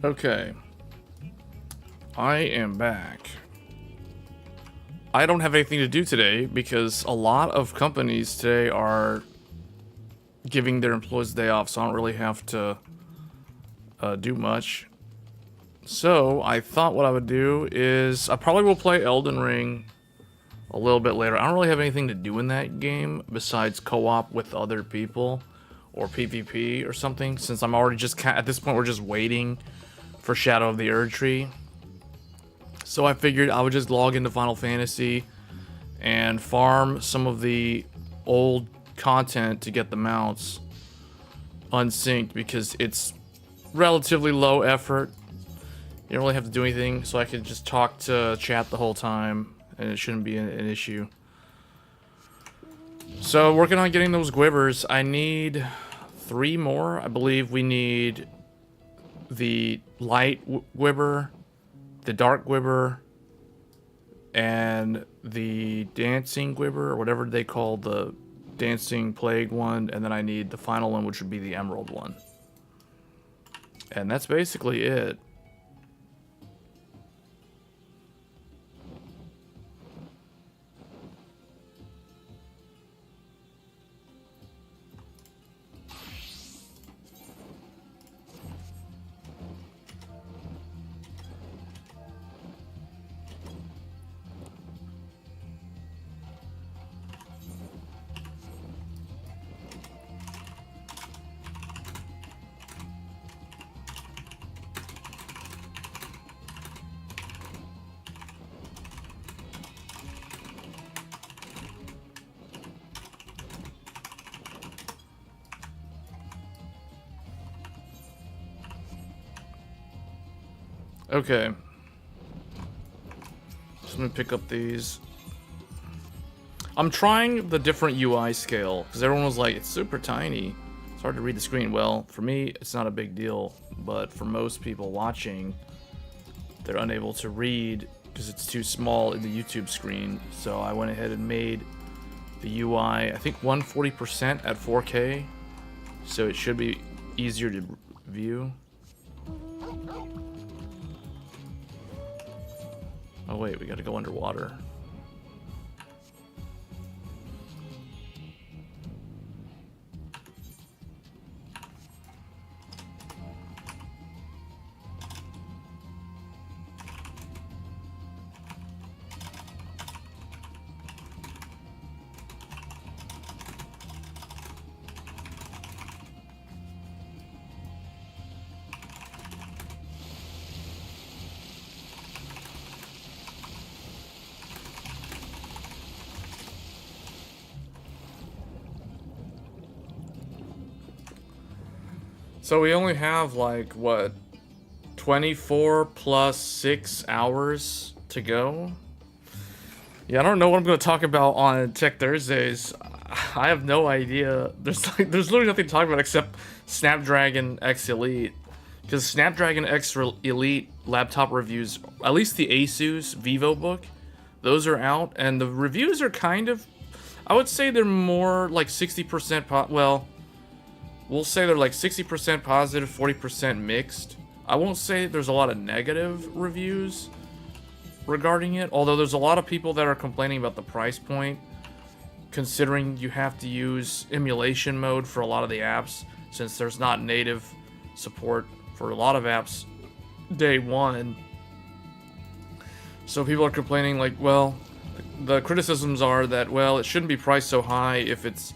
Okay. I am back. I don't have anything to do today because a lot of companies today are giving their employees a day off, so I don't really have to do much. So I thought what I would do is I probably will play Elden Ring a little bit later. I don't really have anything to do in that game besides co-op with other people or PvP or something, since I'm already just at this point we're just waiting for Shadow of the Erdtree. So I figured I would just log into Final Fantasy and farm some of the old content to get the mounts unsynced, because it's relatively low effort. You don't really have to do anything, so I could just talk to chat the whole time and it shouldn't be an issue. So working on getting those gwibers. I need 3 more. I believe we need the light gwibber, the dark gwibber, and the dancing gwibber, or whatever they call the dancing plague one, and then I need the final one, which would be the emerald one. And that's basically it. Okay. Just gonna pick up these. I'm trying the different UI scale, because everyone was like, it's super tiny. It's hard to read the screen. Well, for me, it's not a big deal, but for most people watching, they're unable to read because it's too small in the YouTube screen. So I went ahead and made the UI, I think 140% at 4K, so it should be easier to view. Oh wait, we gotta go underwater. So we only have like, what, 24 plus 6 hours to go? Yeah, I don't know what I'm going to talk about on Tech Thursdays. I have no idea. There's literally nothing to talk about except Snapdragon X Elite. Because Snapdragon X Elite laptop reviews, at least the Asus VivoBook, those are out. And the reviews are kind of, I would say they're more like 60%, well, we'll say they're like 60% positive, 40% mixed. I won't say there's a lot of negative reviews regarding it, although there's a lot of people that are complaining about the price point, considering you have to use emulation mode for a lot of the apps, since there's not native support for a lot of apps day one. So people are complaining like, well, the criticisms are that, well, it shouldn't be priced so high if it's,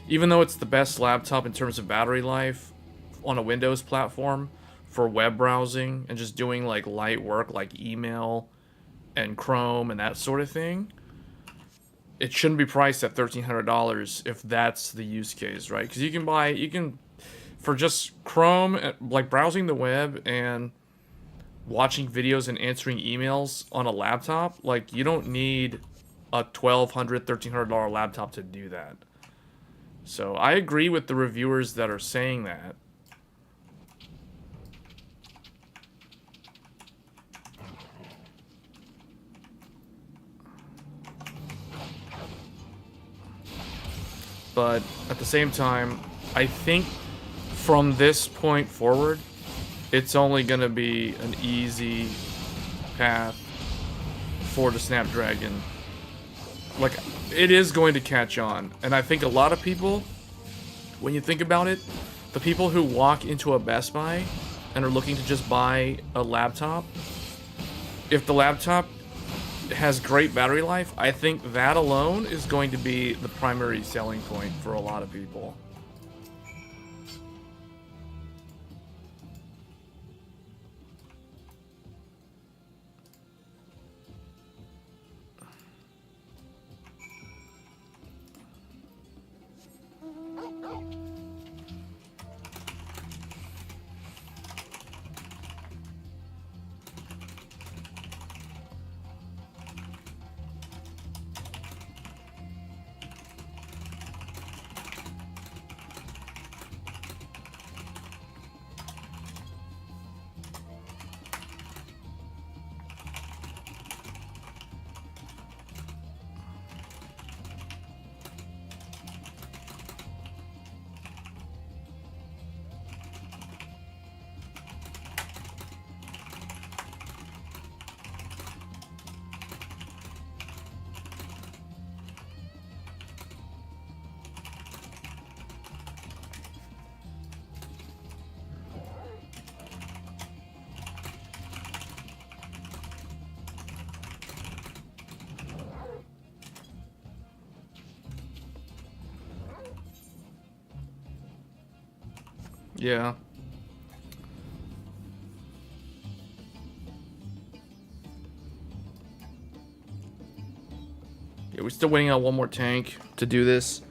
even though it's the best laptop in terms of battery life on a Windows platform for web browsing and just doing like light work like email and Chrome and that sort of thing, it shouldn't be priced at $1,300 if that's the use case, right? Because you can for just Chrome, like browsing the web and watching videos and answering emails on a laptop, like you don't need a $1,200, $1,300 laptop to do that. So I agree with the reviewers that are saying that. But at the same time, I think from this point forward, it's only gonna be an easy path for the Snapdragon. Like, it is going to catch on, and I think a lot of people, when you think about it, the people who walk into a Best Buy and are looking to just buy a laptop, if the laptop has great battery life, I think that alone is going to be the primary selling point for a lot of people. Yeah. Yeah, we're still waiting on one more tank to do this.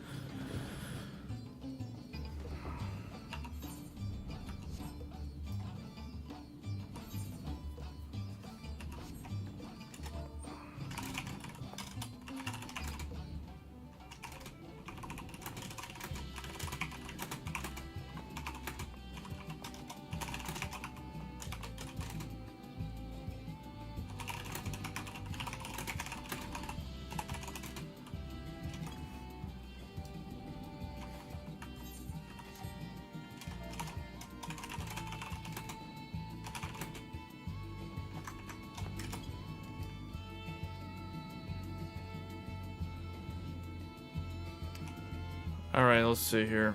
Alright, let's see here.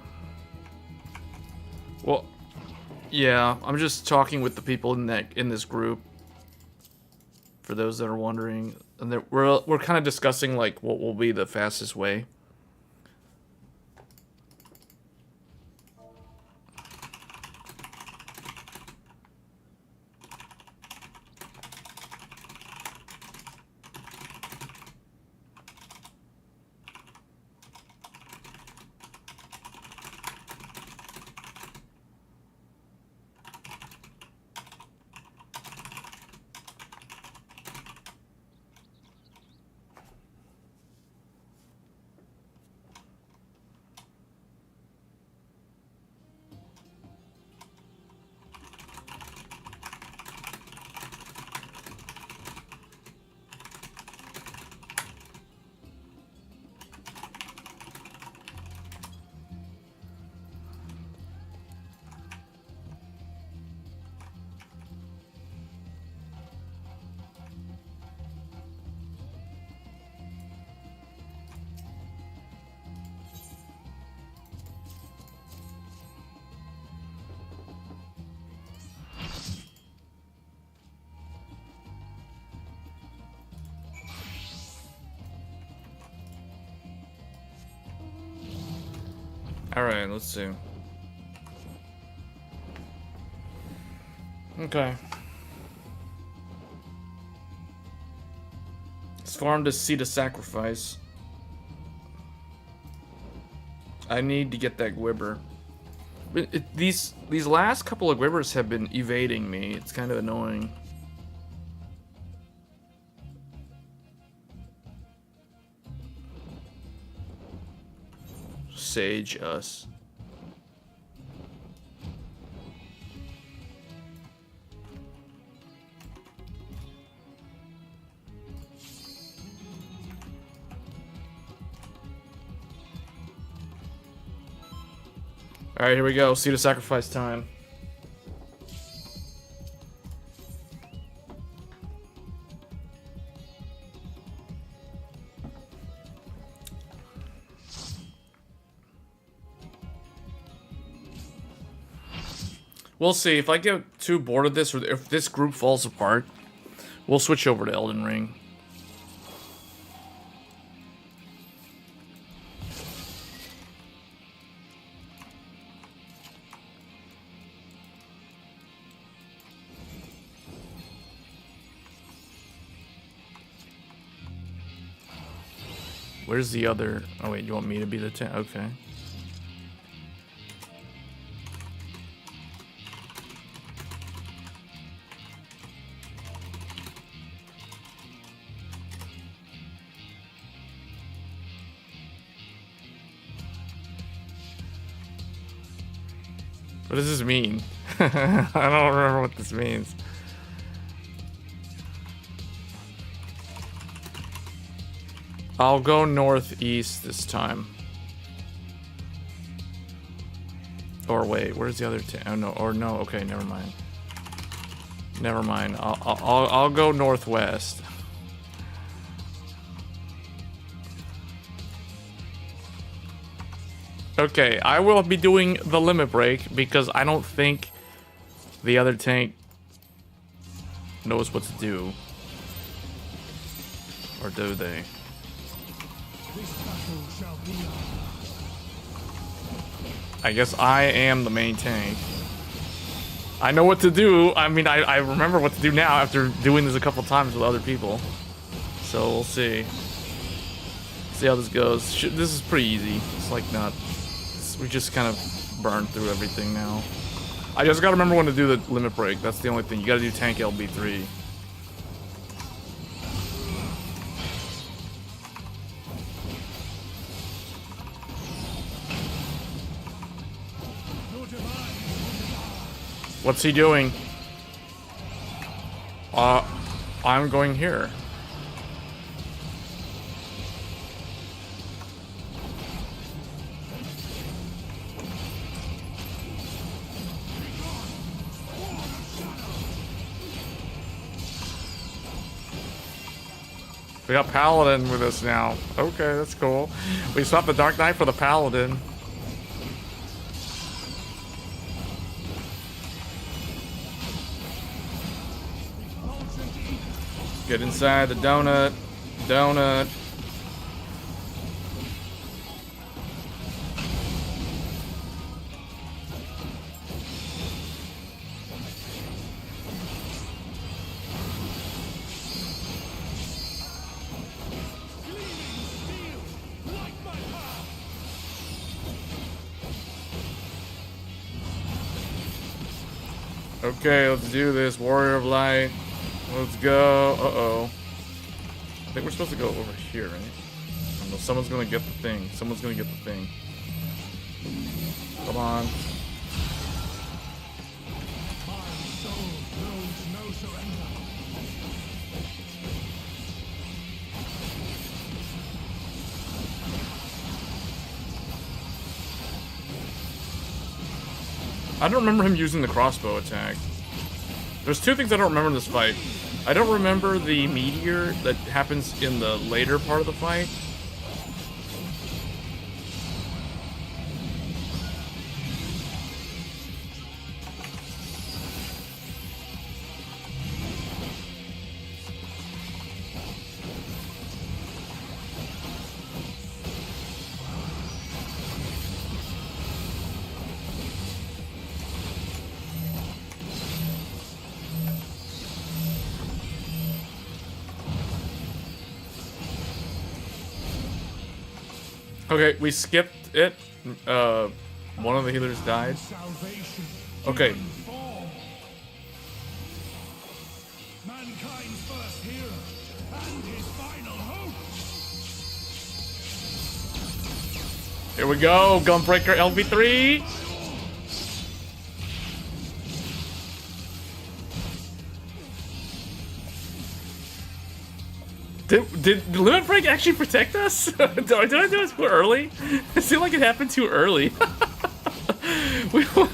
Well, yeah, I'm just talking with the people in this group. For those that are wondering, and we're kind of discussing like what will be the fastest way. Alright, let's see. Okay. It's farm to see the sacrifice. I need to get that Gwibber. These last couple of Gwibbers have been evading me. It's kind of annoying. Sage us. Alright, here we go. See the sacrifice time. We'll see. If I get too bored of this, or if this group falls apart, we'll switch over to Elden Ring. Where's the other? Oh wait, you want me to be the tank? Okay. What does this mean? I don't remember what this means. I'll go northeast this time. Or wait, where's the other oh no, or no, okay, never mind. Never mind. I'll go northwest. Okay, I will be doing the limit break because I don't think the other tank knows what to do. Or do they? I guess I am the main tank. I know what to do. I mean, I remember what to do now after doing this a couple times with other people. So we'll see. See how this goes. This is pretty easy. It's like not... We just kind of burned through everything now. I just gotta remember when to do the limit break. That's the only thing. You gotta do tank LB3. What's he doing? I'm going here. We got Paladin with us now. Okay, that's cool. We swapped the Dark Knight for the Paladin. Get inside the donut. Donut. Okay, let's do this. Warrior of Light. Let's go. Uh-oh. I think we're supposed to go over here, right? I know someone's gonna get the thing. Someone's gonna get the thing. Come on. I don't remember him using the crossbow attack. There's two things I don't remember in this fight. I don't remember the meteor that happens in the later part of the fight. Okay, we skipped it. One of the healers died. Okay. Mankind's first hero and his final hope. Here we go, Gunbreaker LV3. Did the limit break actually protect us? did I do it too early? It seemed like it happened too early.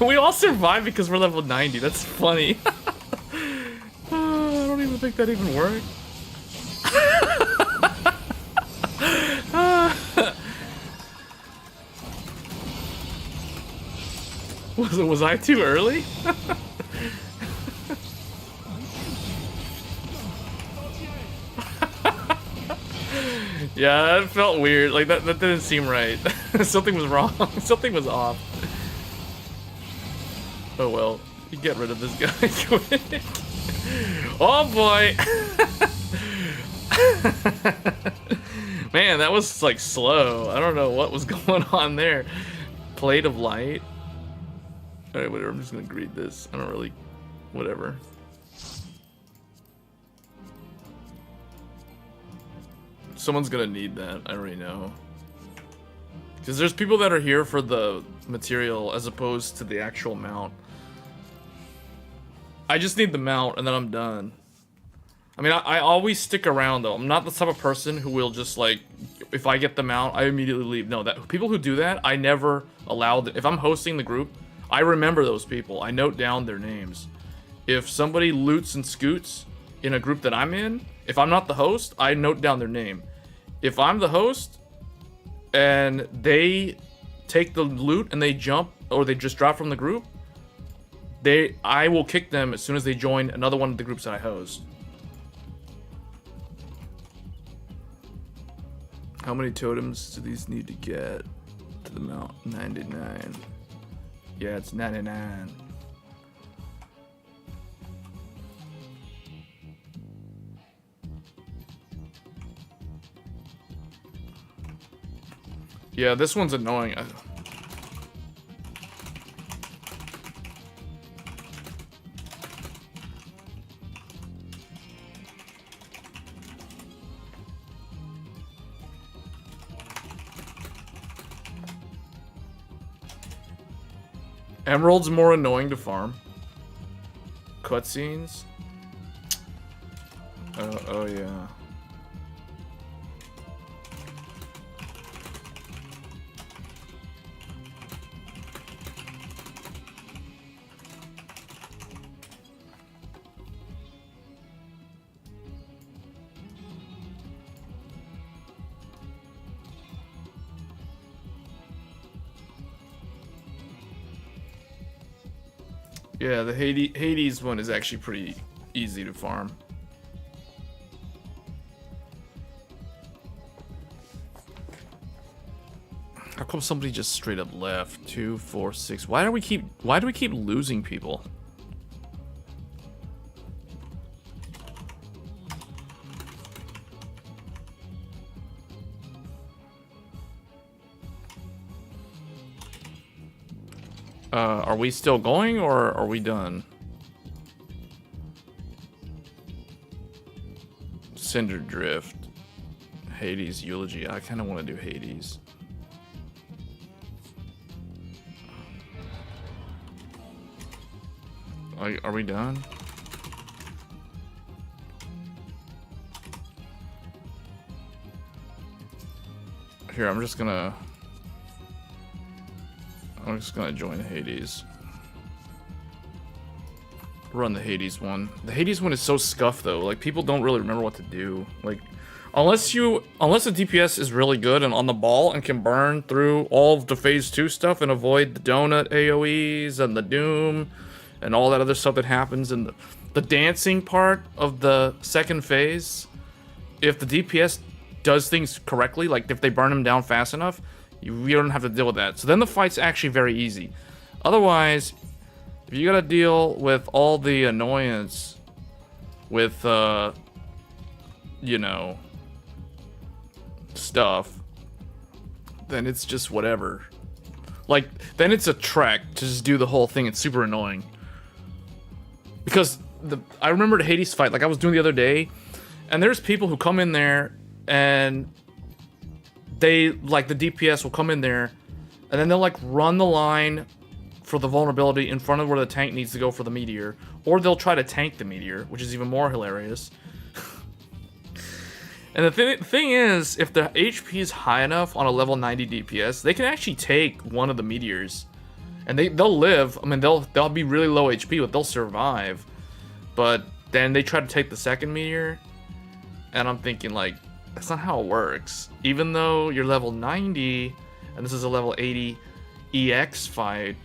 we all survived because we're level 90. That's funny. I don't even think that even worked. Was I too early? Yeah, that felt weird. Like that didn't seem right. Something was wrong. Something was off. Oh well, you get rid of this guy quick. Oh boy. Man, that was like slow. I don't know what was going on there. Plate of light. Alright, whatever, I'm just gonna greet this. I don't really, whatever. Someone's gonna need that, I already know. Because there's people that are here for the material as opposed to the actual mount. I just need the mount and then I'm done. I mean, I always stick around though. I'm not the type of person who will just like, if I get the mount, I immediately leave. No, that people who do that, I never allow. If I'm hosting the group, I remember those people. I note down their names. If somebody loots and scoots in a group that I'm in, if I'm not the host, I note down their name. If I'm the host and they take the loot and they jump or they just drop from the group, I will kick them as soon as they join another one of the groups that I host. How many totems do these need to get to the mount? 99. Yeah, it's 99. Yeah, this one's annoying. Emerald's more annoying to farm. Cutscenes. Oh yeah. Yeah, the Hades one is actually pretty easy to farm. How come somebody just straight up left? 2, 4, 6. Why do we keep losing people? Are we still going or are we done? Cinder Drift. Hades Eulogy. I kind of want to do Hades. Are we done? Here, I'm just gonna join Hades. Run the Hades one. The Hades one is so scuffed though. Like people don't really remember what to do. Like unless the DPS is really good and on the ball and can burn through all of the phase 2 stuff and avoid the donut AoEs and the doom and all that other stuff that happens in the dancing part of the second phase. If the DPS does things correctly, like if they burn them down fast enough, you don't have to deal with that. So then the fight's actually very easy. Otherwise, if you gotta deal with all the annoyance with, you know, stuff, then it's just whatever. Like, then it's a trek to just do the whole thing. It's super annoying. Because I remember the Hades fight, like I was doing the other day, and there's people who come in there and they, like, the DPS will come in there and then they'll like run the line for the vulnerability in front of where the tank needs to go for the meteor, or they'll try to tank the meteor, which is even more hilarious. And the thing is, if the HP is high enough on a level 90 DPS, they can actually take one of the meteors, and they'll live. I mean, they'll be really low HP, but they'll survive. But then they try to take the second meteor, and I'm thinking like, that's not how it works. Even though you're level 90, and this is a level 80 EX fight,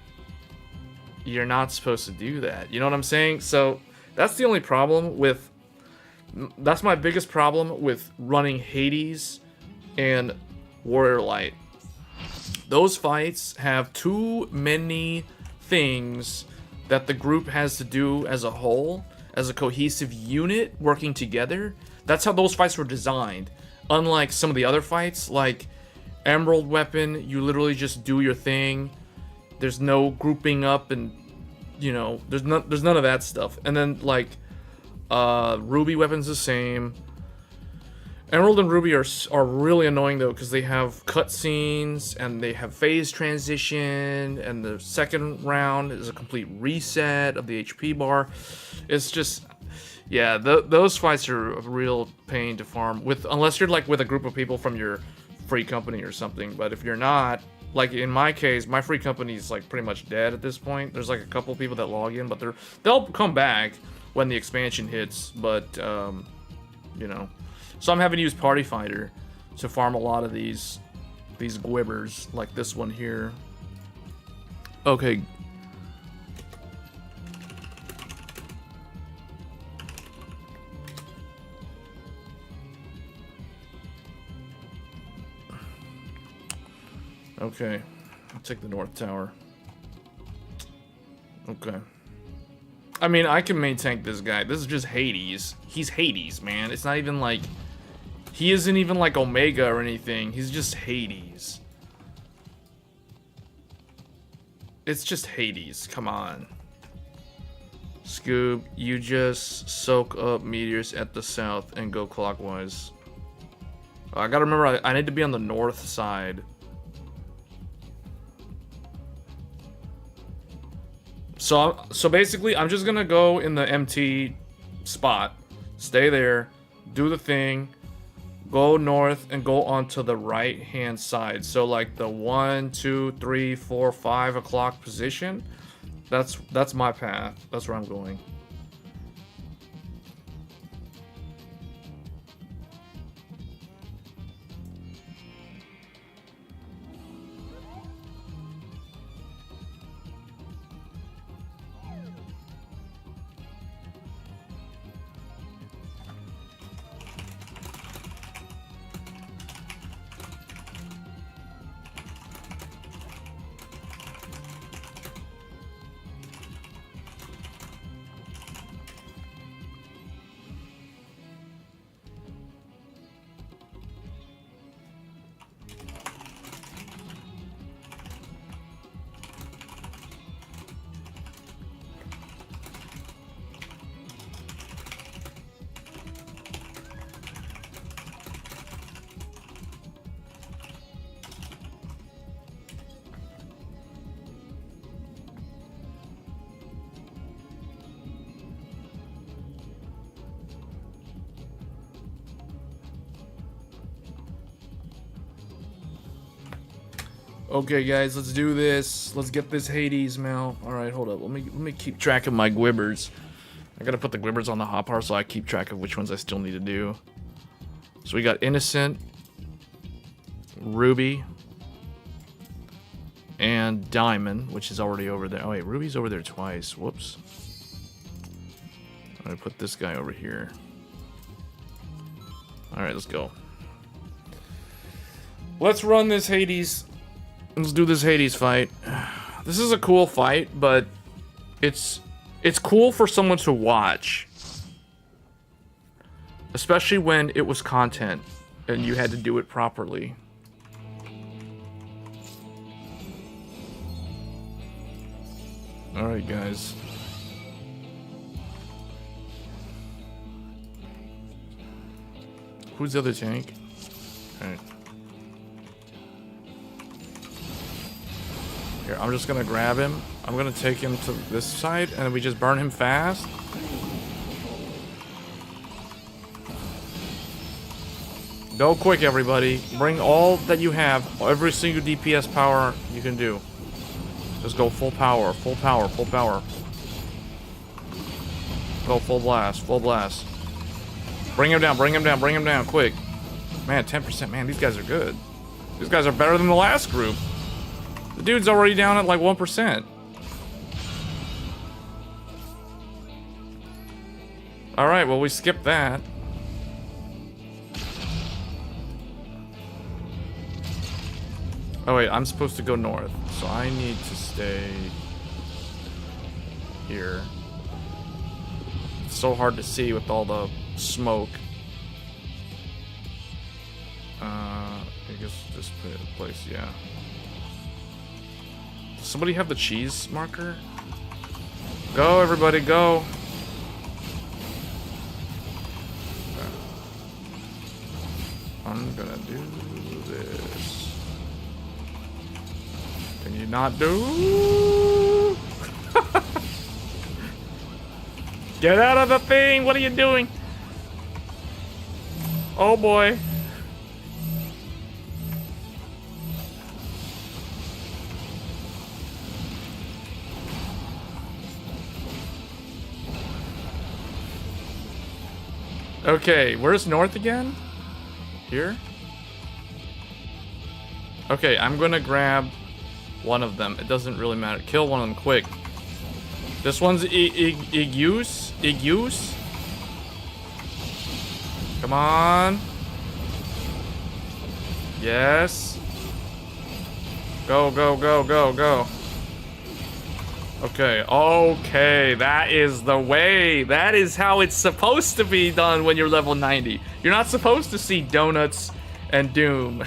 you're not supposed to do that. You know what I'm saying? So that's the only problem with... That's my biggest problem with running Hades and Warrior Light. Those fights have too many things that the group has to do as a whole, as a cohesive unit working together. That's how those fights were designed. Unlike some of the other fights, like Emerald Weapon, you literally just do your thing. There's no grouping up and, you know, there's none of that stuff. And then, like, Ruby Weapon's the same. Emerald and Ruby are really annoying though, because they have cutscenes and they have phase transition, and the second round is a complete reset of the HP bar. It's just, yeah, those fights are a real pain to farm with, unless you're like with a group of people from your free company or something. But if you're not, like in my case, my free company is like pretty much dead at this point. There's like a couple people that log in, but they'll come back when the expansion hits. But you know. So I'm having to use Party Fighter to farm a lot of these Gwibbers, like this one here. Okay. Okay. I'll take the North Tower. Okay. I mean, I can main tank this guy. This is just Hades. He's Hades, man. It's not even like... He isn't even like Omega or anything. He's just Hades. It's just Hades. Come on. Scoob, you just soak up meteors at the south and go clockwise. I gotta remember, I need to be on the north side. So basically, I'm just gonna go in the MT spot. Stay there. Do the thing. Go north and go onto the right hand side. So like the 1, 2, 3, 4, 5 o'clock position. That's my path. That's where I'm going. Okay, guys, let's do this. Let's get this Hades now. All right, hold up. Let me keep track of my Gwibbers. I gotta put the Gwibbers on the hotbar so I keep track of which ones I still need to do. So we got Innocent, Ruby, and Diamond, which is already over there. Oh wait, Ruby's over there twice. Whoops. I'm gonna put this guy over here. All right, let's go. Let's run this Hades. Let's do this Hades fight. This is a cool fight, but it's cool for someone to watch. Especially when it was content and you had to do it properly. Alright, guys. Who's the other tank? Alright. Here, I'm just gonna grab him. I'm gonna take him to this side, and we just burn him fast. Go quick, everybody. Bring all that you have, every single DPS power you can do. Just go full power, full power, full power. Go full blast, full blast. Bring him down, bring him down, bring him down, quick. Man, 10%, man, these guys are good. These guys are better than the last group. The dude's already down at like 1%. Alright, well, we skipped that. Oh, wait, I'm supposed to go north, so I need to stay here. It's so hard to see with all the smoke. I guess this place, yeah. Does somebody have the cheese marker? Go, everybody, go! Okay. I'm gonna do this. Can you not do? Get out of the thing! What are you doing? Oh boy. Okay, where's north again? Here? Okay, I'm gonna grab one of them. It doesn't really matter. Kill one of them quick. This one's Igus. Igus. Come on. Yes. Go, go, go, go, go. Okay, okay, that is the way. That is how it's supposed to be done when you're level 90. You're not supposed to see donuts and doom.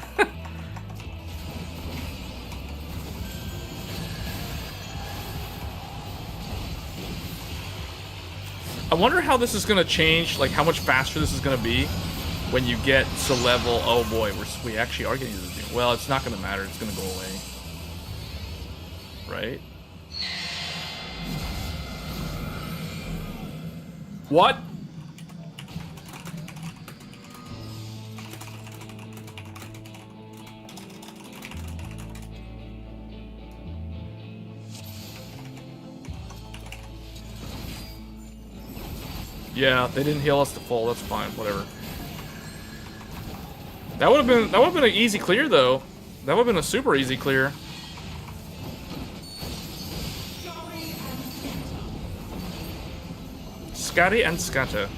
I wonder how this is gonna change, like how much faster this is gonna be when you get to level. Oh boy, we actually are getting to the doom. Well, it's not gonna matter. It's gonna go away, right? What? Yeah, they didn't heal us to full. That's fine. Whatever. That would have been an easy clear though. That would have been a super easy clear. Scotty and Scatter.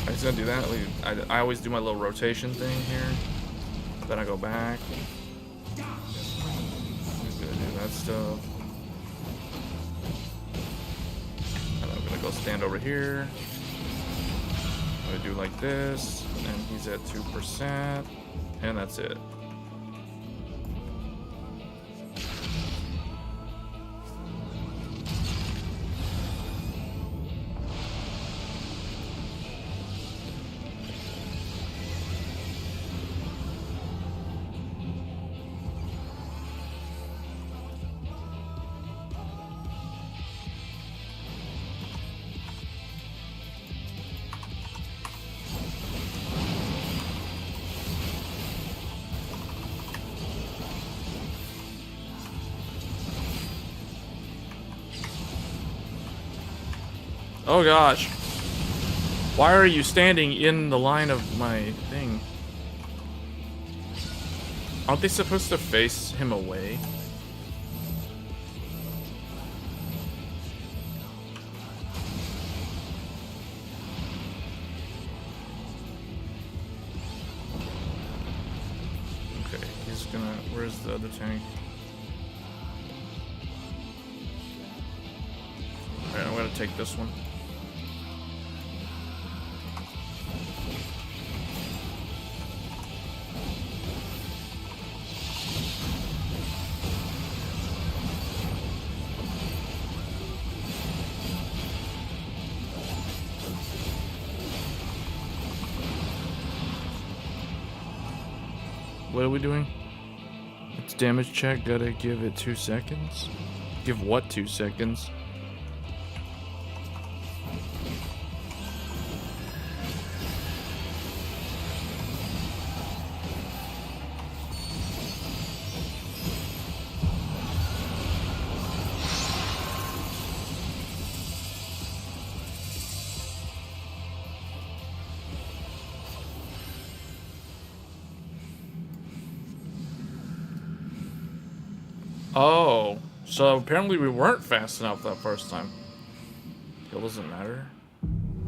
I'm just gonna do that. I always do my little rotation thing here. Then I go back. I'm just gonna do that stuff. And I'm gonna go stand over here. I'm gonna do like this. And he's at 2%. And that's it. Oh gosh. Why are you standing in the line of my thing? Aren't they supposed to face him away? Okay, he's gonna... Where's the other tank? Alright, I'm gonna take this one. What are we doing? It's damage check, gotta give it 2 seconds. Give what 2 seconds? Oh, so apparently we weren't fast enough that first time. It doesn't matter.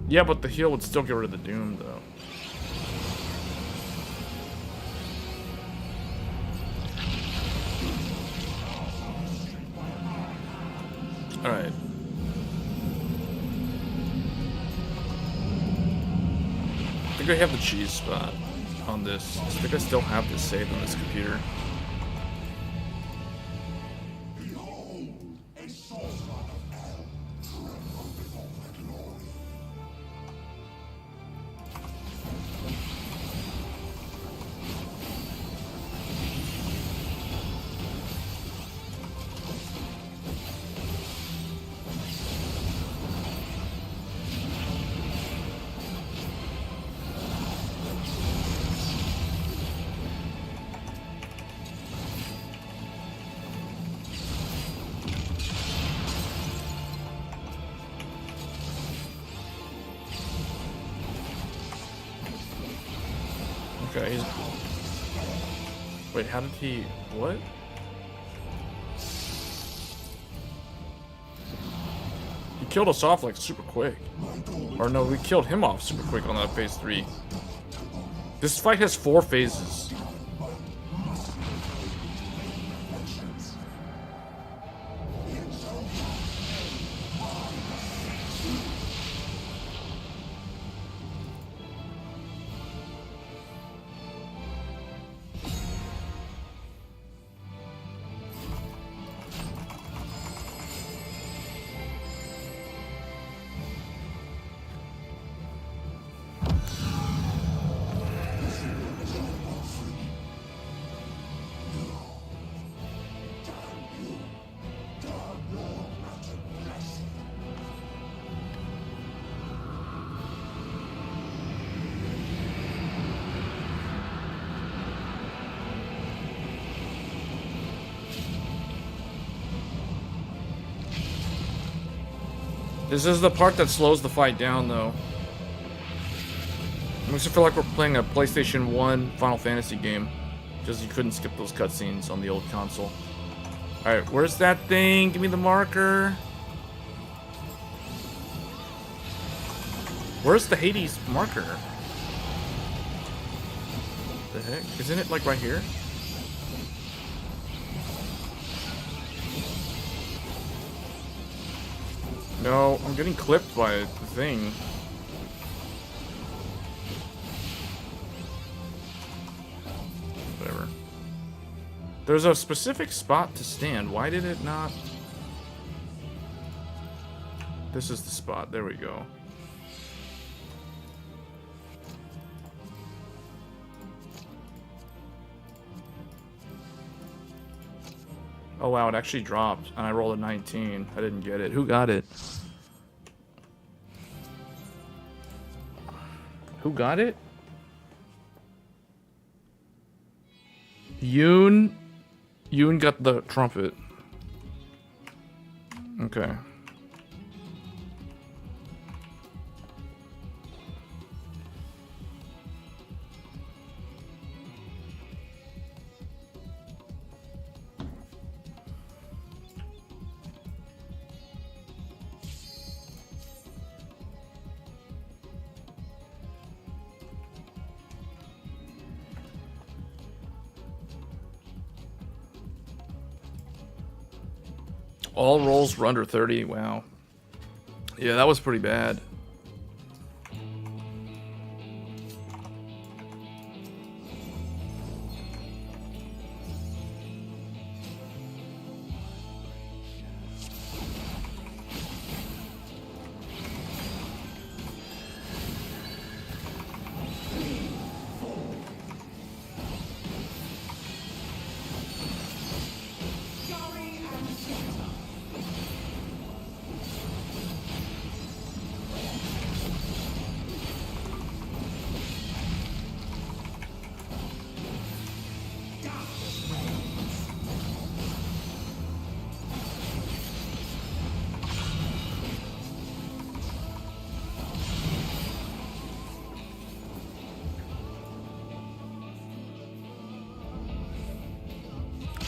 Yeah, but the heal would still get rid of the doom, though. Alright. I think I have the cheese spot on this. I think I still have this saved on this computer. Okay, he's... Wait, how did he... What? He killed us off like super quick. Or no, we killed him off super quick on that phase 3. This fight has 4 phases. This is the part that slows the fight down, though. It makes it feel like we're playing a PlayStation 1 Final Fantasy game. Just you couldn't skip those cutscenes on the old console. Alright, where's that thing? Give me the marker. Where's the Hades marker? The heck? Isn't it like right here? No, I'm getting clipped by the thing. Whatever. There's a specific spot to stand. Why did it not? This is the spot. There we go. Oh wow, it actually dropped, and I rolled a 19. I didn't get it. Who got it? Who got it? Yoon got the trumpet. Okay. All rolls were under 30. Wow. Yeah, that was pretty bad.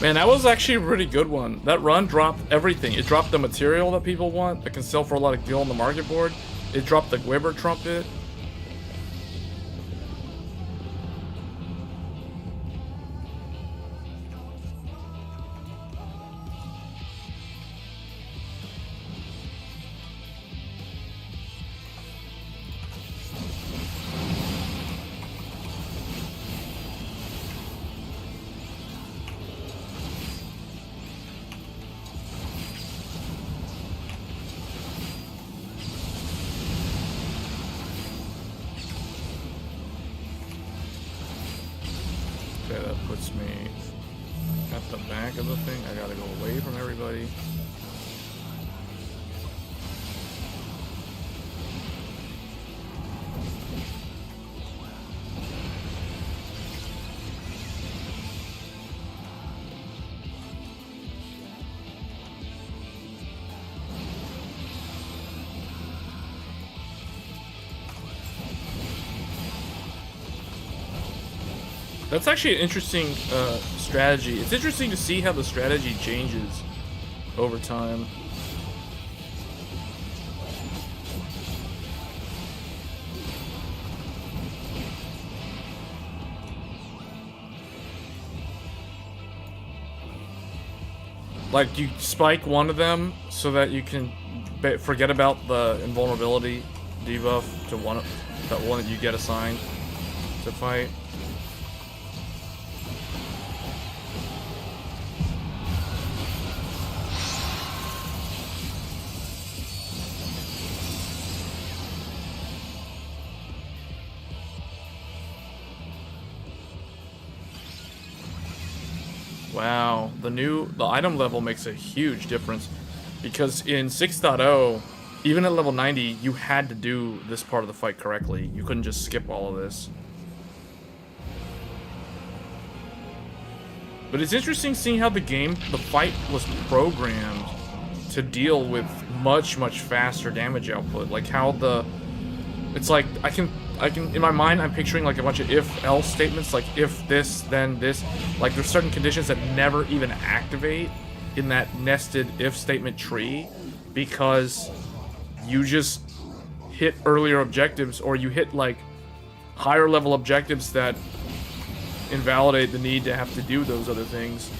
Man, that was actually a really good one. That run dropped everything. It dropped the material that people want that can sell for a lot of gil on the market board. It dropped the Weber trumpet. Okay, that puts me at the back of the thing. I gotta go away from everybody. That's actually an interesting strategy. It's interesting to see how the strategy changes over time. Like, you spike one of them so that you can forget about the invulnerability debuff to that one that you get assigned to fight. Wow, the item level makes a huge difference, because in 6.0, even at level 90, you had to do this part of the fight correctly. You couldn't just skip all of this. But it's interesting seeing how the fight was programmed to deal with much faster damage output. Like how it's like I can in my mind I'm picturing like a bunch of if-else statements, like if this then this. Like there's certain conditions that never even activate in that nested if statement tree, because you just hit earlier objectives, or you hit like higher level objectives that invalidate the need to have to do those other things.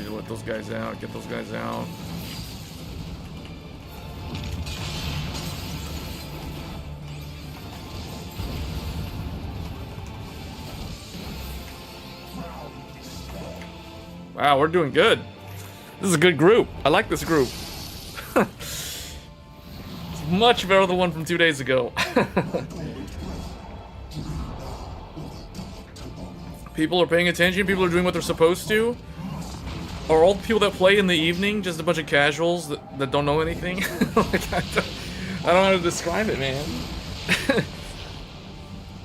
Let those guys out, get those guys out. Wow, we're doing good. This is a good group. I like this group. It's much better than the one from 2 days ago. People are paying attention, people are doing what they're supposed to. Are all the people that play in the evening just a bunch of casuals that don't know anything? Like, I don't know how to describe it, man.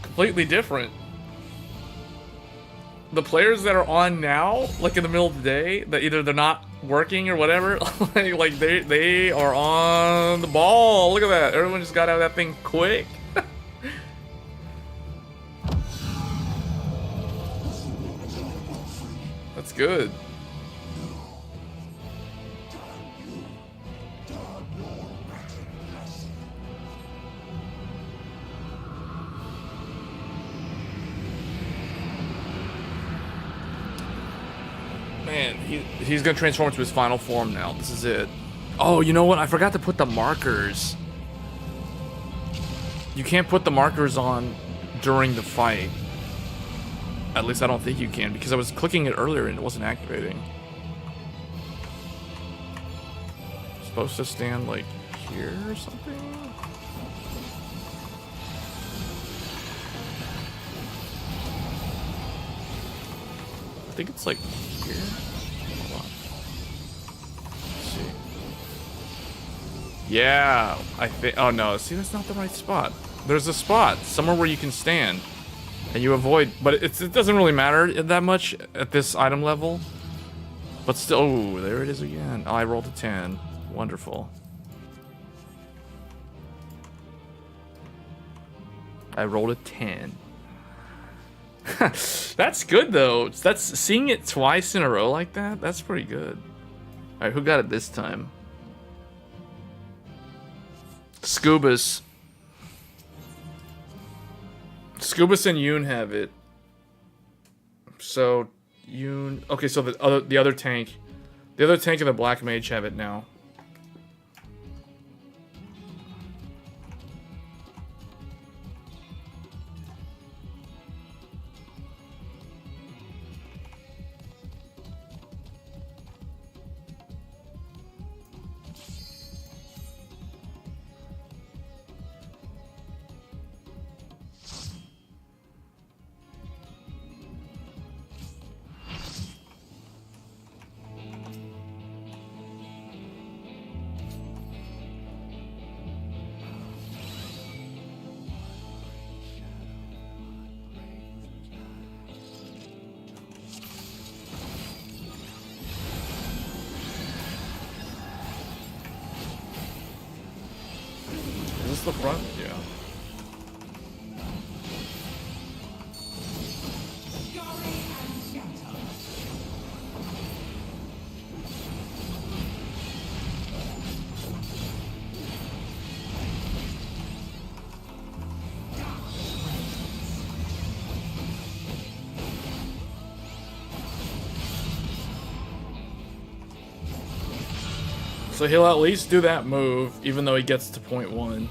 Completely different. The players that are on now, like in the middle of the day, that either they're not working or whatever, like they are on the ball. Look at that. Everyone just got out of that thing quick. That's good. Man, he's gonna transform into his final form now. This is it. Oh, you know what? I forgot to put the markers. You can't put the markers on during the fight. At least I don't think you can, because I was clicking it earlier and it wasn't activating. Supposed to stand like here or something? I think it's like here. Hold on. Let's see. Yeah, I think. Oh no, see, that's not the right spot. There's a spot somewhere where you can stand, and you avoid. But it doesn't really matter that much at this item level. But still, oh, there it is again. Oh, I rolled a 10. Wonderful. I rolled a 10. That's good though. That's seeing it twice in a row like that. That's pretty good. All right, who got it this time? Scubas. Scubas and Yoon have it. So Yoon. Okay, so the other tank and the black mage have it now. The front, yeah. So he'll at least do that move, even though he gets to point 1.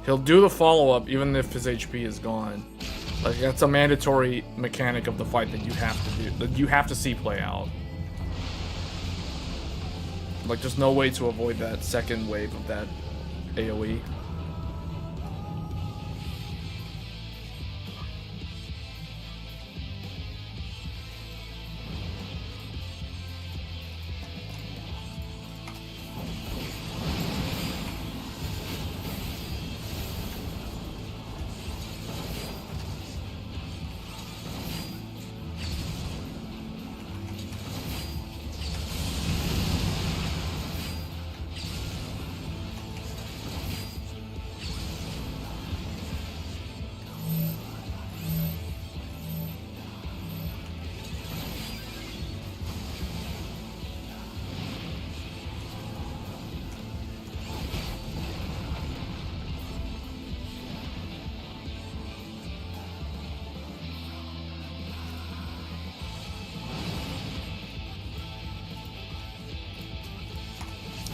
He'll do the follow-up even if his HP is gone. Like, that's a mandatory mechanic of the fight that you have to do, that you have to see play out. Like, there's no way to avoid that second wave of that AoE.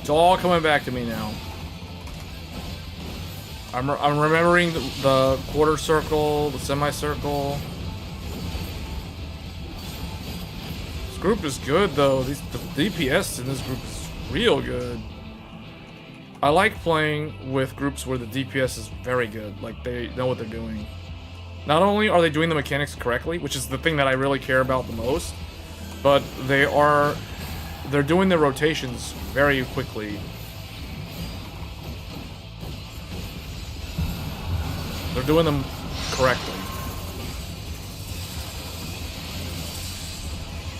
It's all coming back to me now. I'm remembering the quarter circle, the semicircle. This group is good though. The DPS in this group is real good. I like playing with groups where the DPS is very good. Like, they know what they're doing. Not only are they doing the mechanics correctly, which is the thing that I really care about the most, but they're doing their rotations very quickly. They're doing them correctly.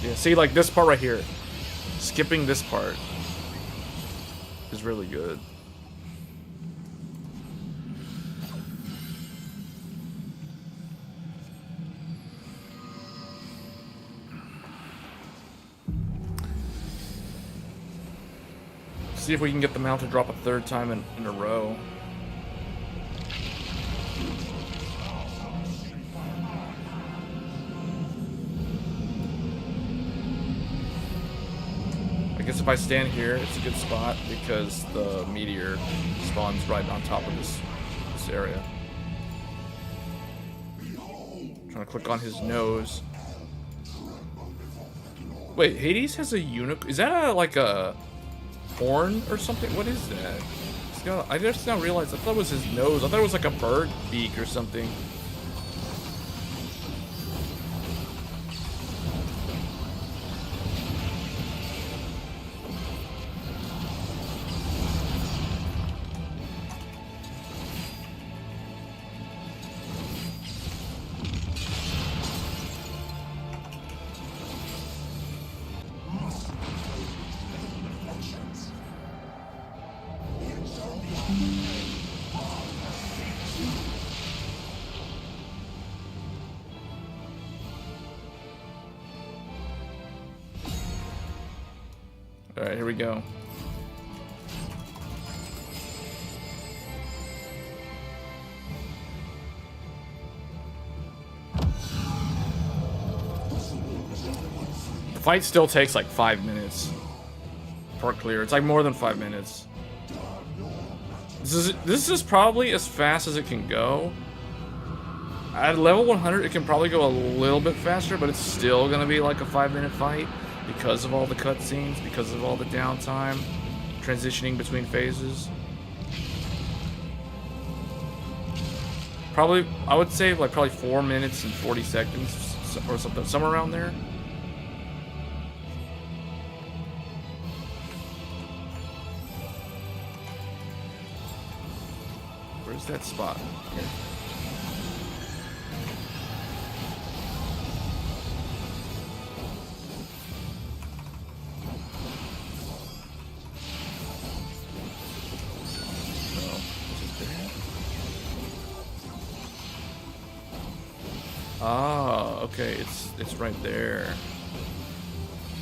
Yeah, see, like this part right here. Skipping this part is really good. See if we can get the mount to drop a third time in a row. I guess if I stand here, it's a good spot because the meteor spawns right on top of this area. Trying to click on his nose. Wait, Hades has a unicorn? Is that like a horn or something? What is that? It's got, I just now realized, I thought it was his nose. I thought it was like a bird beak or something. Alright, here we go. The fight still takes like 5 minutes per clear. It's like more than 5 minutes. This is probably as fast as it can go. At level 100, it can probably go a little bit faster, but it's still gonna be like a 5-minute fight because of all the cutscenes, because of all the downtime, transitioning between phases. Probably, I would say like probably 4 minutes and 40 seconds or something, somewhere around there. Where's that spot? Here. Ah, okay, it's right there.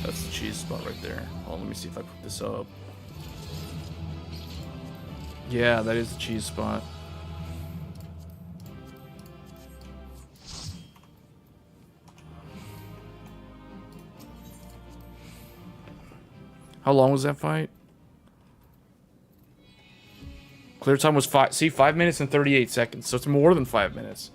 That's the cheese spot right there. Oh, let me see if I put this up. Yeah, that is the cheese spot. How long was that fight? Clear time was 5 minutes and 38 seconds, so it's more than 5 minutes.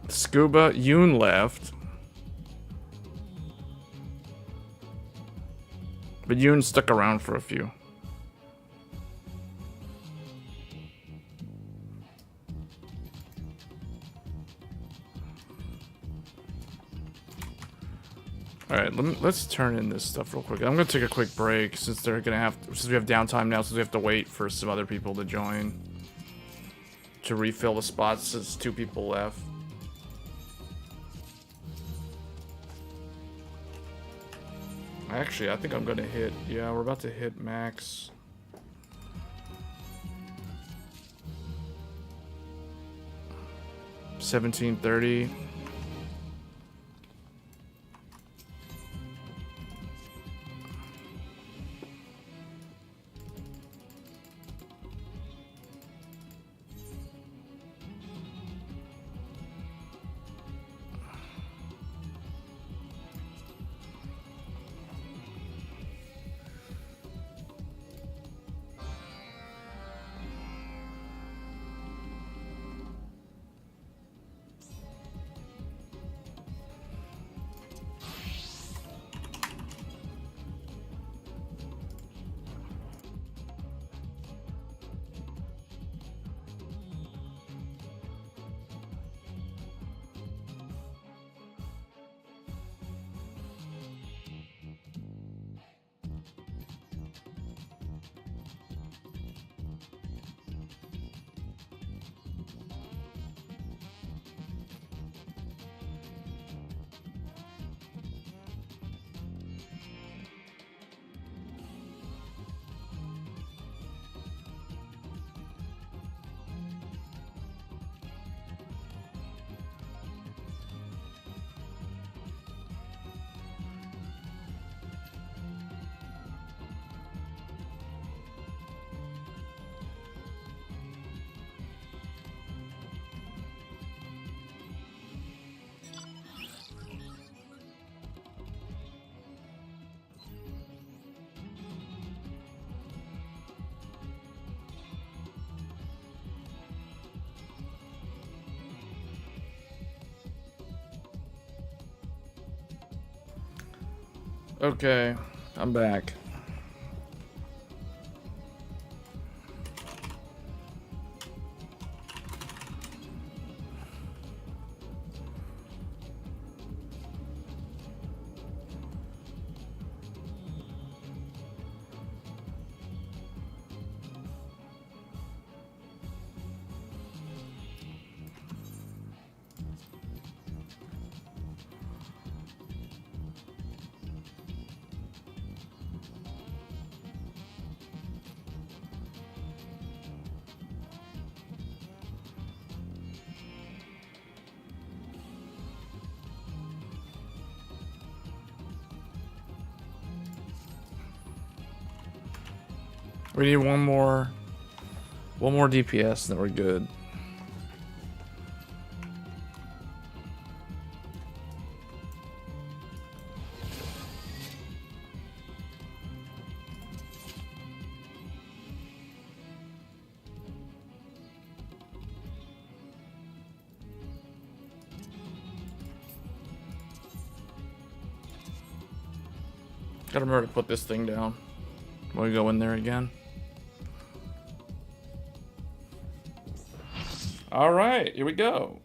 Scuba, Yoon left. But Yoon stuck around for a few. Alright, let's turn in this stuff real quick. I'm gonna take a quick break since we have downtime now, since we have to wait for some other people to join. To refill the spots since 2 people left. Actually, I think I'm gonna hit, yeah, we're about to hit max. $17.30. Okay, I'm back. We need one more DPS, and then we're good. Gotta remember to put this thing down when we go in there again. All right, here we go.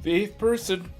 The 8th person.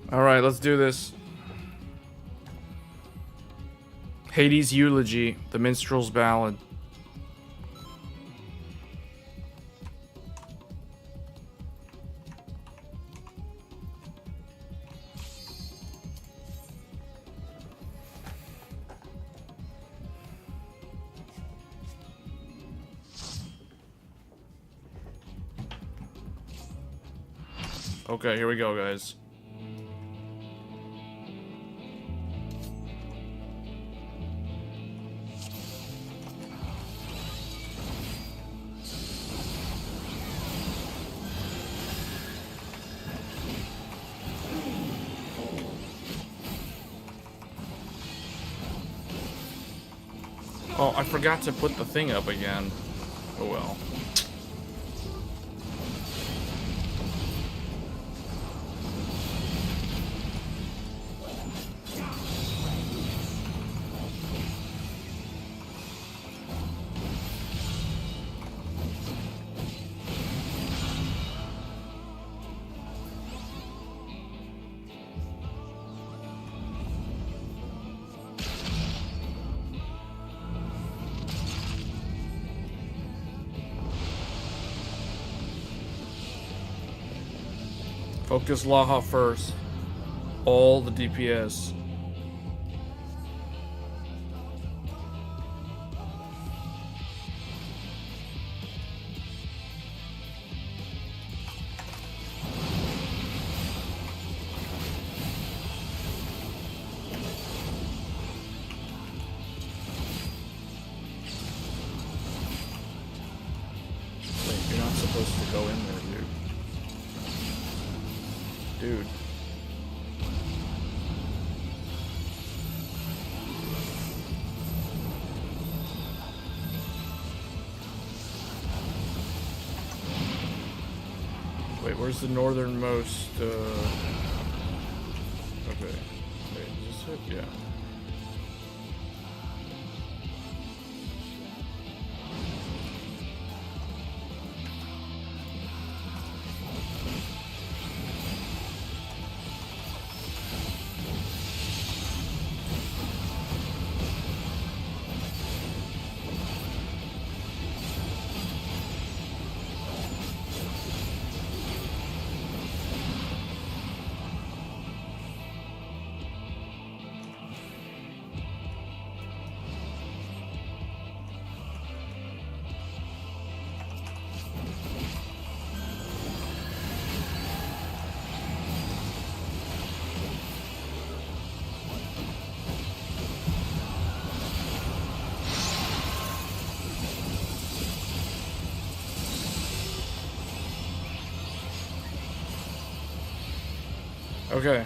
All right, let's do this. Hades' Eulogy, the Minstrel's Ballad. Okay, here we go, guys. Oh, I forgot to put the thing up again. Oh well. Focus Laha first. All the DPS. Wait, you're not supposed to go in there, dude. Dude. Wait, where's the northernmost, okay. Wait, is this it? Yeah. Okay.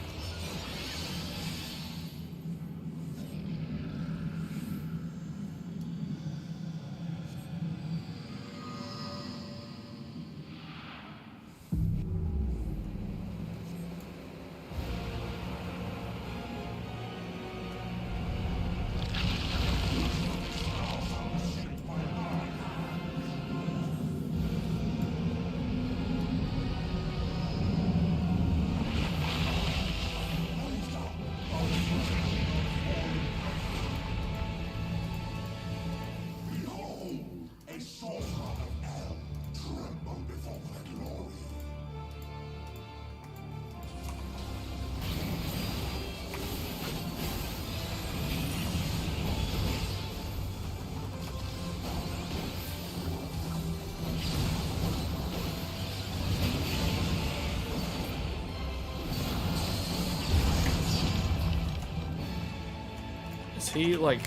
he like...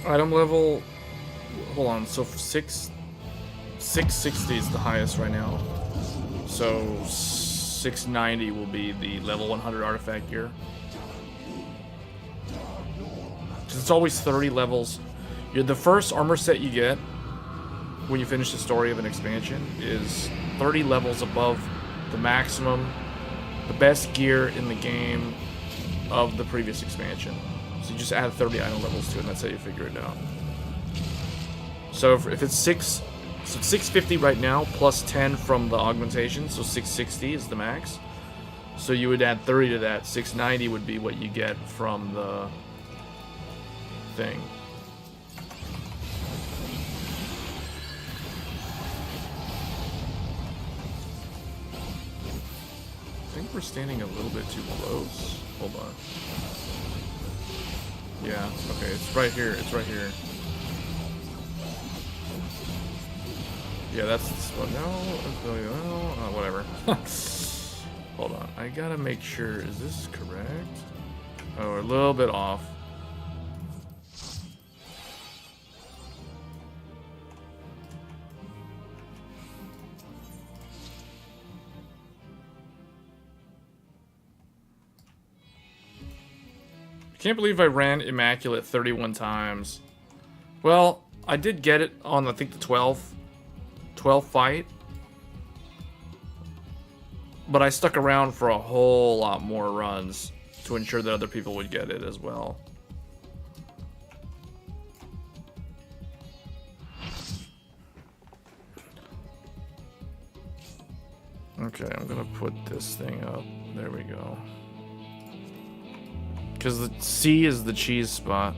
Item level, hold on, so 660 is the highest right now. So 690 will be the level 100 artifact gear. It's always 30 levels. The first armor set you get when you finish the story of an expansion is 30 levels above the maximum, the best gear in the game of the previous expansion. So you just add 30 item levels to it, and that's how you figure it out. So if it's 650 right now, plus 10 from the augmentation, so 660 is the max. So you would add 30 to that. 690 would be what you get from the thing. I think we're standing a little bit too close. Hold on. Yeah, okay, it's right here, it's right here. Yeah, that's what, no, whatever. Hold on, I gotta make sure, is this correct? Oh, we're a little bit off. I can't believe I ran Immaculate 31 times. Well, I did get it on, I think, the 12th fight. But I stuck around for a whole lot more runs to ensure that other people would get it as well. Okay, I'm gonna put this thing up. There we go. Because the C is the cheese spot.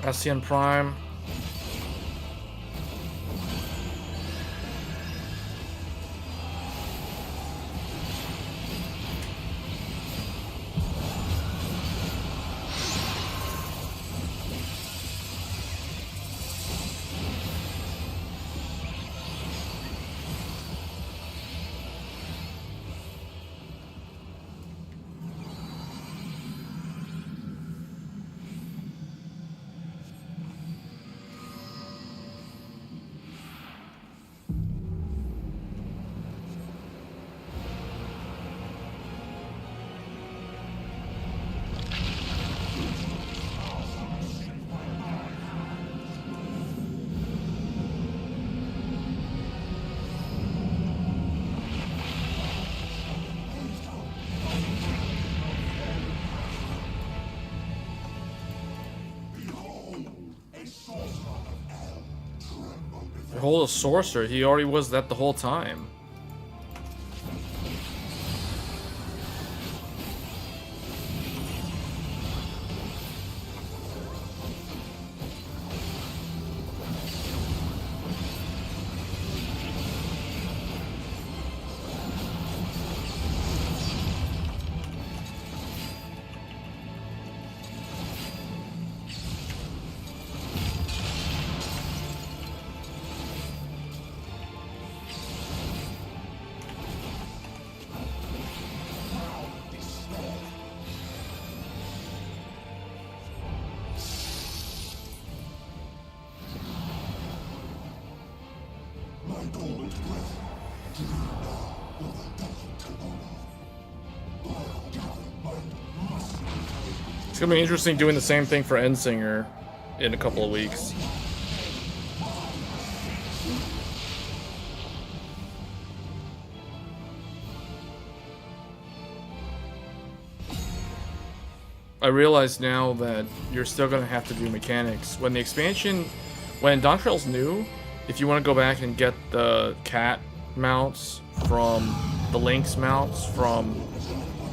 SCN Prime. Behold a sorcerer. He already was that the whole time. It's gonna be interesting doing the same thing for Endsinger in a couple of weeks. I realize now that you're still gonna have to do mechanics. When the expansion, when Dawntrail's new, if you want to go back and get the cat mounts from the Lynx mounts from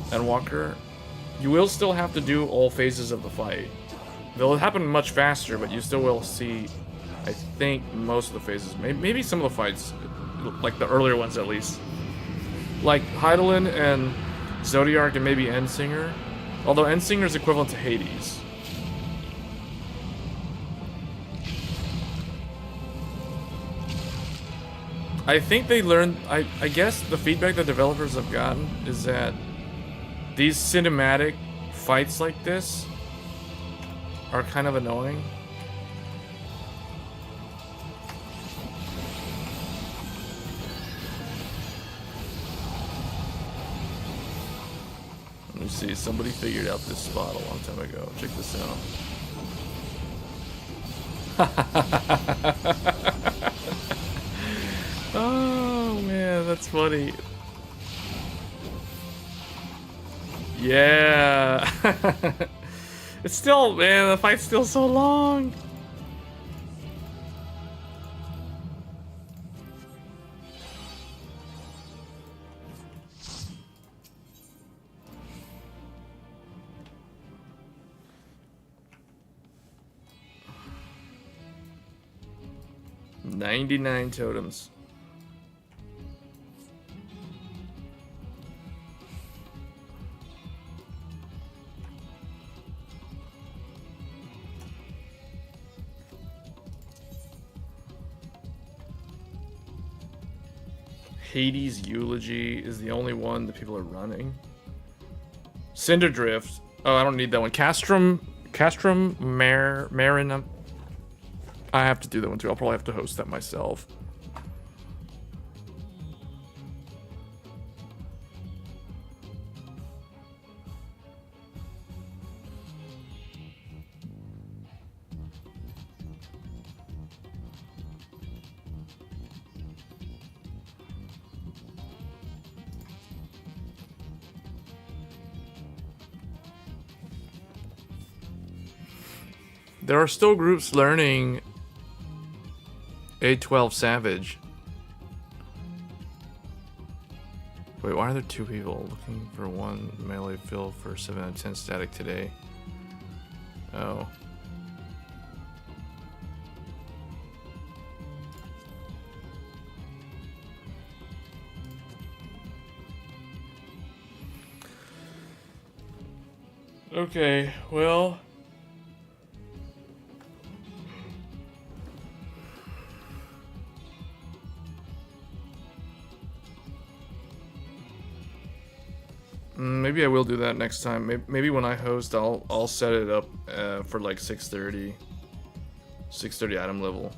Endwalker, you will still have to do all phases of the fight. They'll happen much faster, but you still will see, I think, most of the phases. Maybe some of the fights, like the earlier ones at least. Like Heidelin and Zodiark and maybe Endsinger. Although Endsinger is equivalent to Hades. I think they learned, I guess the feedback that developers have gotten is that these cinematic fights like this are kind of annoying. Let me see, somebody figured out this spot a long time ago. Check this out. Oh man, that's funny. Yeah. It's still, man, the fight's still so long. $99 totems. Hades Eulogy is the only one that people are running. Cinderdrift. Oh, I don't need that one. Castrum Marin. I have to do that one too. I'll probably have to host that myself. There are still groups learning A12 Savage. Wait, why are there two people looking for one melee fill for 7 out of 10 static today? Oh. Okay, well. Maybe I will do that next time. Maybe when I host, I'll set it up for like 6:30 item level.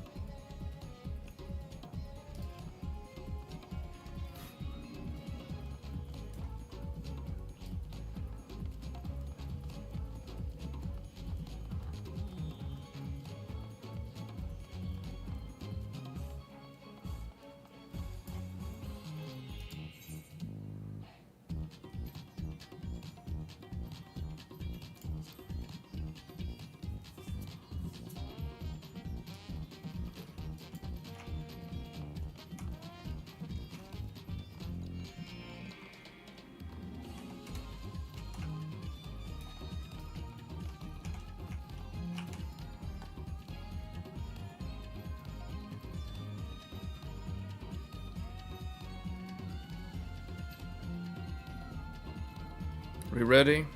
We ready?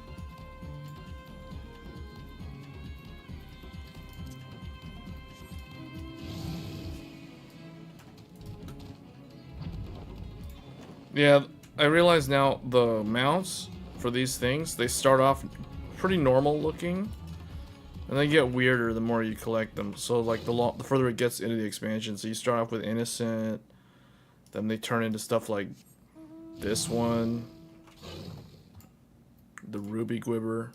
Yeah, I realize now the mounts for these things, they start off pretty normal looking, and they get weirder the more you collect them. So like the further it gets into the expansion, so you start off with innocent, then they turn into stuff like this one. The Ruby Gwibber.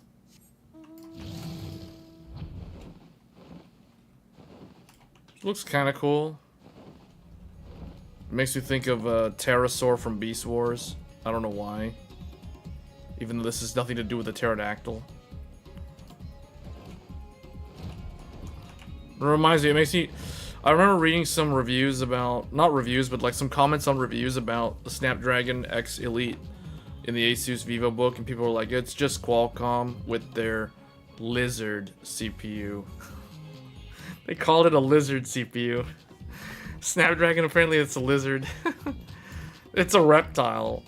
Looks kind of cool. It makes me think of Pterosaur from Beast Wars. I don't know why. Even though this has nothing to do with the pterodactyl. It reminds me, it makes me... I remember reading some reviews about... Not reviews, but like some comments on reviews about the Snapdragon X Elite in the Asus Vivo book, and people were like, it's just Qualcomm with their lizard CPU. They called it a lizard CPU. Snapdragon, apparently it's a lizard. It's a reptile.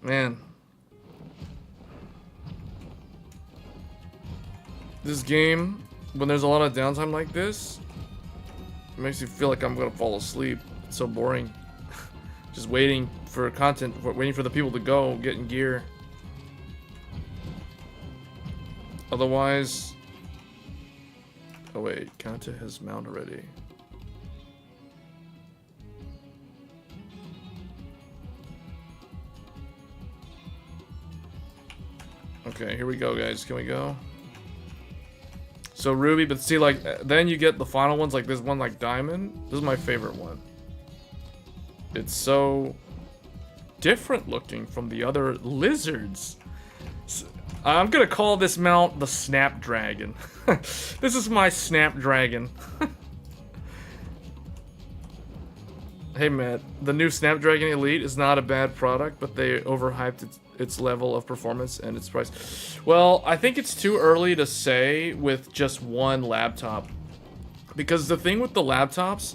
Man. This game, when there's a lot of downtime like this, it makes me feel like I'm gonna fall asleep. It's so boring. Just waiting for content, waiting for the people to go, getting gear. Otherwise... Oh wait, content has mount already. Okay, here we go, guys. Can we go? So Ruby, but see, like, then you get the final ones, like this one, like Diamond. This is my favorite one. It's so different looking from the other lizards. I'm gonna call this mount the Snapdragon. This is my Snapdragon. Hey Matt, the new Snapdragon Elite is not a bad product, but they overhyped its level of performance and its price. Well, I think it's too early to say with just one laptop. Because the thing with the laptops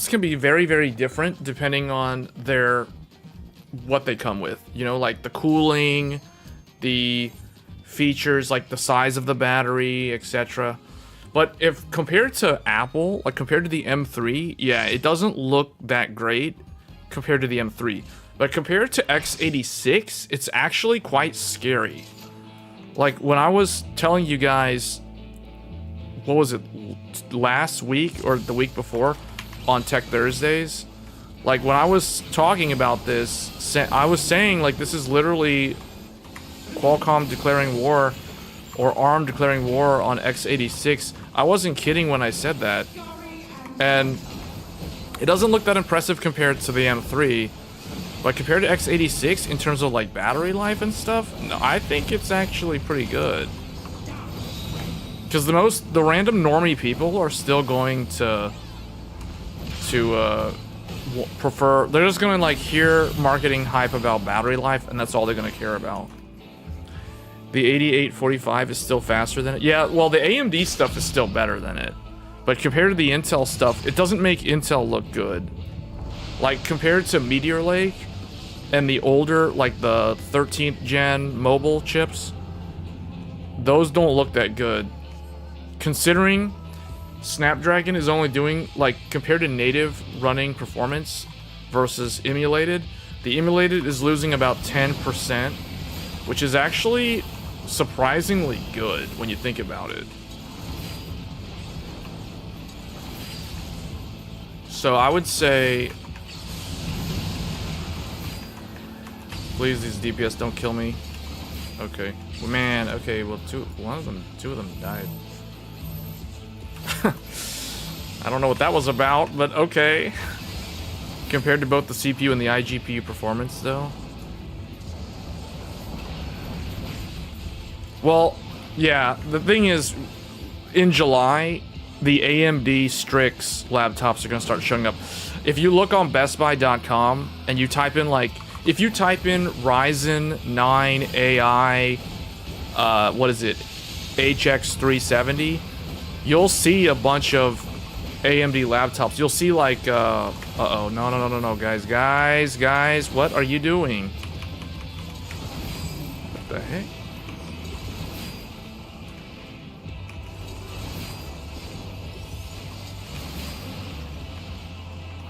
can be very, very different depending on what they come with. You know, like the cooling, the features, like the size of the battery, etc. But if compared to Apple, like compared to the M3, yeah, it doesn't look that great compared to the M3. But compared to x86, it's actually quite scary. Like when I was telling you guys, what was it, last week or the week before on Tech Thursdays? Like when I was talking about this, I was saying like this is literally Qualcomm declaring war or ARM declaring war on x86. I wasn't kidding when I said that. And it doesn't look that impressive compared to the M3. But compared to x86 in terms of like battery life and stuff, no, I think it's actually pretty good. Because the random normie people are still going to prefer, they're just gonna like hear marketing hype about battery life, and that's all they're gonna care about. The 8845 is still faster than it. Yeah, well, the AMD stuff is still better than it. But compared to the Intel stuff, it doesn't make Intel look good. Like, compared to Meteor Lake and the older, like the 13th gen mobile chips, those don't look that good. Considering Snapdragon is only doing, like, compared to native running performance versus emulated, the emulated is losing about 10%, which is actually surprisingly good when you think about it. So I would say, please, these DPS don't kill me. Okay, well, man. Okay, well, two of them died. I don't know what that was about, but okay. Compared to both the CPU and the iGPU performance, though. Well, yeah, the thing is, in July, the AMD Strix laptops are going to start showing up. If you look on BestBuy.com and you type in, like, if you type in Ryzen 9 AI, what is it, HX370, you'll see a bunch of AMD laptops. You'll see, like, uh-oh, no, guys, what are you doing? What the heck?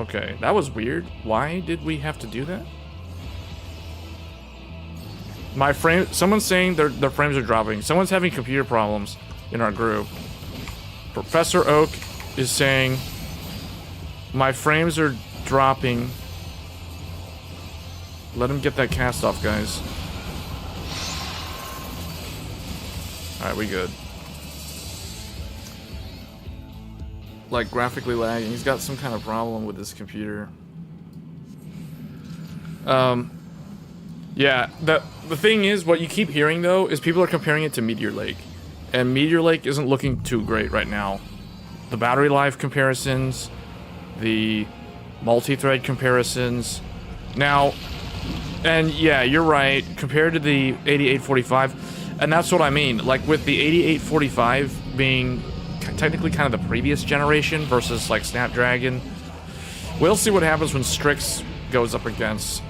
Okay, that was weird. Why did we have to do that? My frame... Someone's saying their frames are dropping. Someone's having computer problems in our group. Professor Oak is saying my frames are dropping. Let him get that cast off, guys. Alright, we good. Like, graphically lagging. He's got some kind of problem with his computer. Yeah, the thing is, what you keep hearing, though, is people are comparing it to Meteor Lake. And Meteor Lake isn't looking too great right now. The battery life comparisons, the multi-thread comparisons. Now, and yeah, you're right, compared to the 8845, and that's what I mean. Like, with the 8845 being technically kind of the previous generation versus, like, Snapdragon, we'll see what happens when Strix goes up against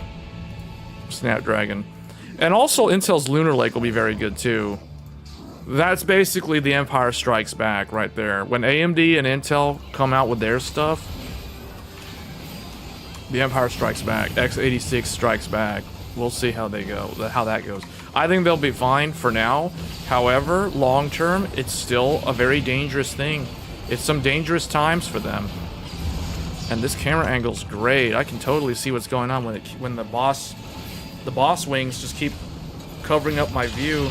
Snapdragon. And also, Intel's Lunar Lake will be very good, too. That's basically the Empire Strikes Back right there. When AMD and Intel come out with their stuff, the Empire Strikes Back. x86 Strikes Back. We'll see how they go, how that goes. I think they'll be fine for now. However, long term, it's still a very dangerous thing. It's some dangerous times for them. And this camera angle's great. I can totally see what's going on when the boss wings just keep covering up my view.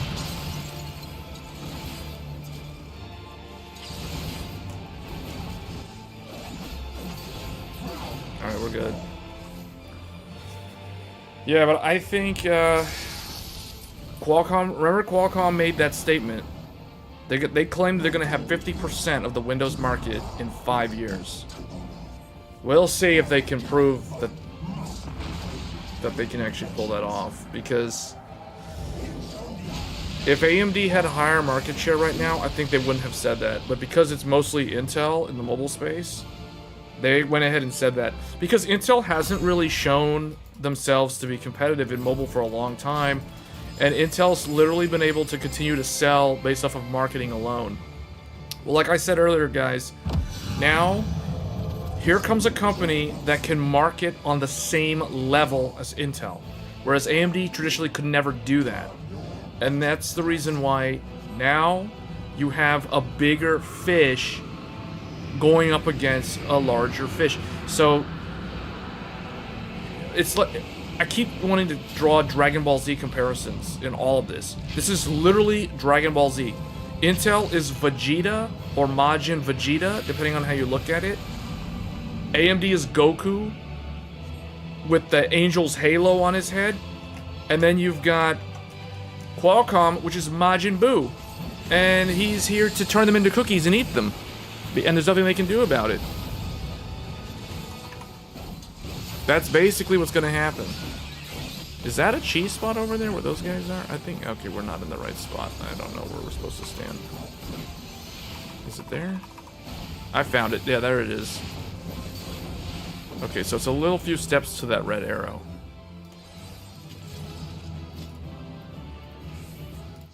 Alright, we're good. Yeah, but I think, Qualcomm, remember Qualcomm made that statement. They claimed they're going to have 50% of the Windows market in 5 years. We'll see if they can prove that they can actually pull that off. Because if AMD had a higher market share right now, I think they wouldn't have said that. But because it's mostly Intel in the mobile space, they went ahead and said that. Because Intel hasn't really shown themselves to be competitive in mobile for a long time. And Intel's literally been able to continue to sell based off of marketing alone. Well, like I said earlier, guys, now here comes a company that can market on the same level as Intel. Whereas AMD traditionally could never do that. And that's the reason why now you have a bigger fish going up against a larger fish. So it's like, I keep wanting to draw Dragon Ball Z comparisons in all of this. This is literally Dragon Ball Z. Intel is Vegeta or Majin Vegeta, depending on how you look at it. AMD is Goku with the Angel's Halo on his head. And then you've got Qualcomm, which is Majin Buu. And he's here to turn them into cookies and eat them. And there's nothing they can do about it. That's basically what's going to happen. Is that a cheese spot over there where those guys are? I think, okay, we're not in the right spot. I don't know where we're supposed to stand. Is it there? I found it. Yeah, there it is. Okay, so it's a little few steps to that red arrow.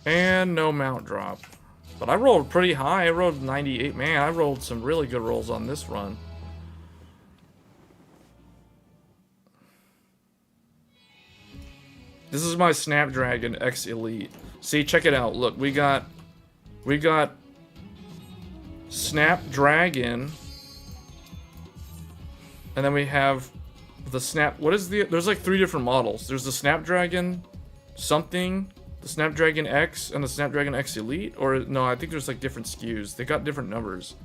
And no mount drop. But I rolled pretty high. I rolled 98. Man, I rolled some really good rolls on this run. This is my Snapdragon X Elite. See, check it out. Look, we got Snapdragon, and then we have the there's like 3 different models. There's the Snapdragon something, the Snapdragon X, and the Snapdragon X Elite. Or no, I think there's like different SKUs. They got different numbers.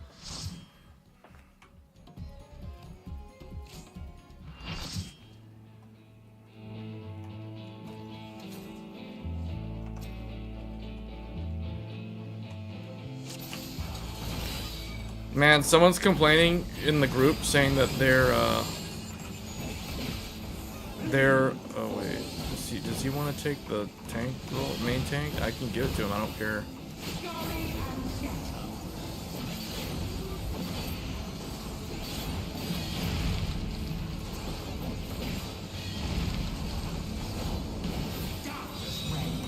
Man, someone's complaining in the group saying that oh wait, does he want to take the tank role, main tank? I can give it to him, I don't care.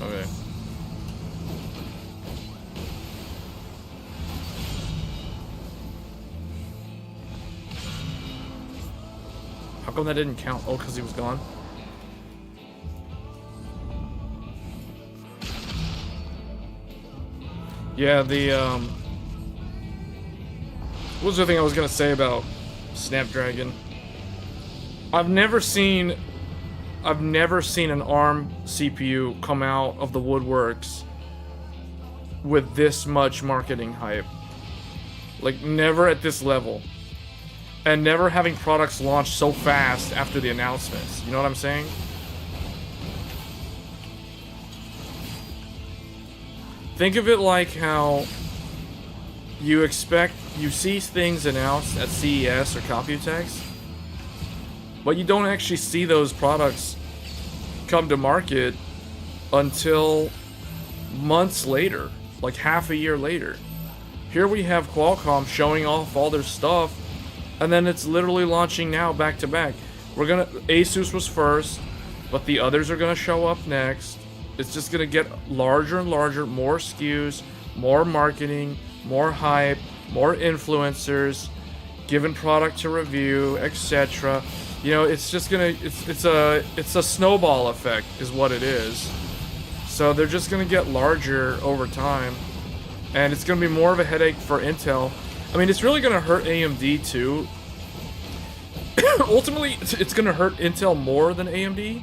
Okay. How come that didn't count? Oh, because he was gone? Yeah, what was the thing I was gonna say about Snapdragon? I've never seen an ARM CPU come out of the woodworks with this much marketing hype. Like, never at this level. And never having products launch so fast after the announcements. You know what I'm saying? Think of it like how you see things announced at CES or Computex, but you don't actually see those products come to market until months later, like half a year later. Here we have Qualcomm showing off all their stuff, and then it's literally launching now back to back. Asus was first, but the others are gonna show up next. It's just gonna get larger and larger, more SKUs, more marketing, more hype, more influencers, giving product to review, etc. You know, it's just gonna, it's a snowball effect is what it is. So they're just gonna get larger over time, and it's gonna be more of a headache for Intel. I mean, it's really gonna hurt AMD too. Ultimately, it's gonna hurt Intel more than AMD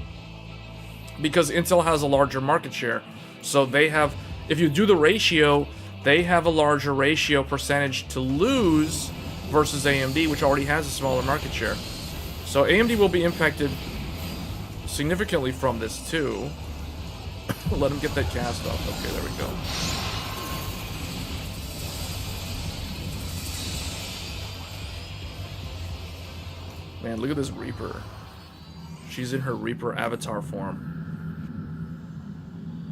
because Intel has a larger market share. So they have, if you do the ratio, they have a larger ratio percentage to lose versus AMD, which already has a smaller market share. So AMD will be impacted significantly from this too. Let him get that cast off. Okay, there we go. Man, look at this Reaper. She's in her Reaper avatar form.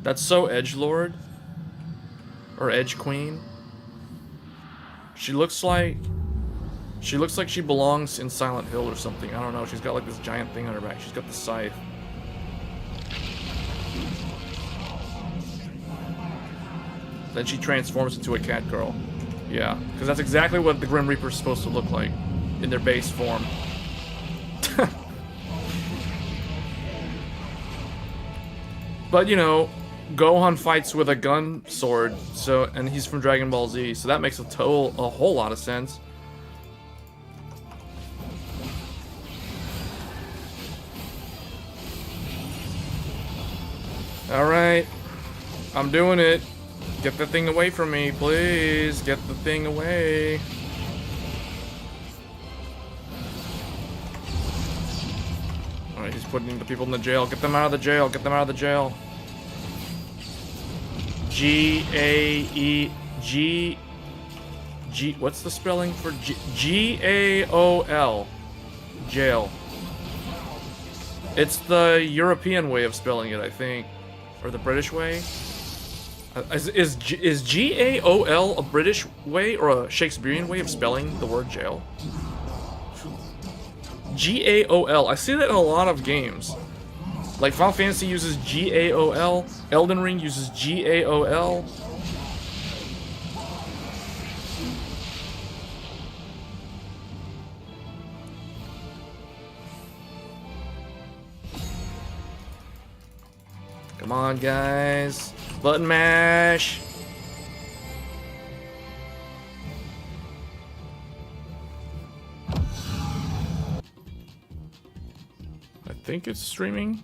That's so edgelord. Or Edge Queen. She looks like she belongs in Silent Hill or something. I don't know. She's got like this giant thing on her back. She's got the scythe. Then she transforms into a cat girl. Yeah, because that's exactly what the Grim Reaper is supposed to look like in their base form. But, you know, Gohan fights with a gun sword, and he's from Dragon Ball Z, so that makes a whole lot of sense. Alright, I'm doing it. Get the thing away from me, please. Get the thing away. Alright, he's putting the people in the jail. Get them out of the jail. Get them out of the jail. G-A-E... G... What's the spelling for G-A-O-L? Jail. It's the European way of spelling it, I think. Or the British way. Is G-A-O-L a British way or a Shakespearean way of spelling the word jail? G-A-O-L. I see that in a lot of games. Like Final Fantasy uses G-A-O-L. Elden Ring uses G-A-O-L. Come on, guys. Button mash. I think it's streaming.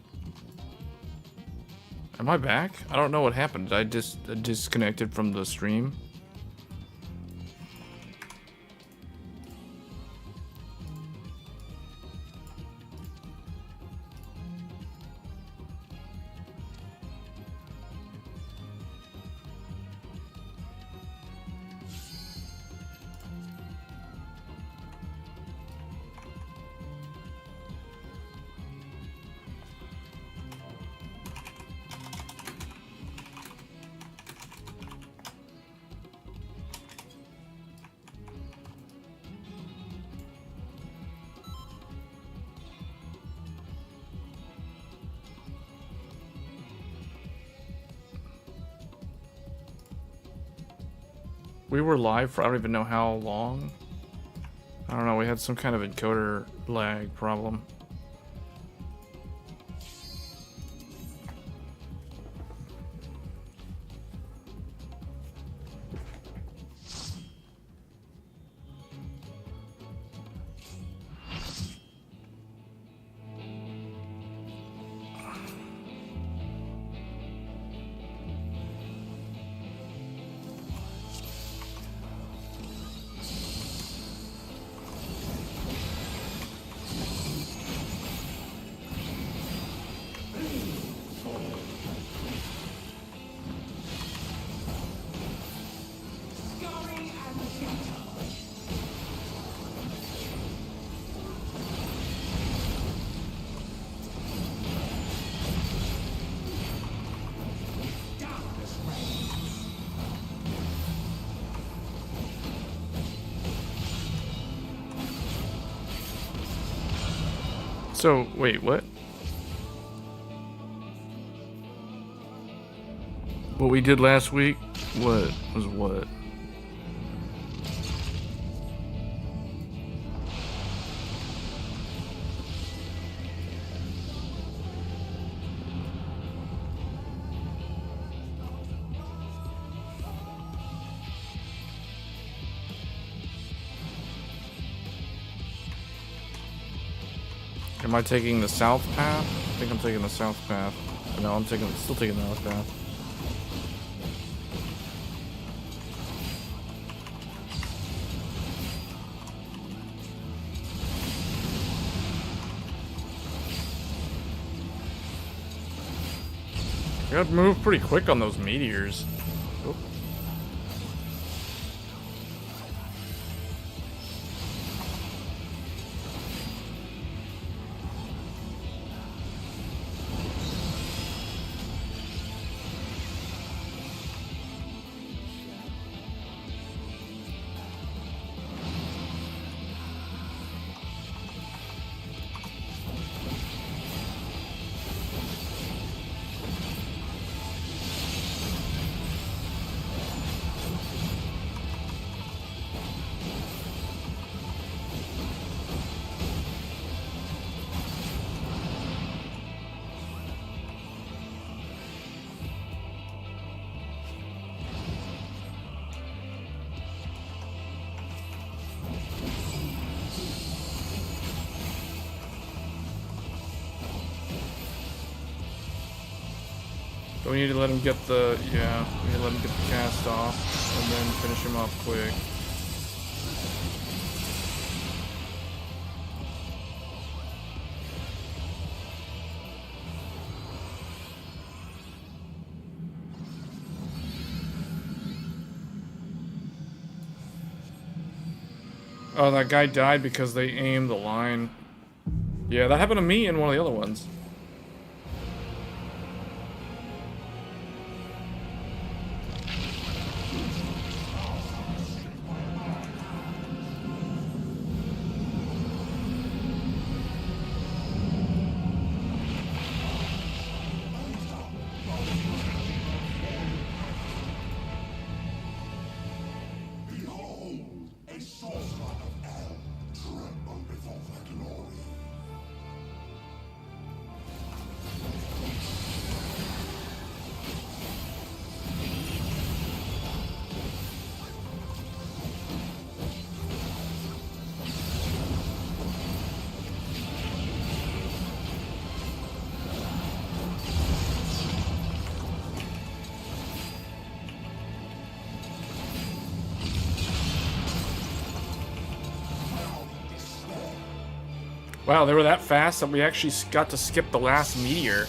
Am I back? I don't know what happened. I just disconnected from the stream. We were live for I don't even know how long. I don't know, we had some kind of encoder lag problem. So, wait, what? What we did last week? What was what? Am I taking the south path? I think I'm taking the south path. No, I'm still taking the north path. I gotta move pretty quick on those meteors. Oh. But we need to let him get the, yeah, we need to let him get the cast off and then finish him off quick. Oh, that guy died because they aimed the line. Yeah, that happened to me in one of the other ones. Wow, they were that fast that we actually got to skip the last meteor.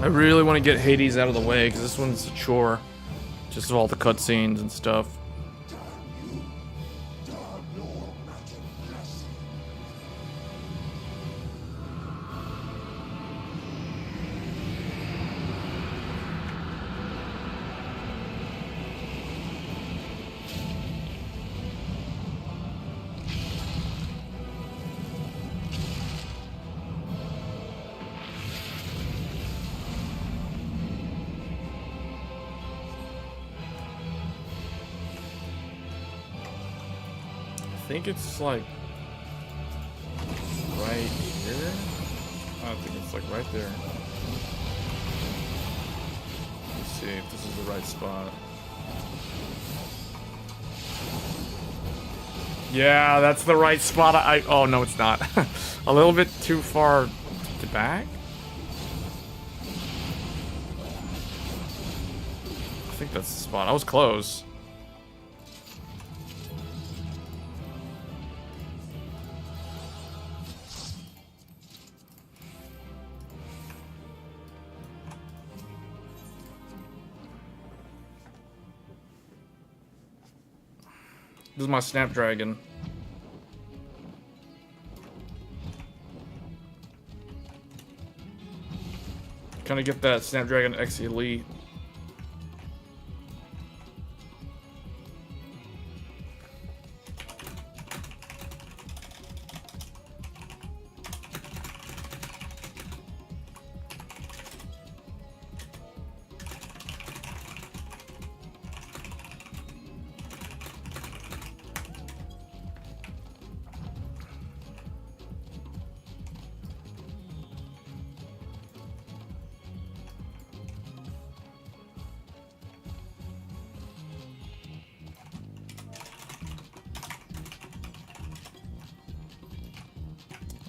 I really want to get Hades out of the way, because this one's a chore. Just of all the cutscenes and stuff. I think it's like right here. I think it's like right there. Let's see if this is the right spot. Yeah, that's the right spot. Oh no, it's not. A little bit too far to back. I think that's the spot. I was close. This is my Snapdragon. Kind of get that Snapdragon X Elite.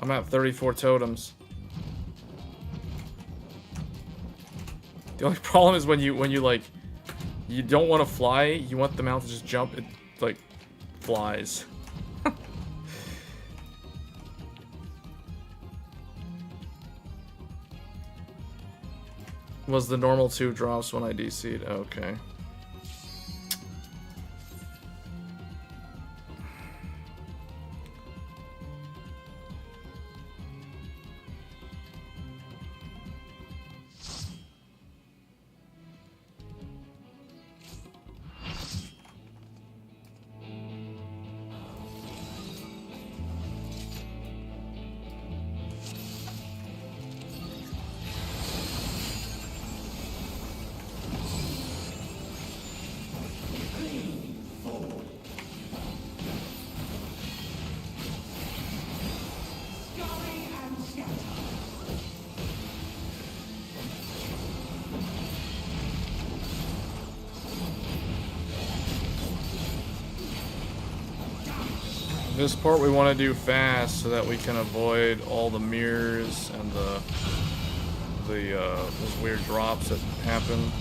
I'm at 34 totems. The only problem is when you like, you don't want to fly, you want the mount to just jump, it like flies. Was the normal 2 drops when I DC'd? Okay. This part we want to do fast so that we can avoid all the mirrors and those weird drops that happen.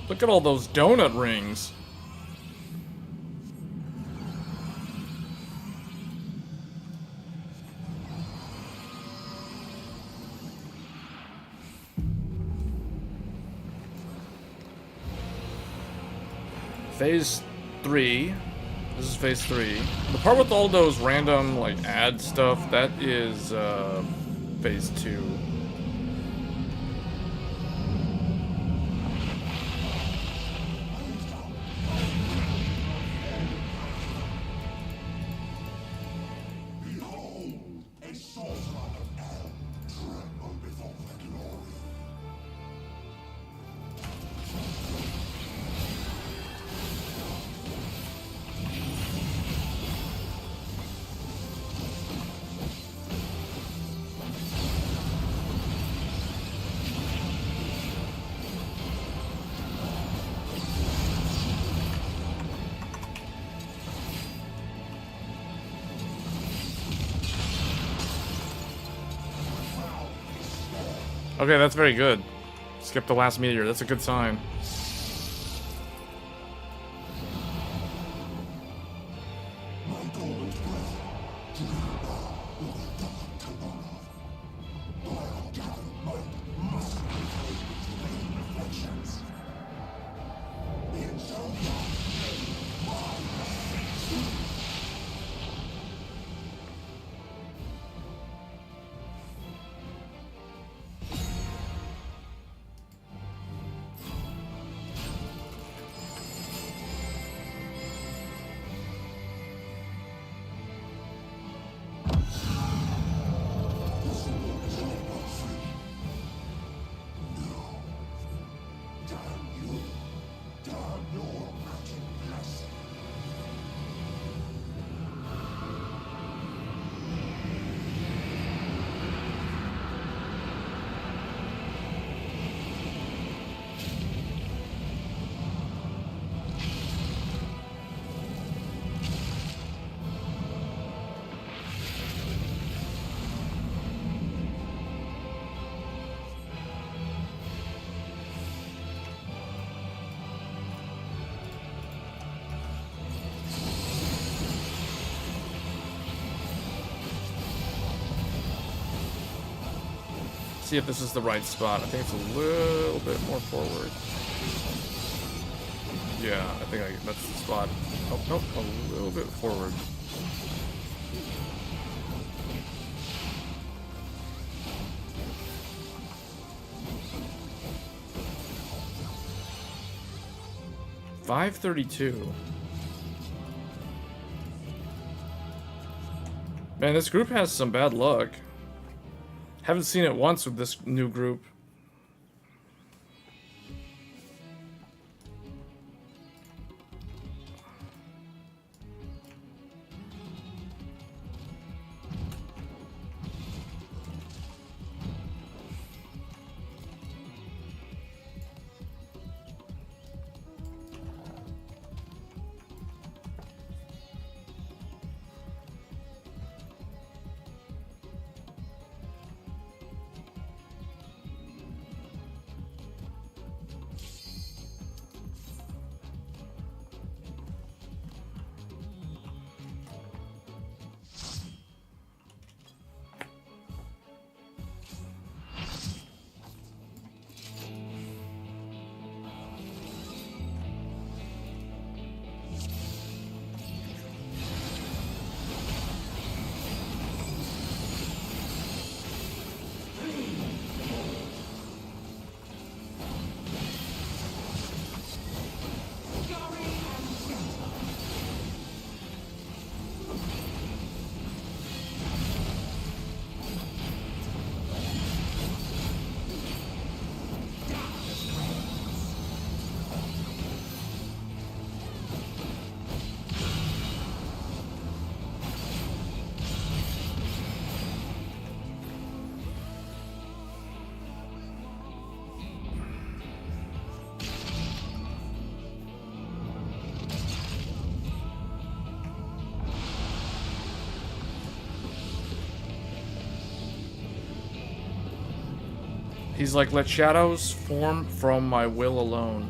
Look at all those donut rings. Phase 3. This is phase 3. The part with all those random, like, ad stuff, that is, phase 2. Okay, that's very good. Skip the last meteor. That's a good sign. See if this is the right spot. I think it's a little bit more forward. Yeah, I think that's the spot. Oh, nope, a little bit forward. $532. Man, this group has some bad luck. Haven't seen it once with this new group. He's like, let shadows form from my will alone.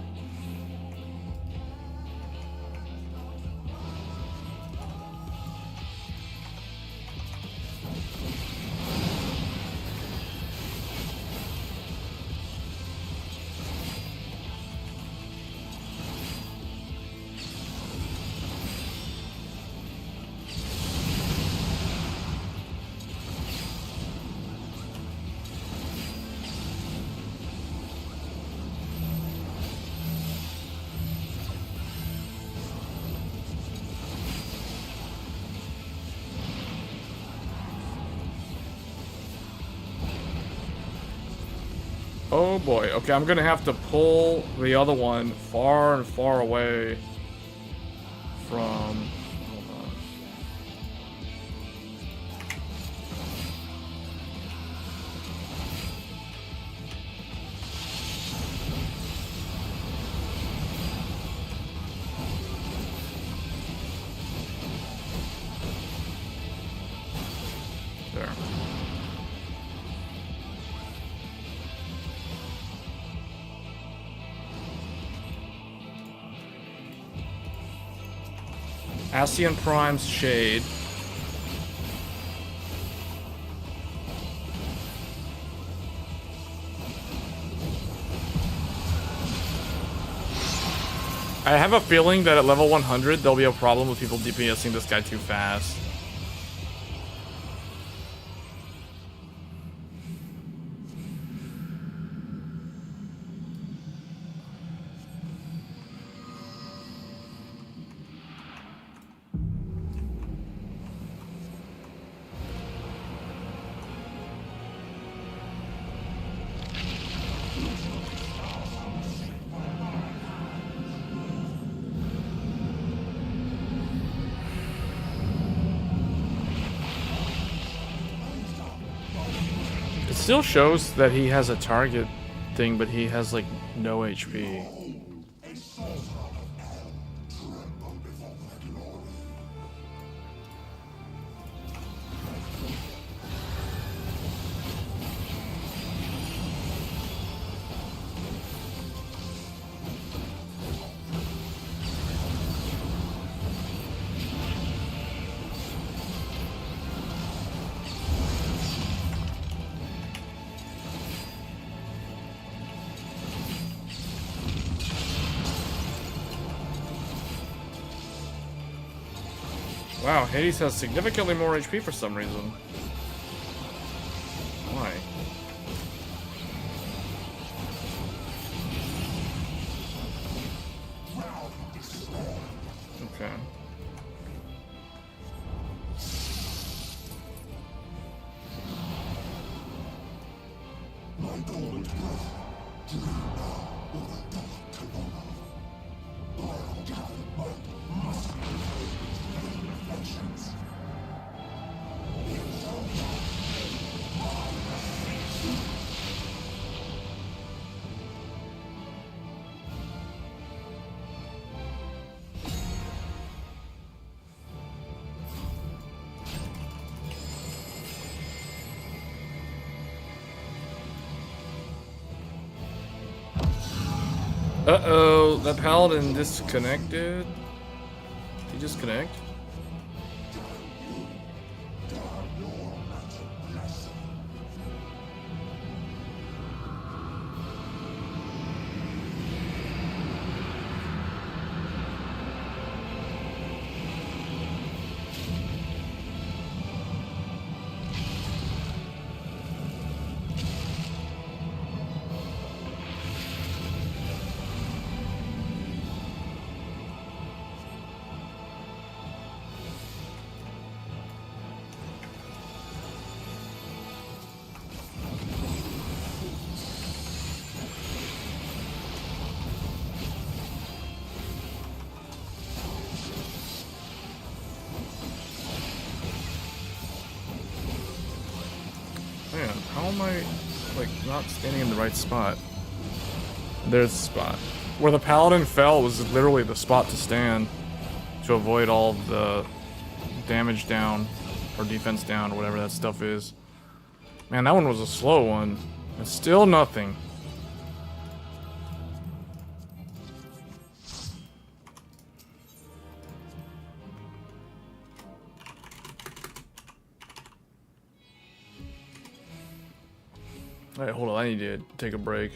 Oh boy. Okay, I'm gonna have to pull the other one far and far away from... Hold on. There. Ascian Prime's Shade. I have a feeling that at level 100 there'll be a problem with people DPSing this guy too fast. It still shows that he has a target thing, but he has like no HP. Wow, Hades has significantly more HP for some reason. Why? Okay. Uh-oh, that paladin disconnected. Did he disconnect? Man, how am I, like, not standing in the right spot? There's the spot. Where the paladin fell was literally the spot to stand to avoid all the damage down, or defense down, or whatever that stuff is. Man, that one was a slow one. And still nothing. Alright, hold on, I need to take a break.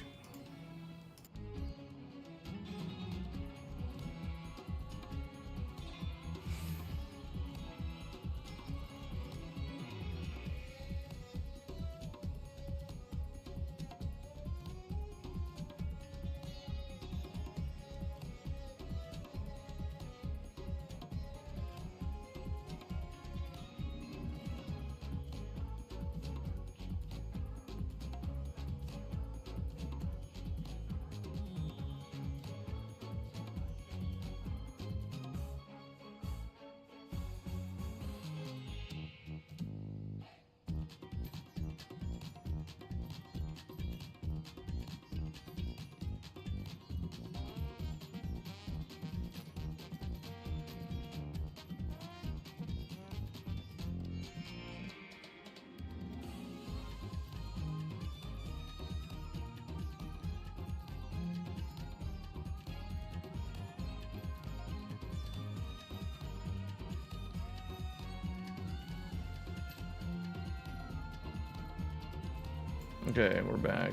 Okay, we're back.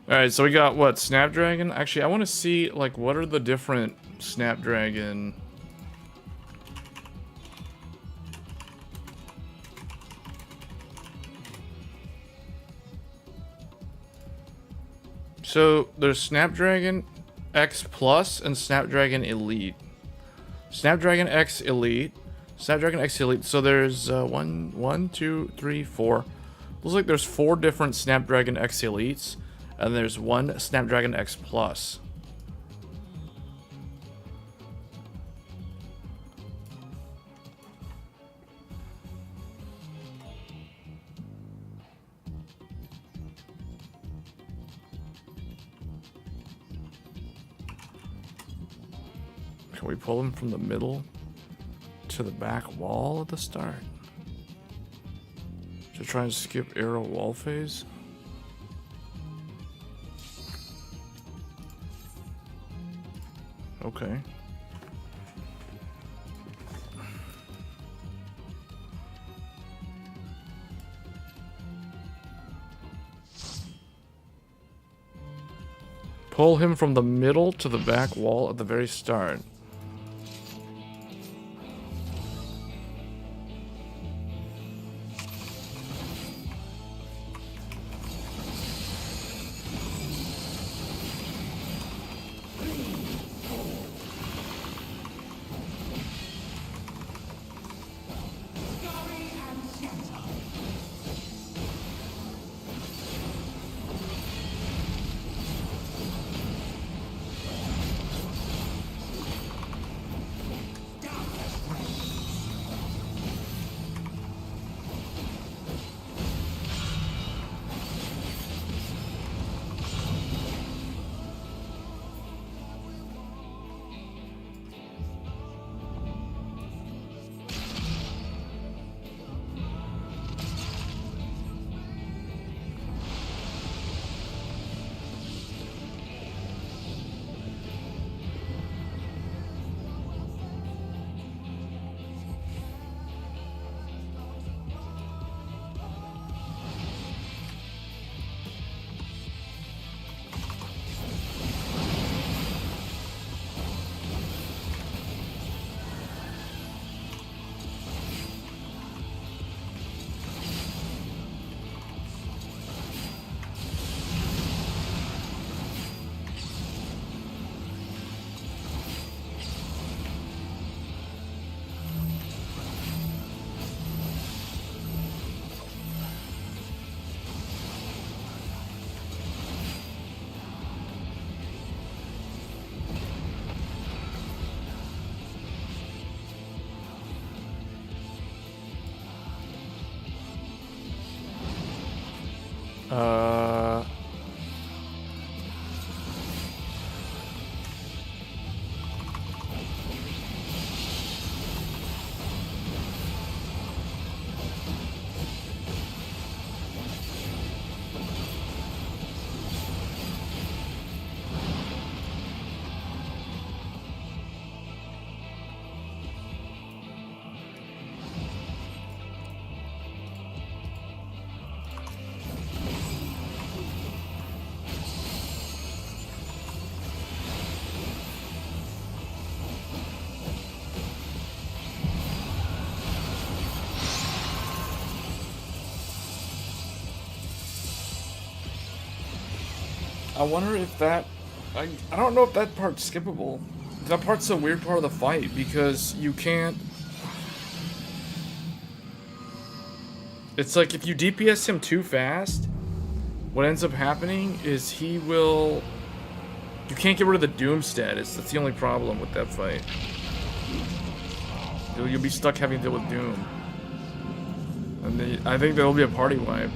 Alright, so we got what? Snapdragon? Actually, I want to see, like, what are the different Snapdragon... So, there's Snapdragon X Plus and Snapdragon Elite. Snapdragon X Elite. Snapdragon X Elite. So there's one, two, three, four. Looks like there's 4 different Snapdragon X Elites. And there's one Snapdragon X Plus. Can we pull them from the middle to the back wall at the start? To try and skip arrow wall phase? Okay. Pull him from the middle to the back wall at the very start. I wonder if that... I don't know if that part's skippable. That part's a weird part of the fight, because you can't... It's like, if you DPS him too fast, what ends up happening is he will... You can't get rid of the Doom status. That's the only problem with that fight. You'll be stuck having to deal with Doom. And then, I think there'll be a party wipe.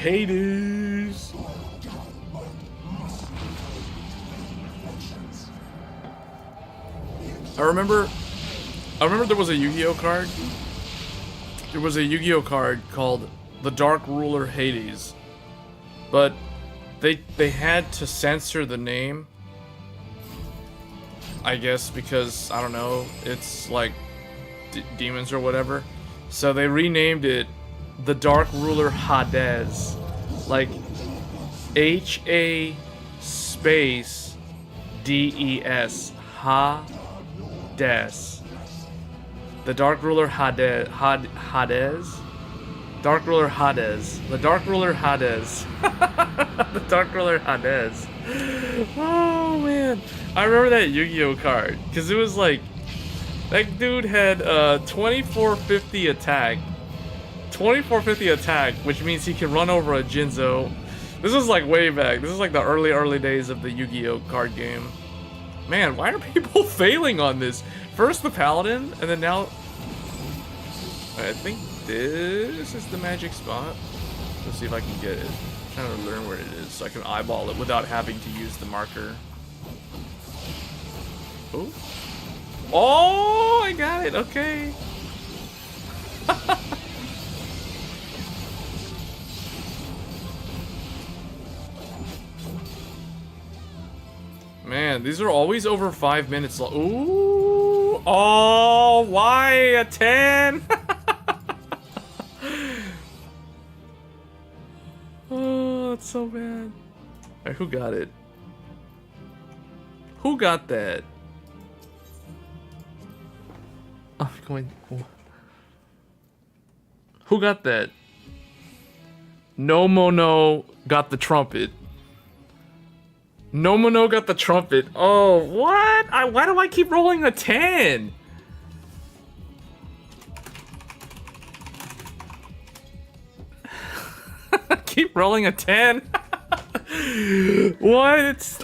Hades. I remember there was a Yu-Gi-Oh card. There was a Yu-Gi-Oh card called the Dark Ruler Hades. But they had to censor the name. I guess because, I don't know, it's like demons or whatever. So they renamed it the Dark Ruler Hades. Like H-A space D-E-S. Hades. The Dark Ruler Hades. Hades? Dark Ruler Hades. The Dark Ruler Hades. The Dark Ruler Hades. Oh man. I remember that Yu-Gi-Oh card. Because it was like, that dude had 2450 attack. 2450 attack, which means he can run over a Jinzo. This was like way back. This is like the early days of the Yu-Gi-Oh card game. Man, why are people failing on this? First the Paladin, and then now... I think this is the magic spot. Let's see if I can get it. I'm trying to learn where it is so I can eyeball it without having to use the marker. Oh. Oh, I got it. Okay. Man, these are always over 5 minutes long. Ooh. Oh, why a 10? Oh, that's so bad. Alright, who got it? Who got that? I'm going. Who got that? No Mono got the trumpet. No Mono got the trumpet. Oh, what? Why do I keep rolling a 10? Keep rolling a 10? What? It's...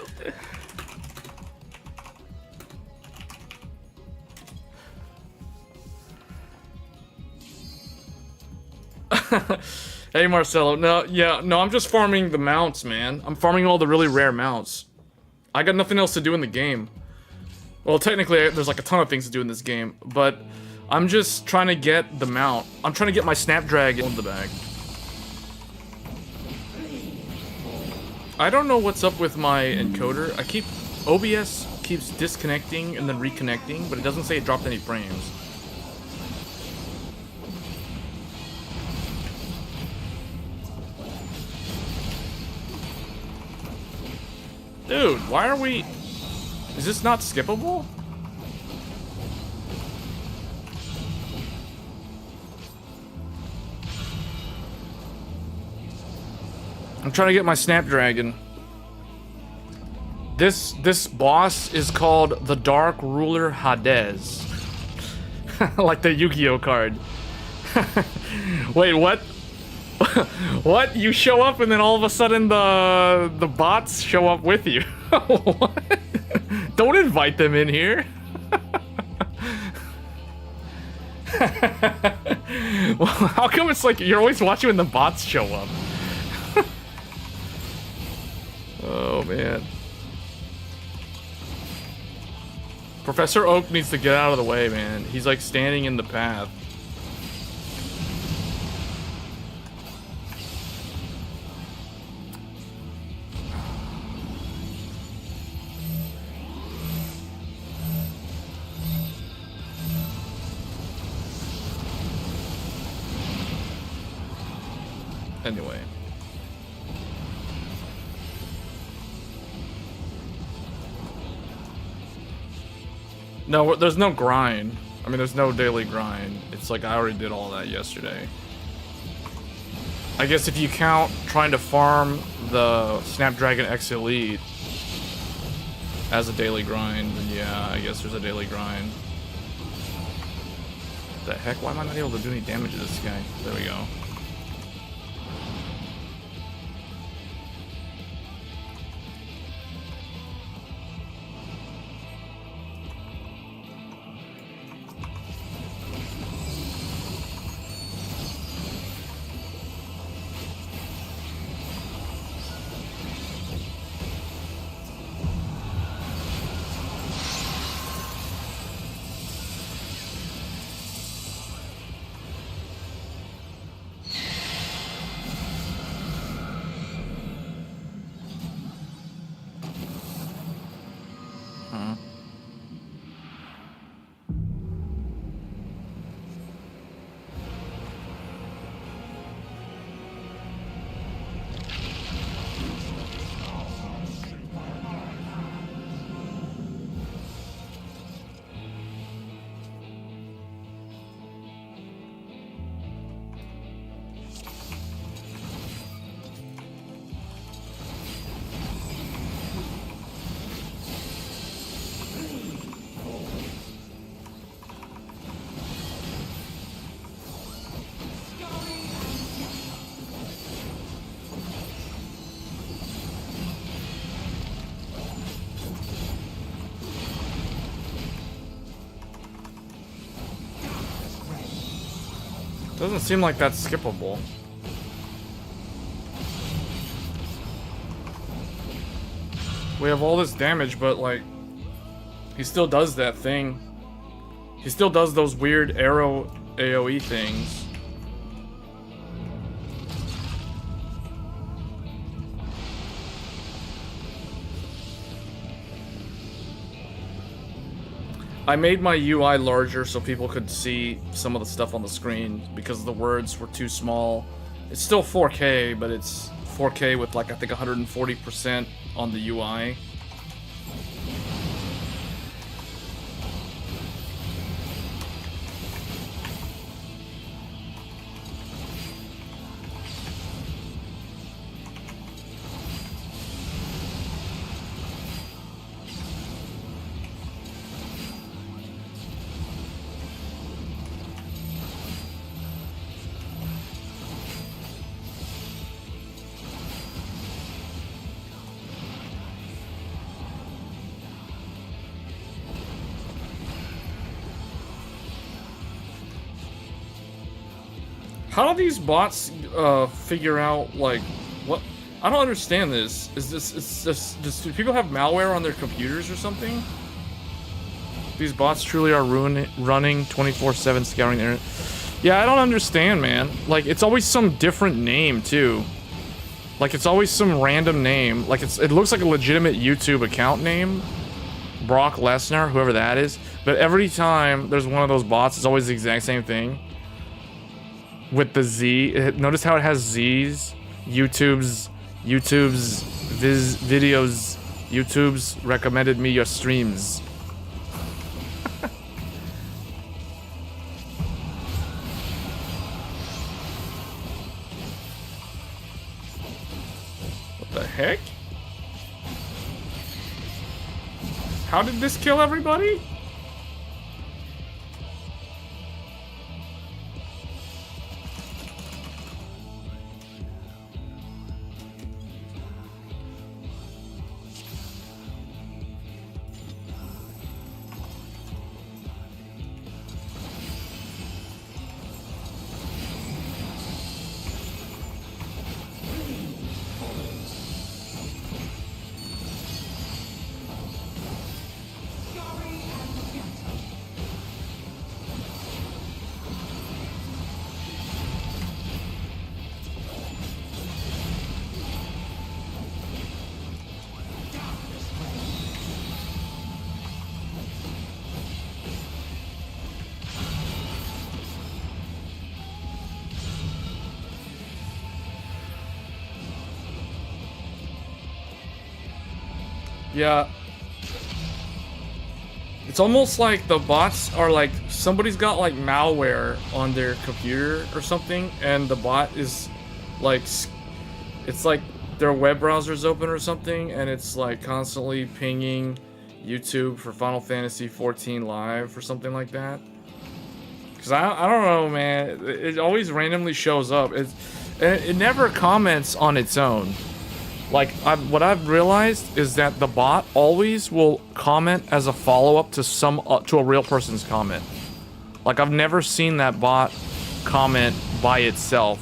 Hey Marcelo, no, I'm just farming the mounts, man. I'm farming all the really rare mounts. I got nothing else to do in the game. Well, technically, there's like a ton of things to do in this game, but I'm just trying to get the mount. I'm trying to get my Snapdragon in the bag. I don't know what's up with my encoder. OBS keeps disconnecting and then reconnecting, but it doesn't say it dropped any frames. Dude, why are we... Is this not skippable? I'm trying to get my Snapdragon. This boss is called the Dark Ruler Hades. Like the Yu-Gi-Oh card. Wait, what? What? You show up and then all of a sudden the bots show up with you. What? Don't invite them in here. Well, how come it's like you're always watching when the bots show up? Oh man. Professor Oak needs to get out of the way, man. He's like standing in the path. Anyway. No, there's no grind. I mean, there's no daily grind. It's like I already did all that yesterday. I guess if you count trying to farm the Snapdragon X Elite as a daily grind, then yeah, I guess there's a daily grind. What the heck? Why am I not able to do any damage to this guy? There we go. Doesn't seem like that's skippable. We have all this damage, but like, he still does that thing. He still does those weird arrow AoE things. I made my UI larger so people could see some of the stuff on the screen because the words were too small. It's still 4K, but it's 4K with like I think 140% on the UI. How do these bots figure out like what? I don't understand this. Is this do people have malware on their computers or something? These bots truly are running 24/7 scouring the internet. Yeah, I don't understand, man. Like it's always some different name too. Like it's always some random name. Like it looks like a legitimate YouTube account name. Brock Lesnar, whoever that is. But every time there's one of those bots, it's always the exact same thing. With the Z, notice how it has Z's, YouTube's videos, YouTube's recommended me your streams. What the heck? How did this kill everybody? Yeah. It's almost like the bots are like, somebody's got like malware on their computer or something, and the bot is like, it's like their web browser's open or something, and it's like constantly pinging YouTube for Final Fantasy 14 Live or something like that. Cause I don't know, man. It always randomly shows up. It never comments on its own. Like, what I've realized is that the bot always will comment as a follow-up to to a real person's comment. Like, I've never seen that bot comment by itself.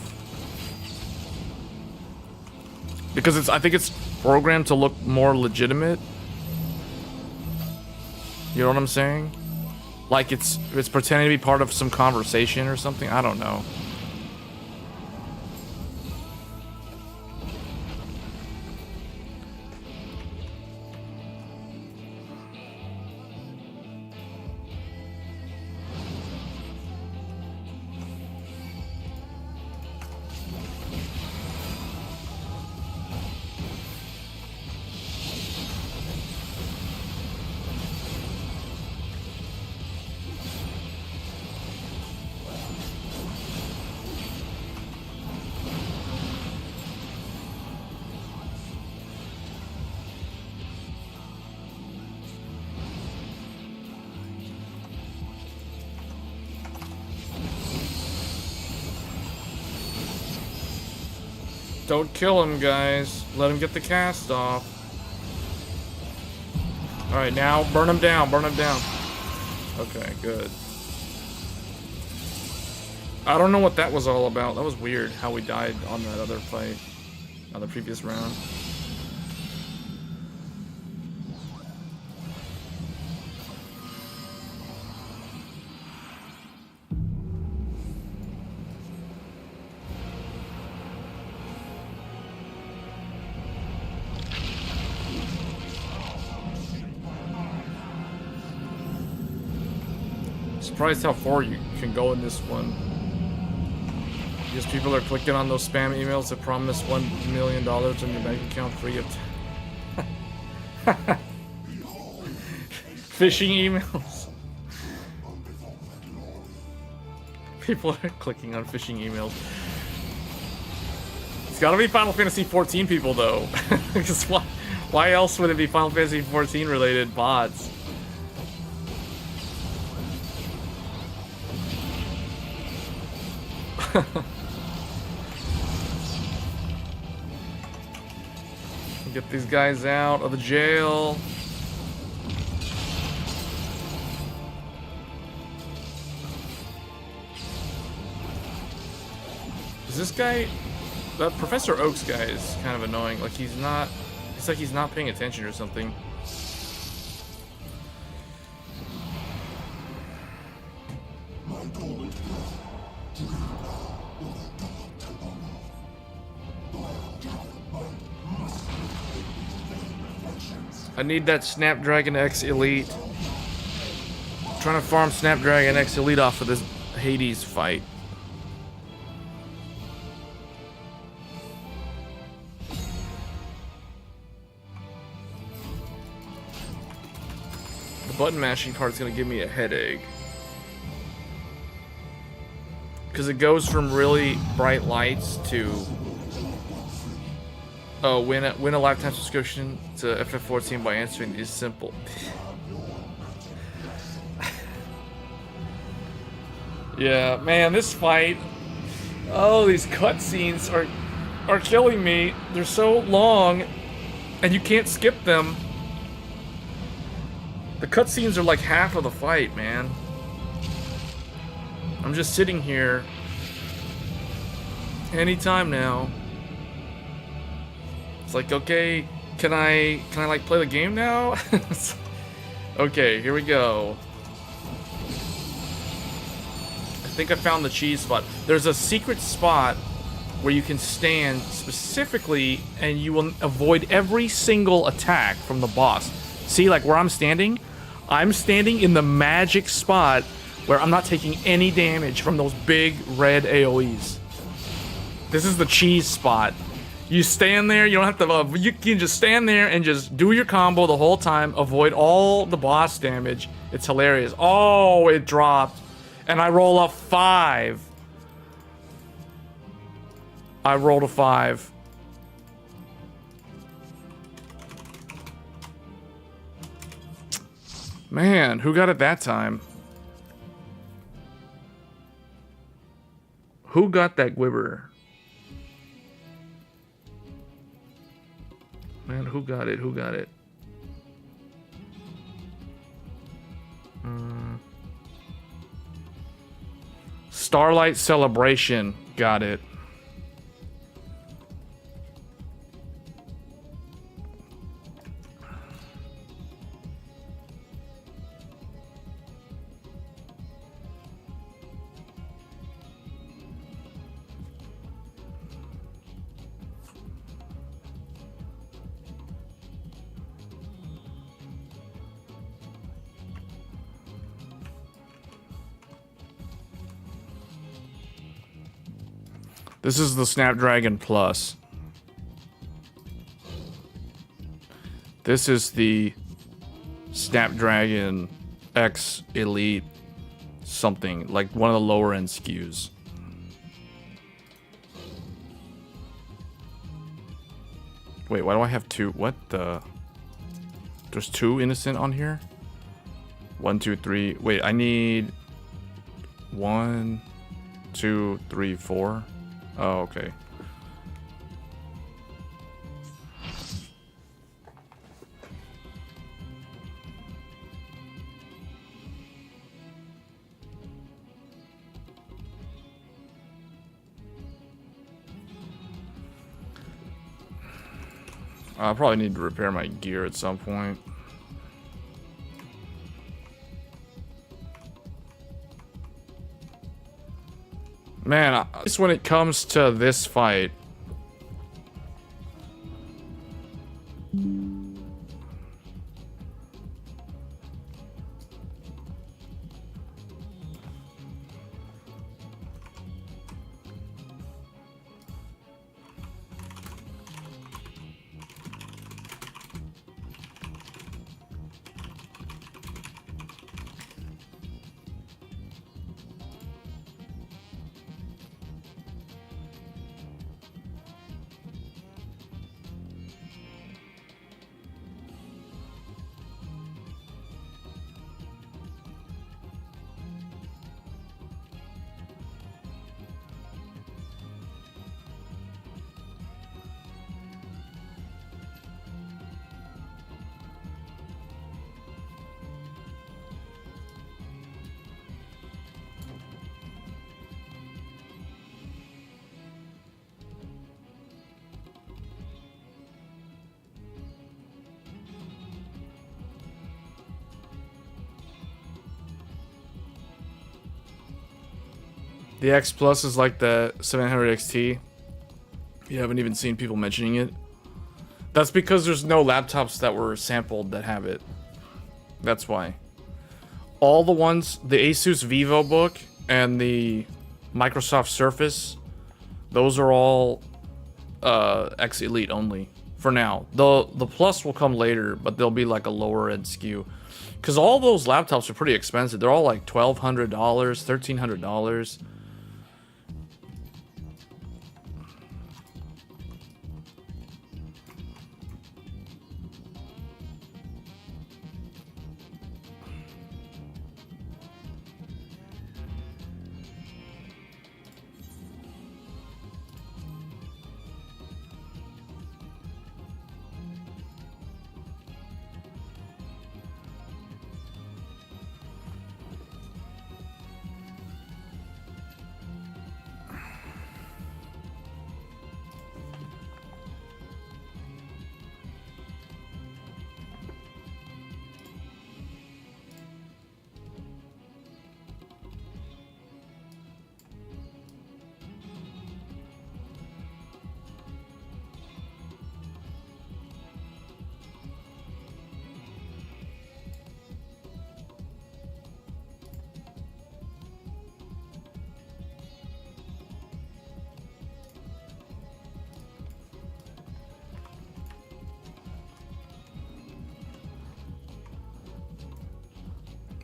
Because I think it's programmed to look more legitimate. You know what I'm saying? Like, it's pretending to be part of some conversation or something. I don't know. Don't kill him, guys. Let him get the cast off. Alright, now burn him down, burn him down. Okay, good. I don't know what that was all about. That was weird how we died on that other fight. On the previous round. Surprised how far you can go in this one. Because people are clicking on those spam emails that promise $1 million in your bank account free of phishing emails. People are clicking on phishing emails. It's gotta be Final Fantasy XIV people though. Because why else would it be Final Fantasy XIV related bots? Get these guys out of the jail. Is this guy... That Professor Oak's guy is kind of annoying. Like he's not... It's like he's not paying attention or something. I need that Snapdragon X Elite. I'm trying to farm Snapdragon X Elite off of this Hades fight. The button mashing part's gonna give me a headache. Because it goes from really bright lights to... Oh, win a lifetime subscription to FF14 by answering these simple. Yeah, man, this fight. Oh, these cutscenes are killing me. They're so long, and you can't skip them. The cutscenes are like half of the fight, man. I'm just sitting here. Anytime now. It's like, okay, can I like play the game now? Okay, here we go. I think I found the cheese spot. There's a secret spot where you can stand specifically and you will avoid every single attack from the boss. See, like where I'm standing in the magic spot where I'm not taking any damage from those big red AoEs. This is the cheese spot. You stand there, you don't have to, you can just stand there and just do your combo the whole time, avoid all the boss damage. It's hilarious. Oh, it dropped. And I roll a 5. I rolled a 5. Man, who got it that time? Who got that Gwibber? Man, who got it? Who got it? Starlight Celebration got it. This is the Snapdragon Plus. This is the Snapdragon X Elite something, like one of the lower end SKUs. Wait, why do I have two? What the? There's 2 innocent on here? 1, 2, 3. Wait, I need 1, 2, 3, 4. Oh, okay. I probably need to repair my gear at some point. Man, just when it comes to this fight. The X Plus is like the 700 XT. You haven't even seen people mentioning it. That's because there's no laptops that were sampled that have it. That's why. All the ones, the Asus VivoBook and the Microsoft Surface, those are all X Elite only for now. The Plus will come later, but they'll be like a lower end SKU. Because all those laptops are pretty expensive. They're all like $1,200, $1,300.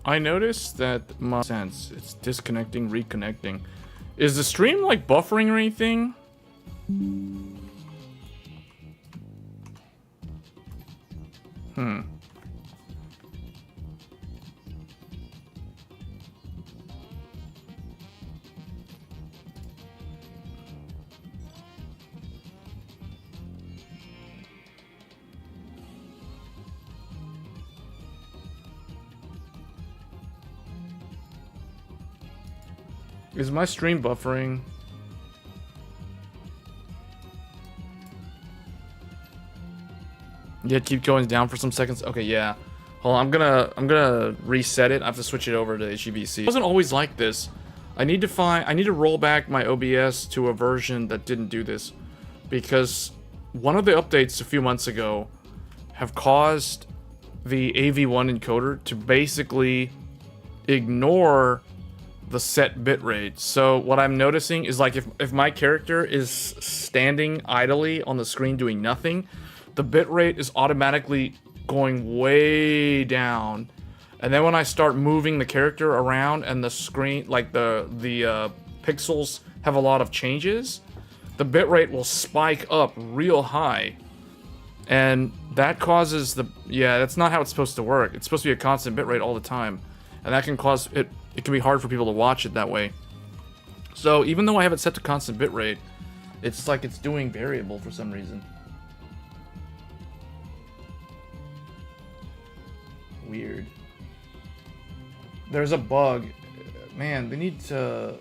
I noticed that my sense it's disconnecting, reconnecting. Is the stream like buffering or anything? Is my stream buffering? Yeah, keep going down for some seconds. Okay, yeah. Hold on, I'm gonna reset it. I have to switch it over to HEVC. It wasn't always like this. I need to roll back my OBS to a version that didn't do this, because one of the updates a few months ago have caused the AV1 encoder to basically ignore the set bitrate. So what I'm noticing is, like, if my character is standing idly on the screen doing nothing, the bitrate is automatically going way down. And then when I start moving the character around and the screen, like the pixels have a lot of changes, the bitrate will spike up real high. And that causes that's not how it's supposed to work. It's supposed to be a constant bitrate all the time. And that can cause it can be hard for people to watch it that way. So even though I have it set to constant bitrate, it's like it's doing variable for some reason. Weird. There's a bug. Man, they need to...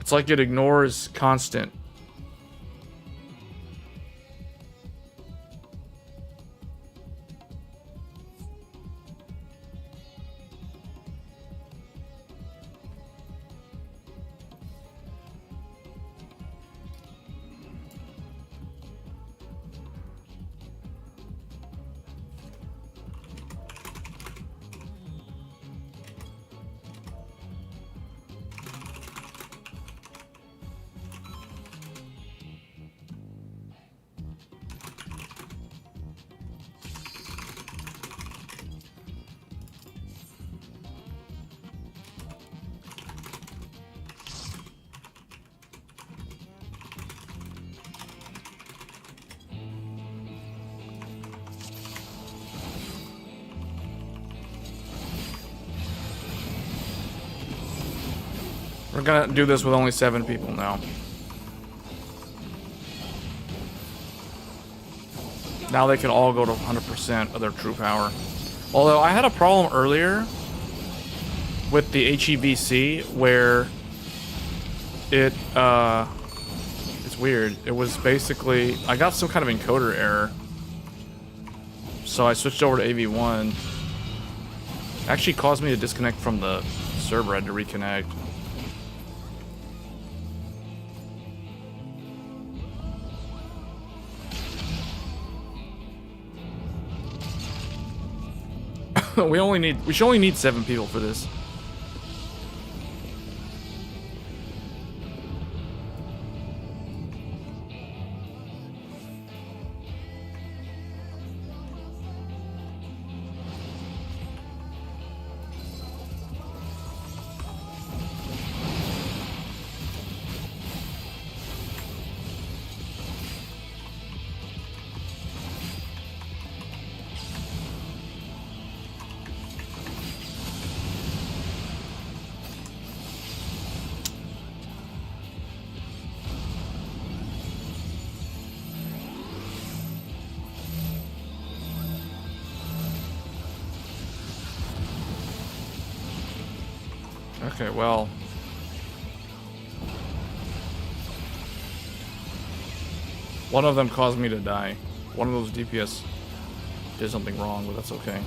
It's like it ignores constant. We're gonna do this with only 7 people now. Now they can all go to 100% of their true power. Although I had a problem earlier with the HEVC where it's weird. It was basically, I got some kind of encoder error. So I switched over to AV1. It actually caused me to disconnect from the server. I had to reconnect. We should only need 7 people for this. Okay, well. One of them caused me to die. One of those DPS did something wrong, but that's okay.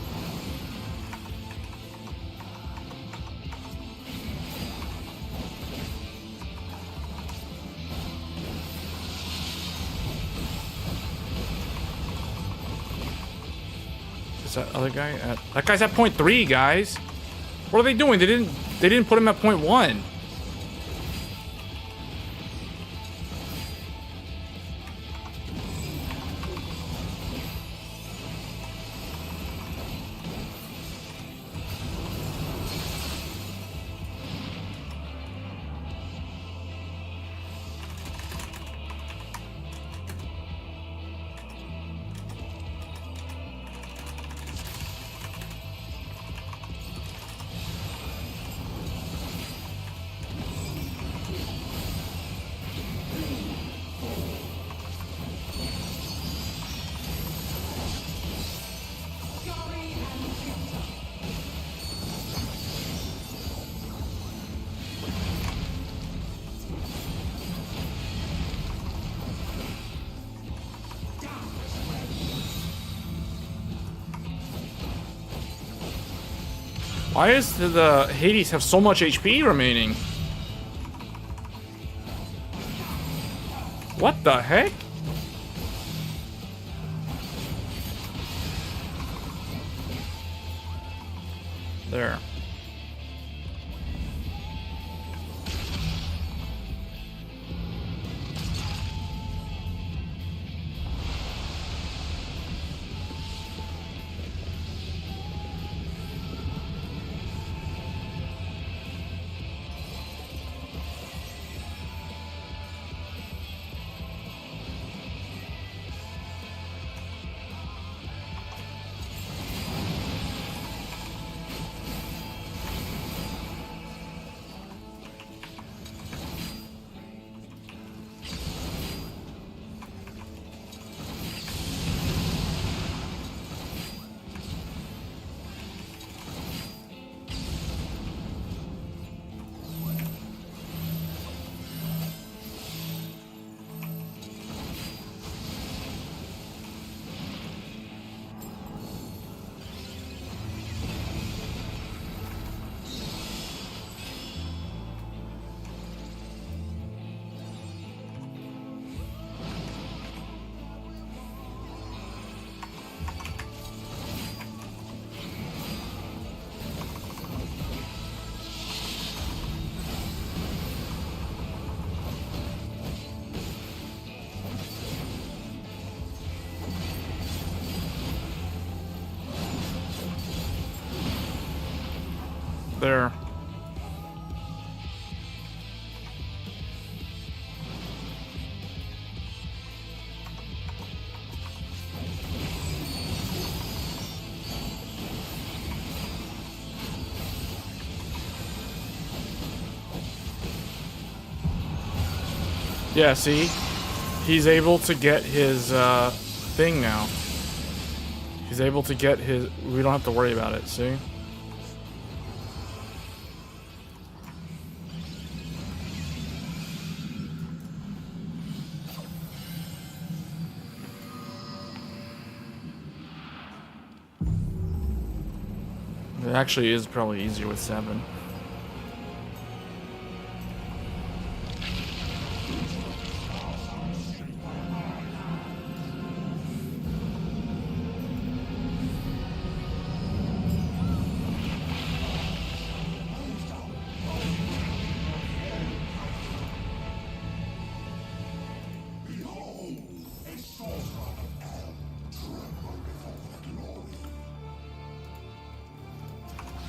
Is that other guy at... That guy's at .3, guys! What are they doing? They didn't put him at .1. Why does the Hades have so much HP remaining? What the heck? There. there. Yeah, see? He's able to get his thing now. He's able to get his... We don't have to worry about it, see? It actually is probably easier with 7.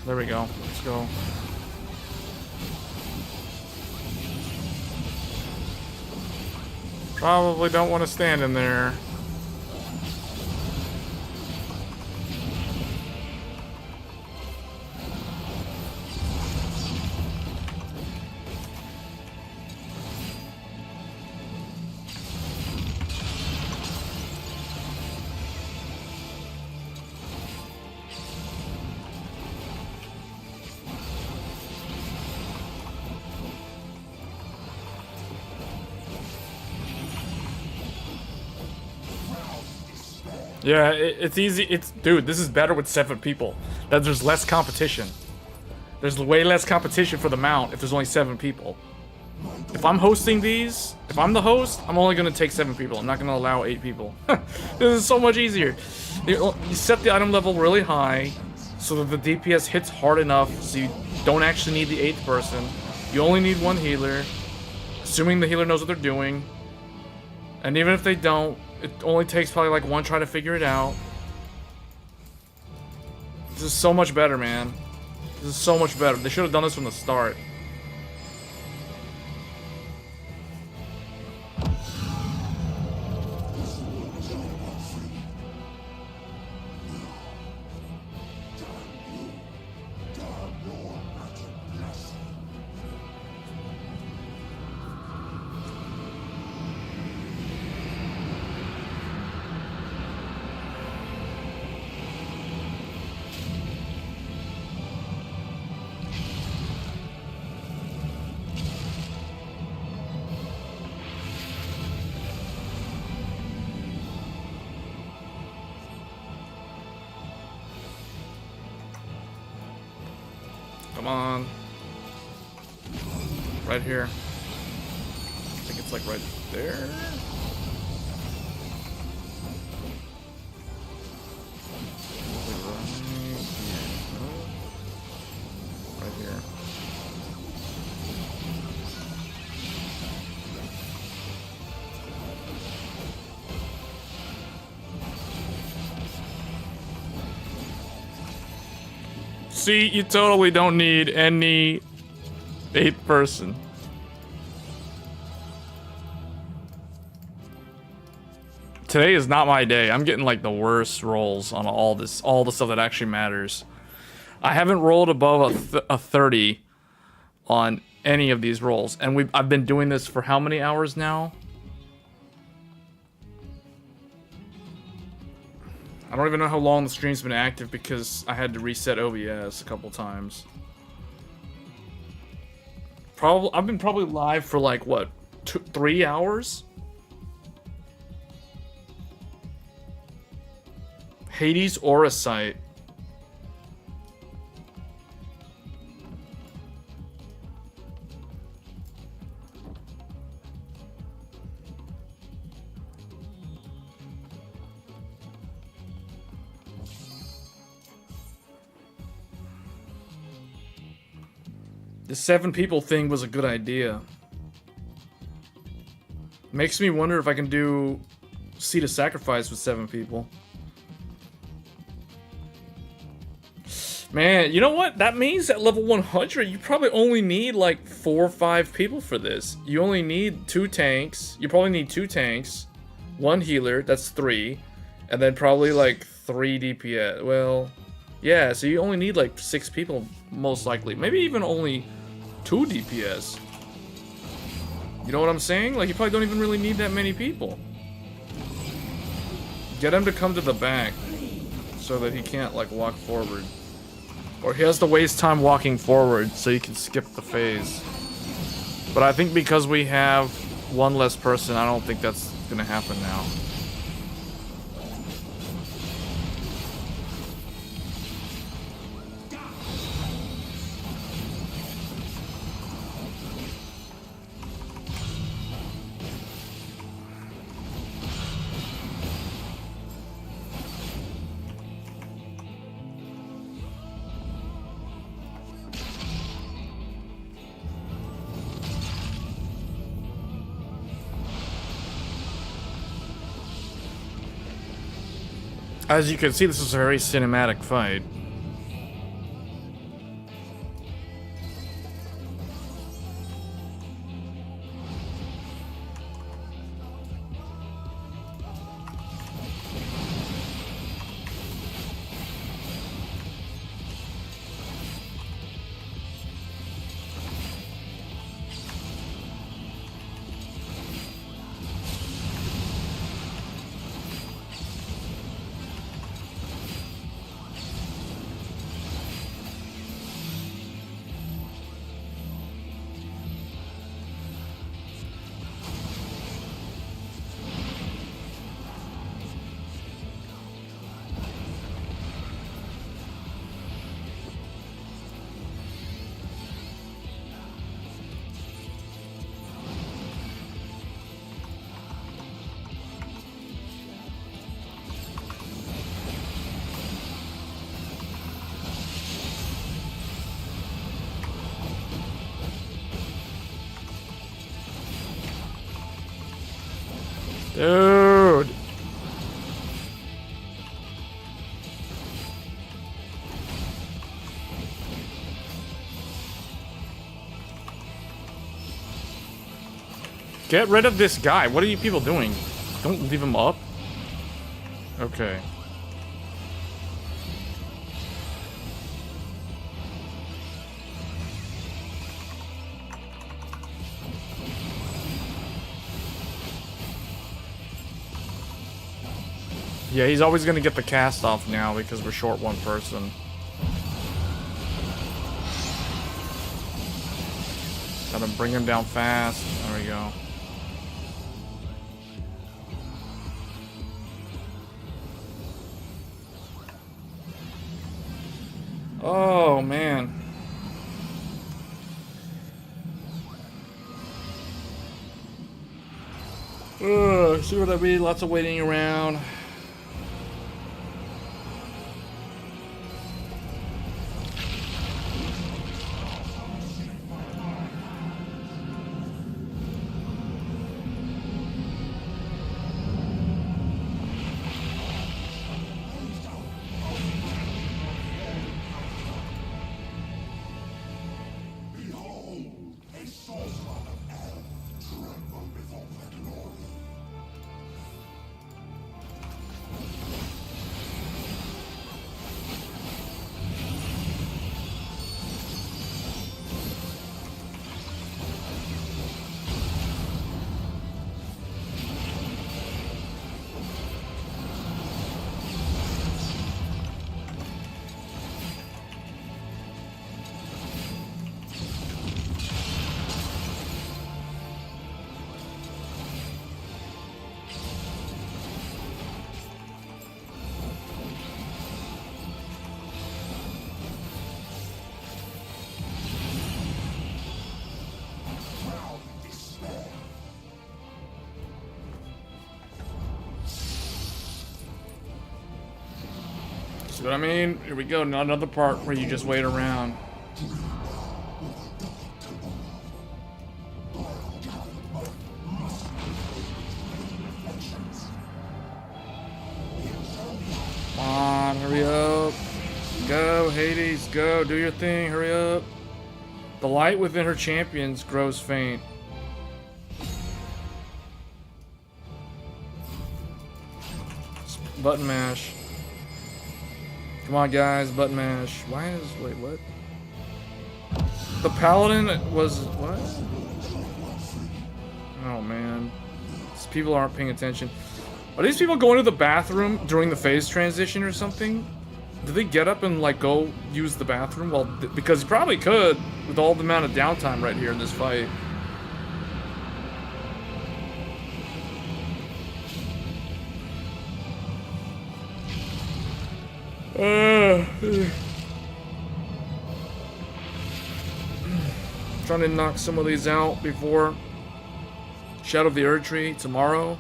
There we go. Let's go. Probably don't want to stand in there. Yeah, it's easy. Dude, this is better with 7 people. That there's less competition. There's way less competition for the mount if there's only 7 people. If I'm hosting these, if I'm the host, I'm only gonna take 7 people. I'm not gonna allow 8 people. This is so much easier. You set the item level really high so that the DPS hits hard enough so you don't actually need the 8th person. You only need 1 healer, assuming the healer knows what they're doing. And even if they don't, it only takes probably like 1 try to figure it out. This is so much better, man. This is so much better. They should have done this from the start. Come on. Right here. I think it's like right there. Right here. See, you totally don't need any 8th person. Today is not my day. I'm getting like the worst rolls on all the stuff that actually matters. I haven't rolled above a 30 on any of these rolls, and I've been doing this for how many hours now? I don't even know how long the stream's been active because I had to reset OBS a couple times. I've been probably live for like what, 3 hours? Hades Aura Sight. The 7 people thing was a good idea. Makes me wonder if I can do Seed of Sacrifice with 7 people. Man, you know what? That means at level 100, you probably only need like 4 or 5 people for this. You only need 2 tanks. You probably need 2 tanks, 1 healer, that's 3, and then probably like 3 DPS. Well, yeah, so you only need like 6 people, most likely. Maybe even only 2 DPS. You know what I'm saying? Like, you probably don't even really need that many people. Get him to come to the back so that he can't, like, walk forward. Or he has to waste time walking forward so he can skip the phase. But I think because we have 1 less person, I don't think that's gonna happen now. As you can see, this is a very cinematic fight. Dude. Get rid of this guy. What are you people doing? Don't leave him up. Okay. Yeah, he's always gonna get the cast off now because we're short 1 person. Gotta bring him down fast. There we go. Oh, man. See what I mean? Lots of waiting around. See what I mean? Here we go, another part where you just wait around. Come on, hurry up. Go, Hades. go. Do your thing. Hurry up. The light within her champions grows faint. Button mash. Come on, guys. Button mash. Why is... Wait, what? The paladin was... What? Oh, man. These people aren't paying attention. Are these people going to the bathroom during the phase transition or something? Did they get up and, like, go use the bathroom? Well, because you probably could with all the amount of downtime right here in this fight. Trying to knock some of these out before Shadow of the Erdtree tomorrow.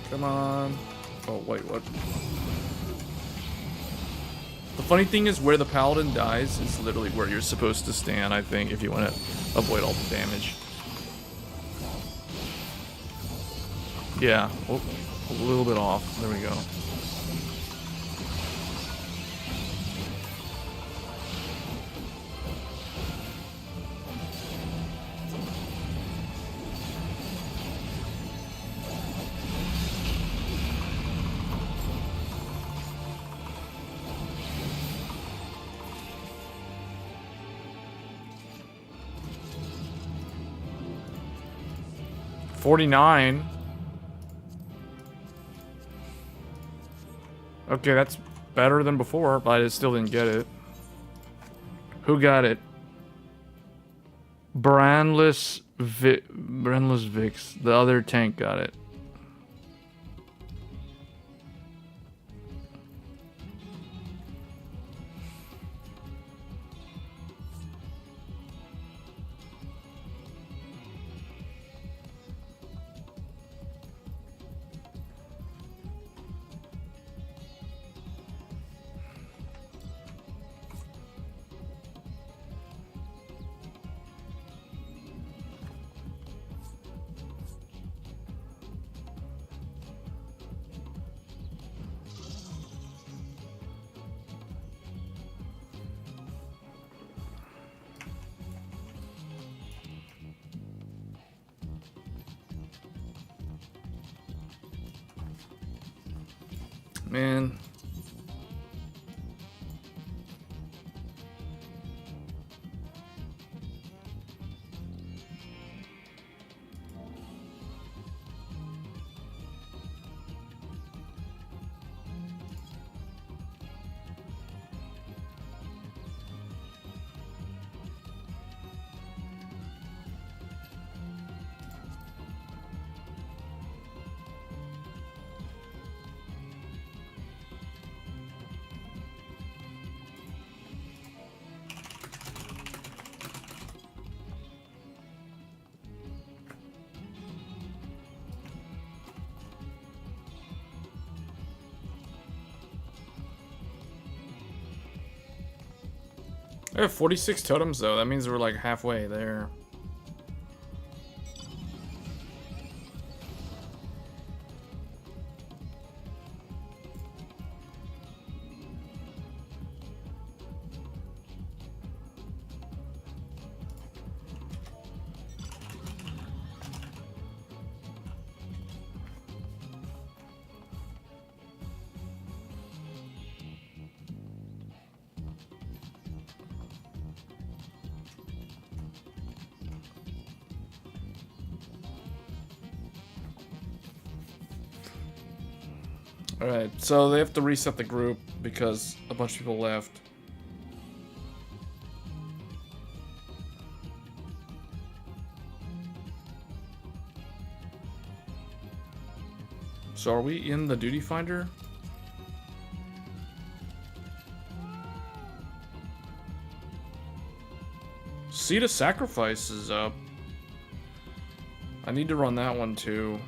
Come on. Oh, wait, what? The funny thing is where the paladin dies is literally where you're supposed to stand, I think, if you want to avoid all the damage. Yeah, oh, a little bit off. There we go. $49. Okay, that's better than before, but I still didn't get it. Who got it? Brandless Vix. The other tank got it. Man. I have 46 totems though. That means we're like halfway there. Alright, so they have to reset the group because a bunch of people left. So are we in the duty finder? Seed of Sacrifice is up. I need to run that one too.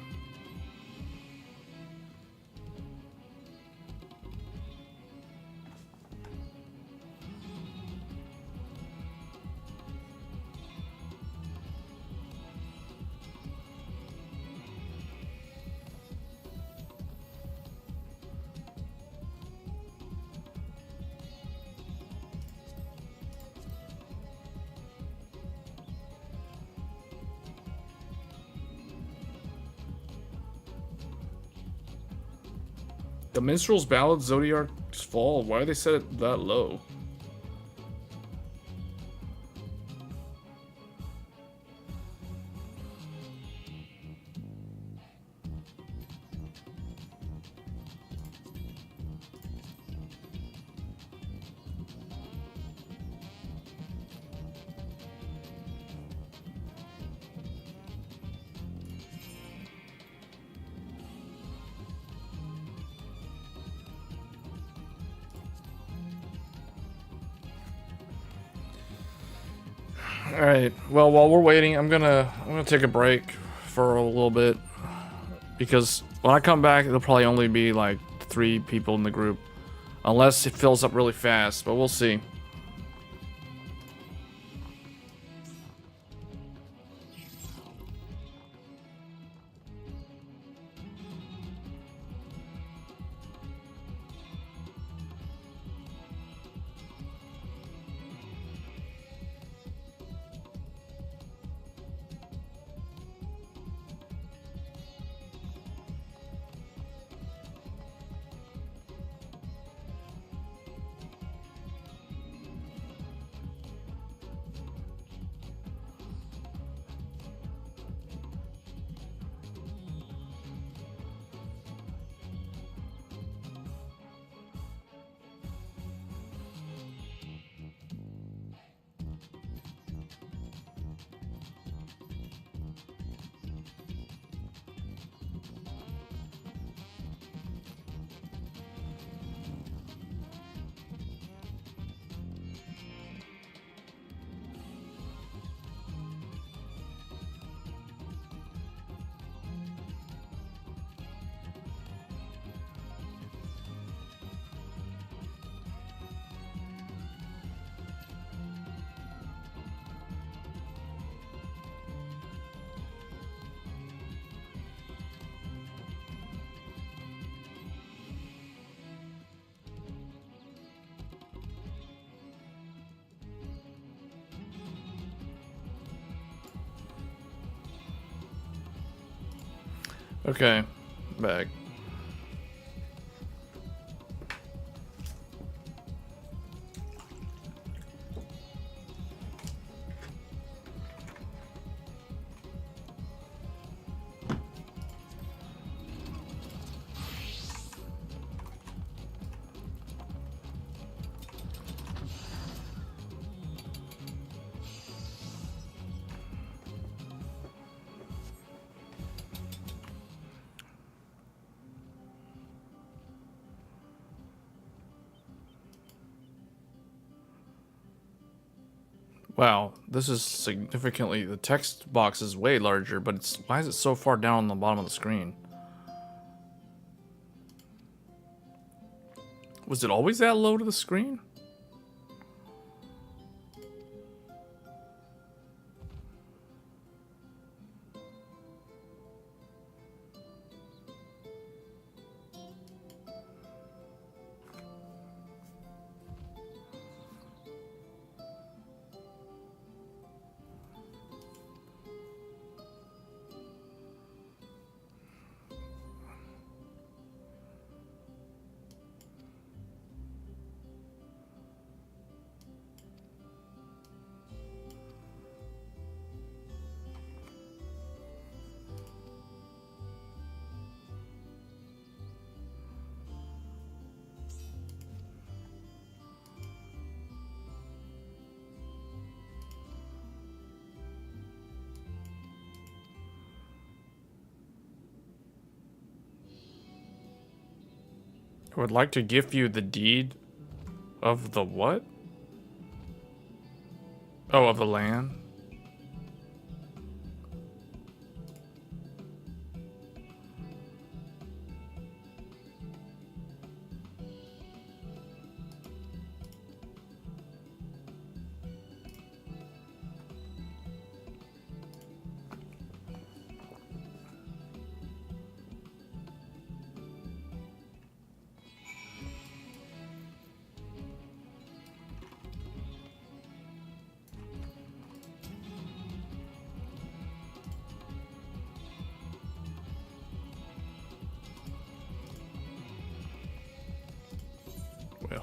The Minstrel's Ballad, Zodiac's Fall. Why do they set it that low? All right. Well, while we're waiting, I'm gonna take a break for a little bit because when I come back, it'll probably only be like 3 people in the group, unless it fills up really fast. But we'll see. Okay, back. Wow, this is significantly, the text box is way larger, but it's, why is it so far down on the bottom of the screen? Was it always that low to the screen? I would like to give you the deed of the what? Oh, of the land?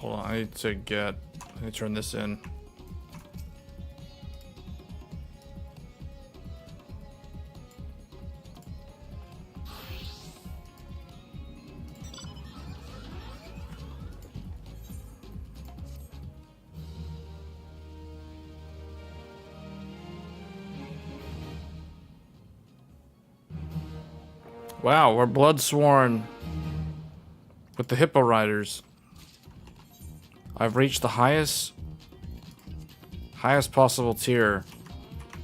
Hold on, I need to turn this in. Wow, we're blood sworn with the hippo riders. I've reached the highest possible tier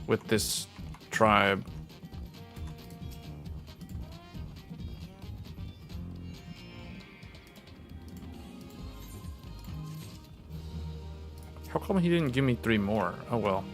with this tribe. How come he didn't give me 3 more? Oh well.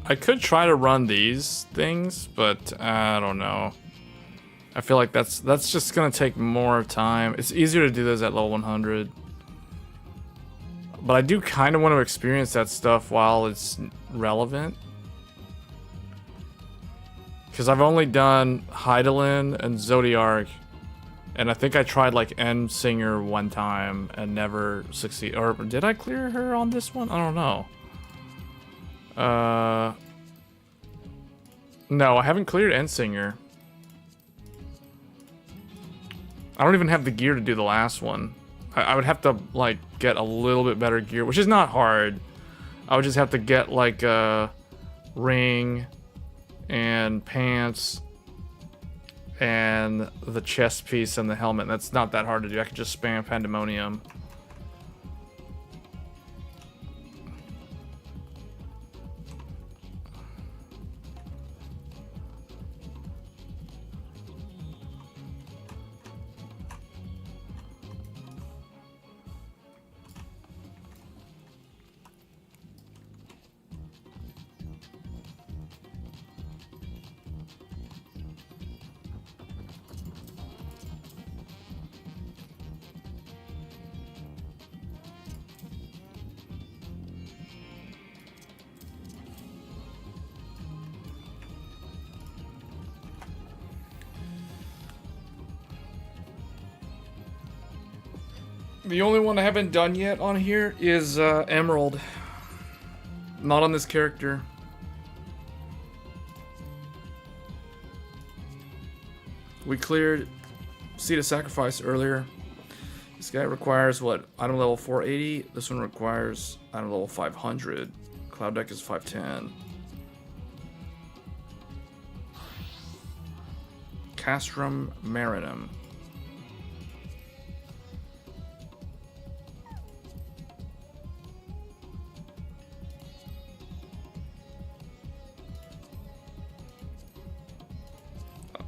I could try to run these things, but I don't know. I feel like that's just gonna take more time. It's easier to do those at level 100. But I do kind of want to experience that stuff while it's relevant. Because I've only done Heidelin and Zodiark. And I think I tried like End Singer one time and never succeed. Or did I clear her on this one? I don't know. No, I haven't cleared Endsinger. I don't even have the gear to do the last one. I would have to, like, get a little bit better gear, which is not hard. I would just have to get, like, a ring and pants and the chest piece and the helmet. That's not that hard to do. I could just spam Pandemonium. The only one I haven't done yet on here is Emerald. Not on this character. We cleared Seed of Sacrifice earlier. This guy requires what? Item level 480. This one requires item level 500. Cloud deck is 510. Castrum Marinum.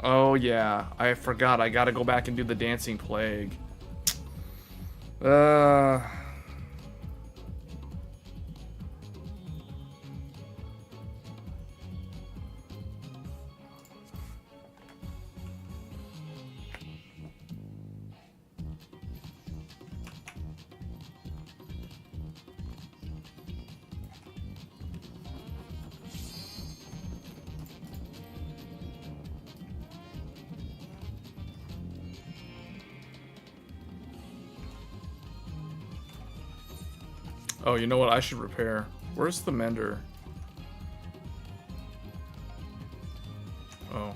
Oh yeah, I forgot. I gotta go back and do the Dancing Plague. Oh, you know what? I should repair. Where's the mender? Oh.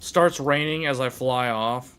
Starts raining as I fly off.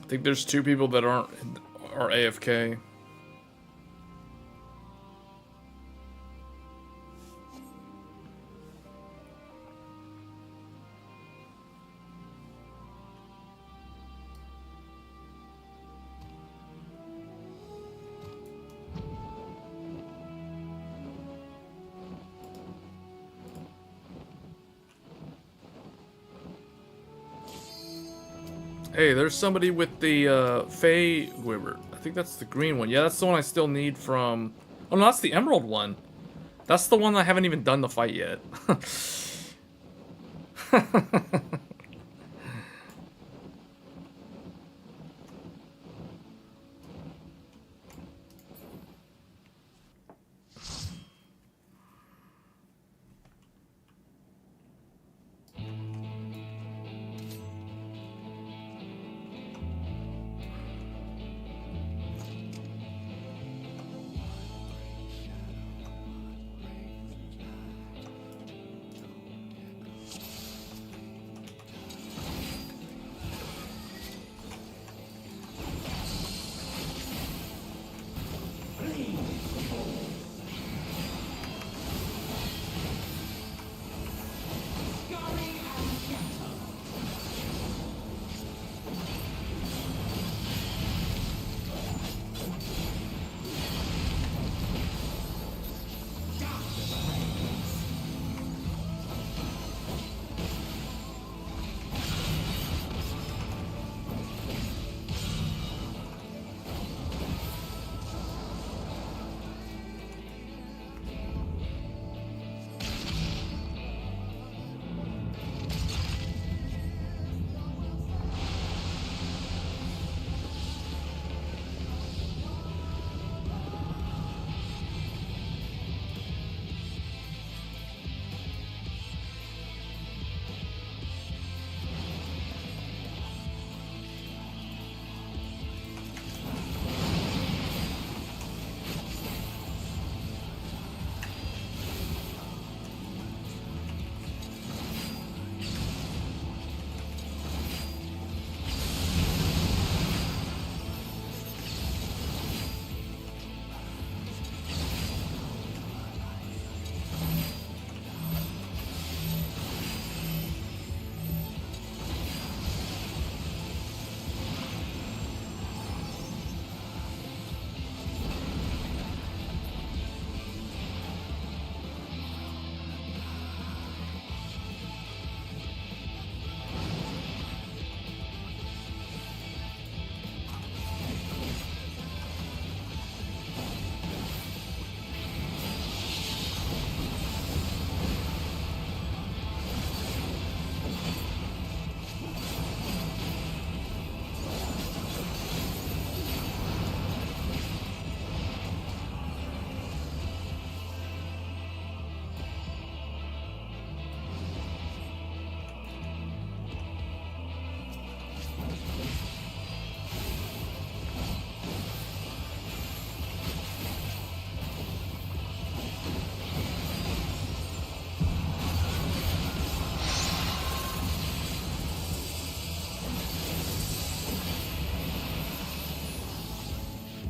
I think there's 2 people that are AFK. Hey, there's somebody with the Fey Quiver. I think that's the green one. Yeah, that's the one I still need from... Oh, no, that's the Emerald one. That's the one I haven't even done the fight yet.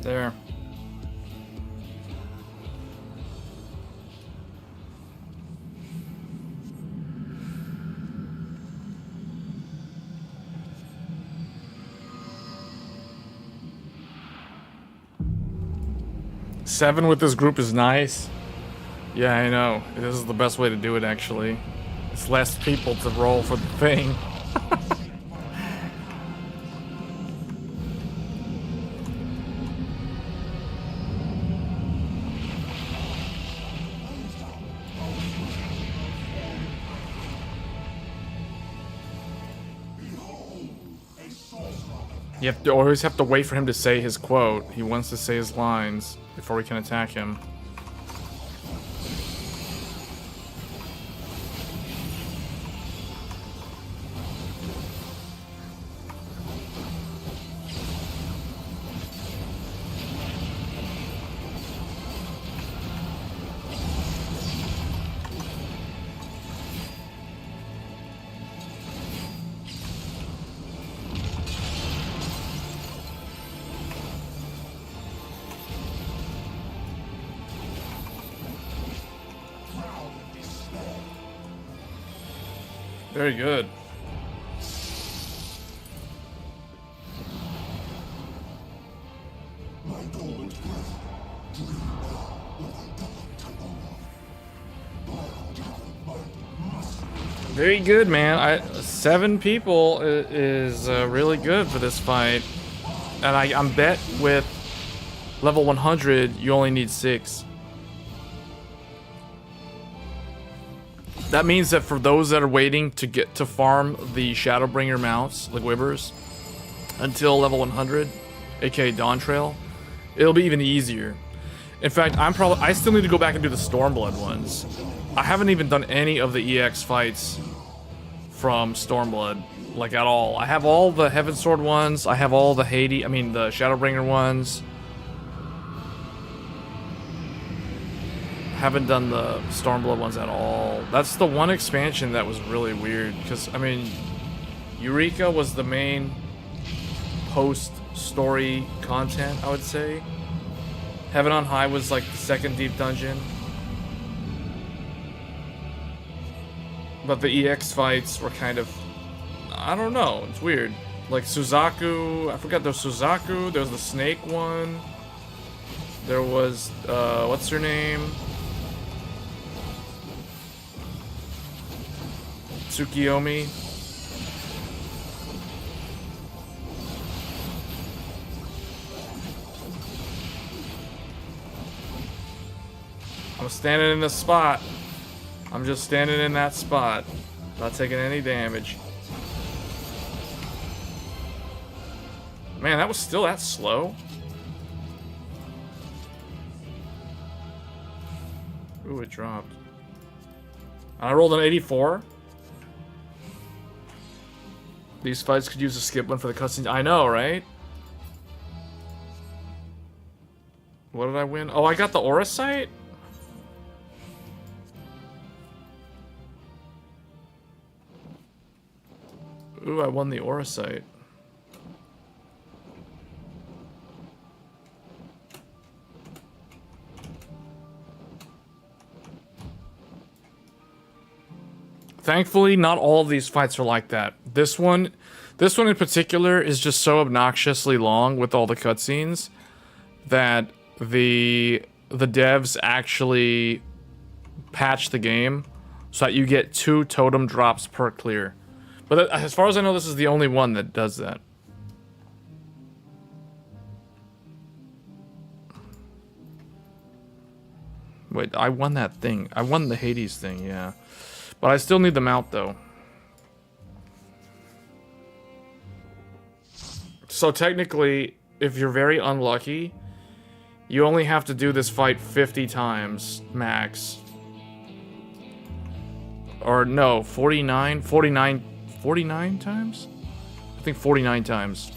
There. Seven with this group is nice. Yeah, I know. This is the best way to do it, actually. It's less people to roll for the thing. You have to always have to wait for him to say his quote. He wants to say his lines before we can attack him. Very good. Very good, man. 7 people is really good for this fight. And I'm bet with level 100, you only need 6. That means that for those that are waiting to get to farm the Shadowbringer mounts, like Wibbers, until level 100, aka Dawn Trail, it'll be even easier. In fact, I still need to go back and do the Stormblood ones. I haven't even done any of the EX fights from Stormblood, like at all. I have all the Heavensword ones, I have all the the Shadowbringer ones. Haven't done the Stormblood ones at all. That's the one expansion that was really weird, because, I mean, Eureka was the main post-story content, I would say. Heaven on High was like the second deep dungeon. But the EX fights were kind of, I don't know, it's weird. Like Suzaku, I forgot there was Suzaku, there was the snake one. There was, what's her name? Tsukiyomi. I'm standing in the spot. I'm just standing in that spot. Not taking any damage. Man, that was still that slow. Ooh, it dropped. I rolled an 84. These fights could use a skip one for the cutscenes. I know, right? What did I win? Oh, I got the Aura Sight? Ooh, I won the Aura Sight. Thankfully, not all of these fights are like that. This one in particular is just so obnoxiously long with all the cutscenes that the devs actually patch the game so that you get 2 totem drops per clear. But as far as I know, this is the only one that does that. Wait, I won that thing. I won the Hades thing, yeah. But I still need the mount, though. So technically, if you're very unlucky, you only have to do this fight 50 times, max. Or no, 49 times? I think 49 times.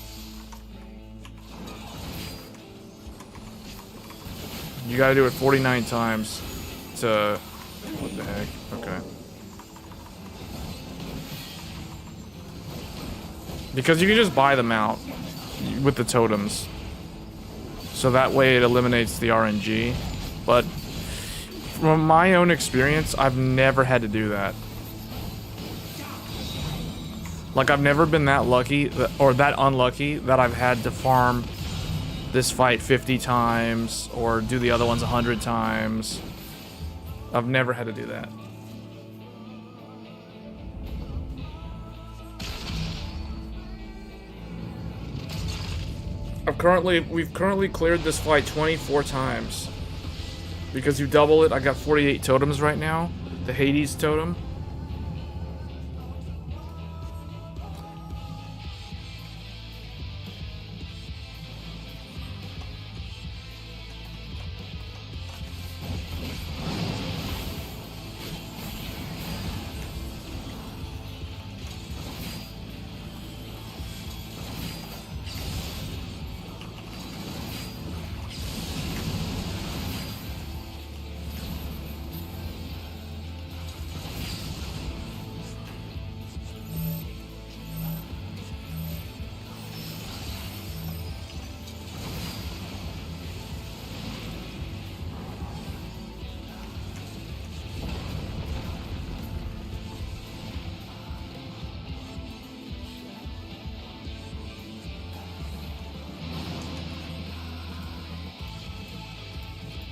You gotta do it 49 times to... What the heck? Okay. Because you can just buy them out with the totems. So that way it eliminates the RNG. But from my own experience, I've never had to do that. Like, I've never been that lucky, or that unlucky, that I've had to farm this fight 50 times, or do the other ones 100 times. I've never had to do that. We've currently cleared this fight 24 times. Because you double it, I got 48 totems right now. The Hades totem.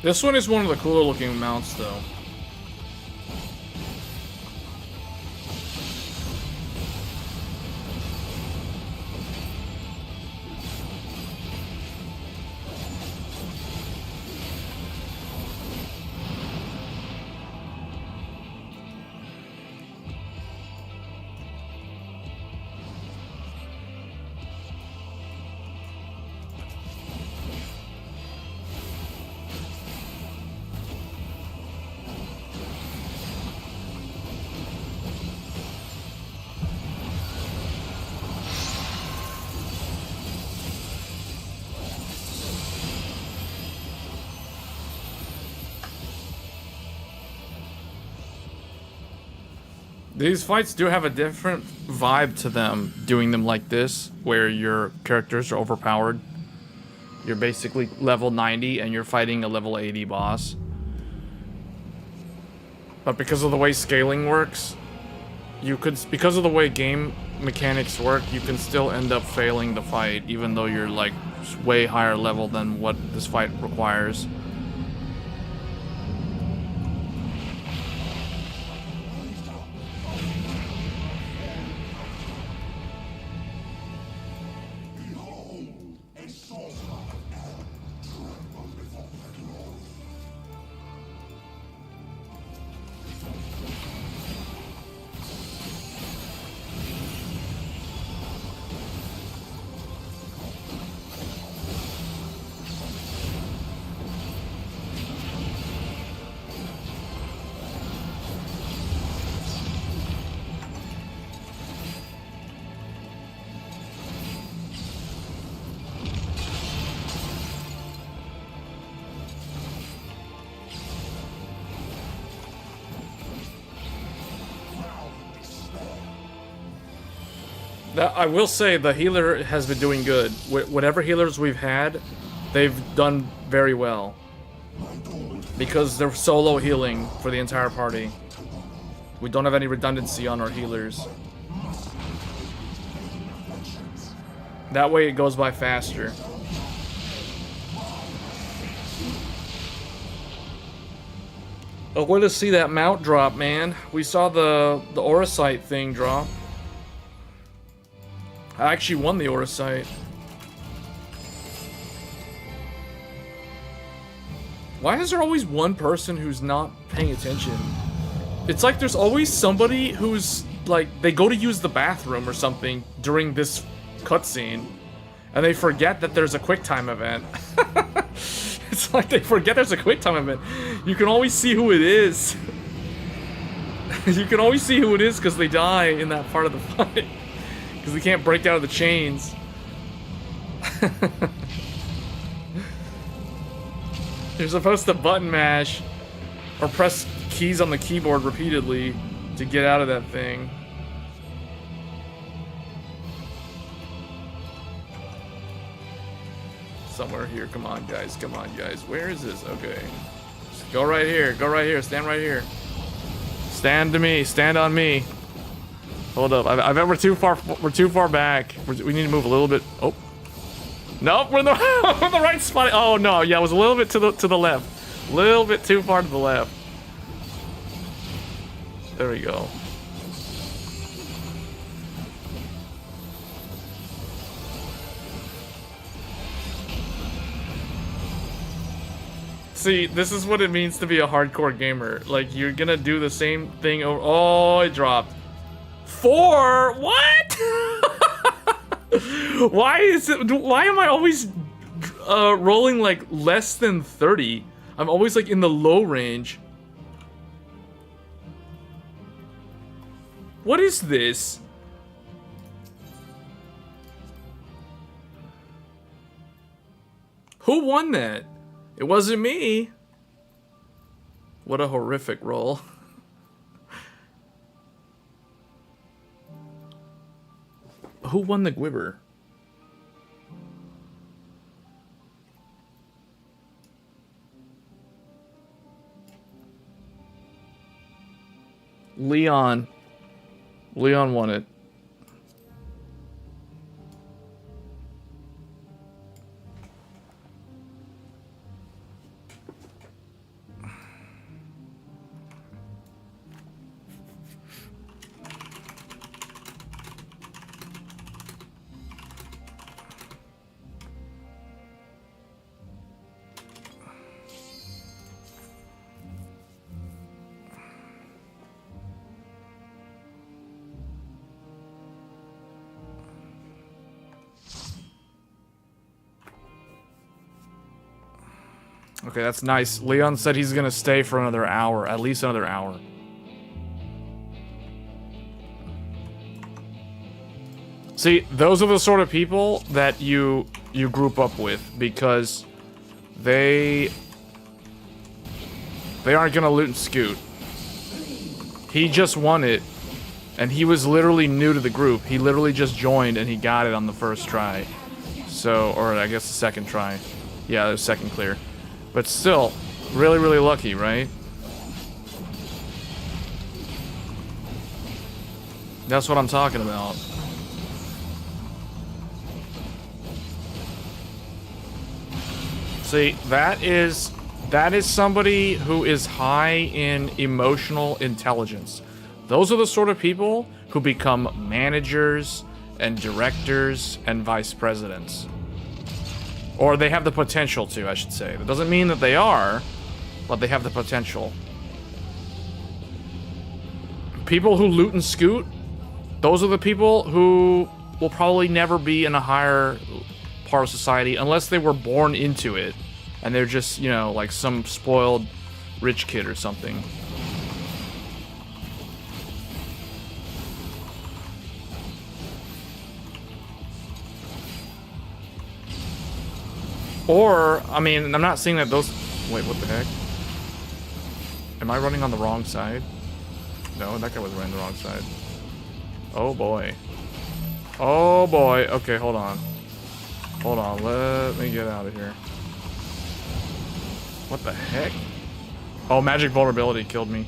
This one is one of the cooler looking mounts, though. These fights do have a different vibe to them, doing them like this, where your characters are overpowered. You're basically level 90 and you're fighting a level 80 boss. But because of the way scaling works, because of the way game mechanics work, you can still end up failing the fight, even though you're like way higher level than what this fight requires. I will say the healer has been doing good. Whatever healers we've had, they've done very well. Because they're solo healing for the entire party. We don't have any redundancy on our healers. That way it goes by faster. I want to see that mount drop, man. We saw the Auracite thing drop. I actually won the Auracite. Why is there always one person who's not paying attention? It's like there's always somebody who's like, they go to use the bathroom or something during this cutscene, and they forget that there's a QuickTime event. It's like they forget there's a QuickTime event. You can always see who it is. You can always see who it is because they die in that part of the fight. Because they can't break out of the chains. You're supposed to button mash or press keys on the keyboard repeatedly to get out of that thing. somewhere here. Come on, guys. Come on, guys. Where is this? Okay. Just go right here. Go right here. Stand right here. Stand to me. Stand on me. Hold up. I bet we're too far. We're too far back. We need to move a little bit. Oh. Nope. We're in the, we're in the right spot. Oh no. Yeah, it was a little bit to the left. A little bit too far to the left. There we go. See, this is what it means to be a hardcore gamer. Like, you're gonna do the same thing over— oh, it dropped. 4? What? Why am I always rolling like less than 30? I'm always like in the low range. What is this? Who won that? It wasn't me. What a horrific roll. Who won the Gwibber? Leon. Leon won it. Okay, that's nice. Leon said he's gonna stay for another hour, at least another hour. See, those are the sort of people that you group up with, because they aren't gonna loot and scoot. He just won it, and he was literally new to the group. He literally just joined and he got it on the first try. So, or I guess the second try. Yeah, the second clear. But still, really, really lucky, right? That's what I'm talking about. See, that is somebody who is high in emotional intelligence. Those are the sort of people who become managers and directors and vice presidents. Or they have the potential to, I should say. That doesn't mean that they are, but they have the potential. People who loot and scoot, those are the people who will probably never be in a higher part of society unless they were born into it. And they're just, you know, like some spoiled rich kid or something. Or, I mean, I'm not saying that those... Wait, what the heck? Am I running on the wrong side? No, that guy was running the wrong side. Oh boy. Oh boy. Okay, hold on. Hold on, let me get out of here. What the heck? Oh, magic vulnerability killed me.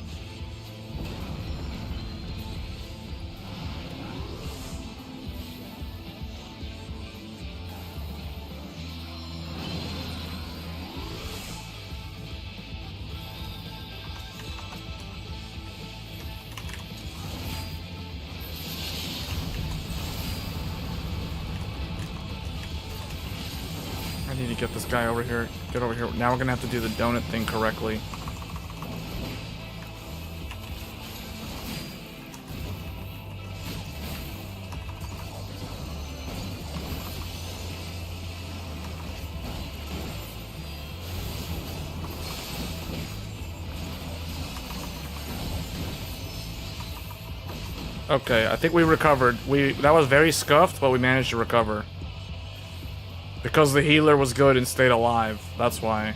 I need to get this guy over here. Get over here. Now we're gonna have to do the donut thing correctly. Okay, I think we recovered. That was very scuffed, but we managed to recover. Because the healer was good and stayed alive. That's why.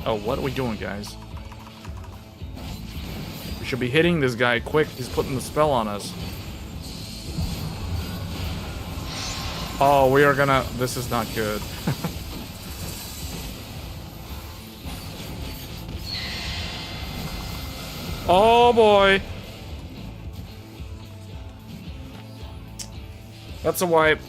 Oh, what are we doing, guys? We should be hitting this guy quick. He's putting the spell on us. Oh, we are gonna... This is not good. Oh boy. That's a wipe.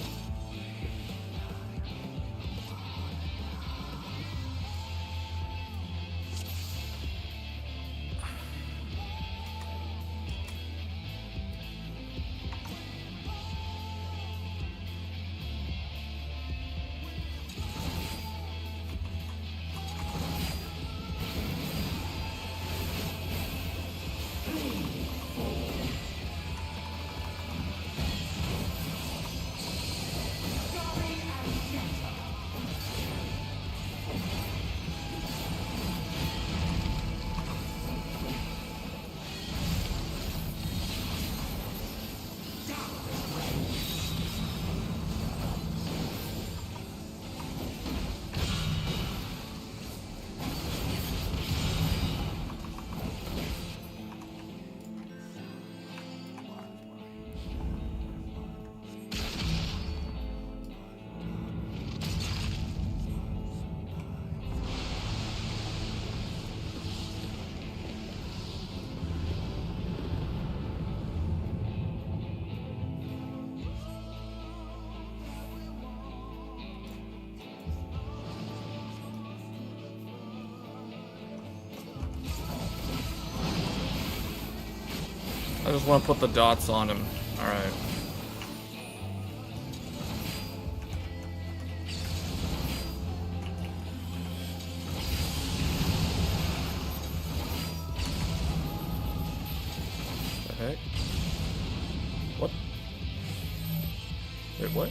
I just want to put the dots on him. Alright. The heck? What? Wait, what?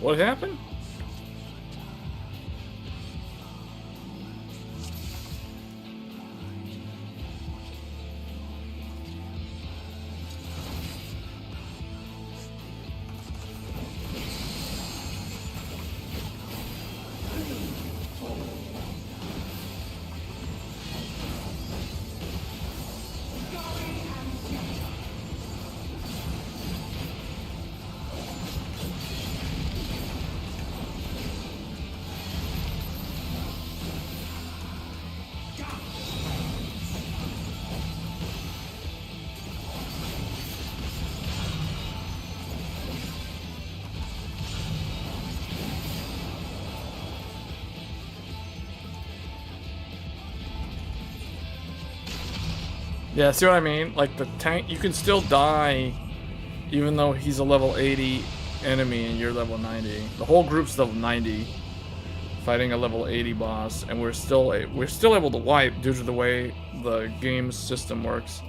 What happened? Yeah, see what I mean? Like the tank, you can still die even though he's a level 80 enemy and you're level 90. The whole group's level 90 fighting a level 80 boss, and we're still able to wipe due to the way the game system works.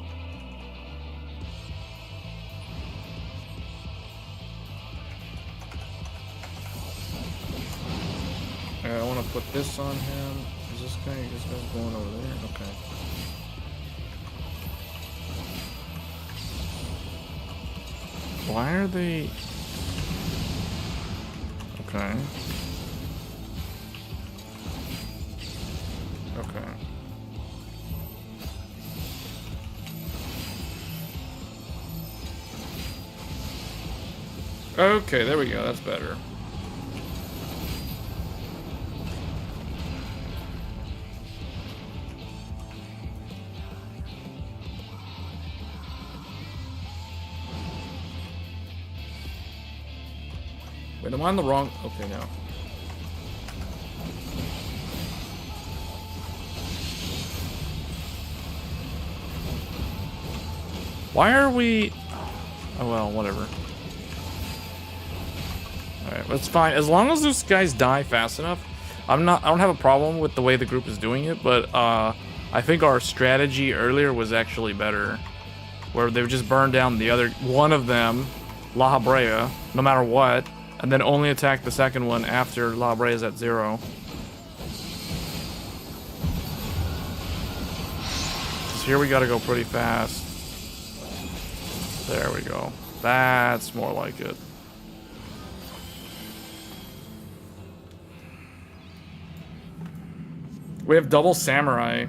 I want to put this on him. Is this guy's going over there? Okay. Why are they... Okay. Okay. Okay, there we go. That's better. Wait, am I on the wrong... Okay, no. Why are we... Oh, well, whatever. Alright, that's fine. As long as those guys die fast enough, I don't have a problem with the way the group is doing it, but I think our strategy earlier was actually better. Where they would just burn down the other... One of them, La Habrea, no matter what, and then only attack the second one after La Brea is at 0. So here we gotta go pretty fast. There we go. That's more like it. We have double samurai.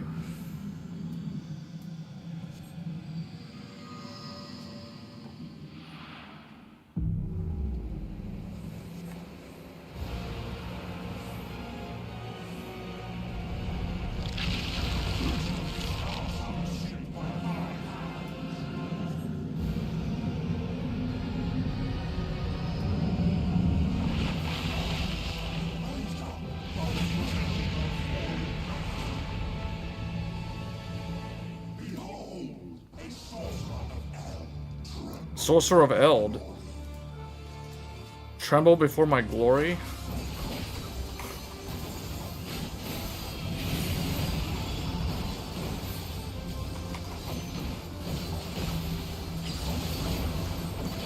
Sorcerer of Eld. Tremble before my glory.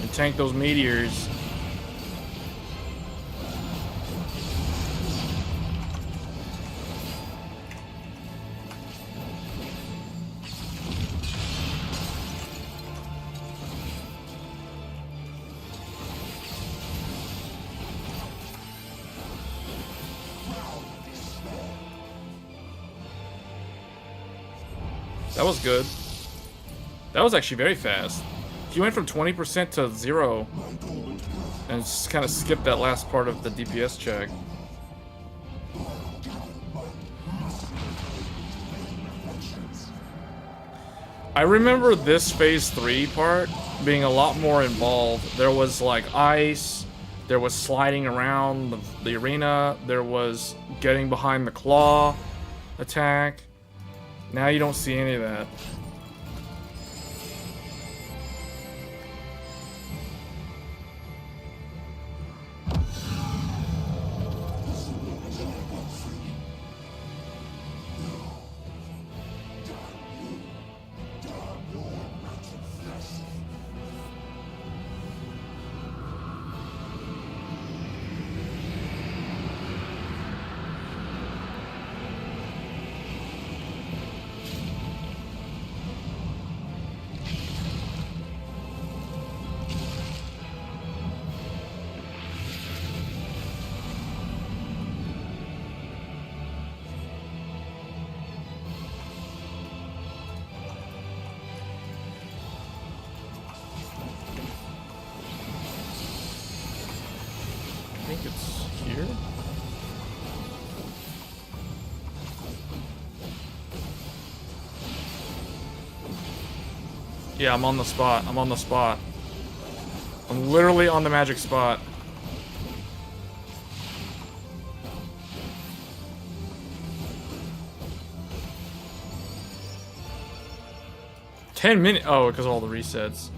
And tank those meteors. That was good. That was actually very fast. He went from 20% to 0 and just kind of skipped that last part of the DPS check. I remember this phase 3 part being a lot more involved. There was like ice, there was sliding around the arena, there was getting behind the claw attack. Now you don't see any of that. I think it's here. Yeah, I'm on the spot. I'm on the spot. I'm literally on the magic spot. $10. Oh, because of all the resets.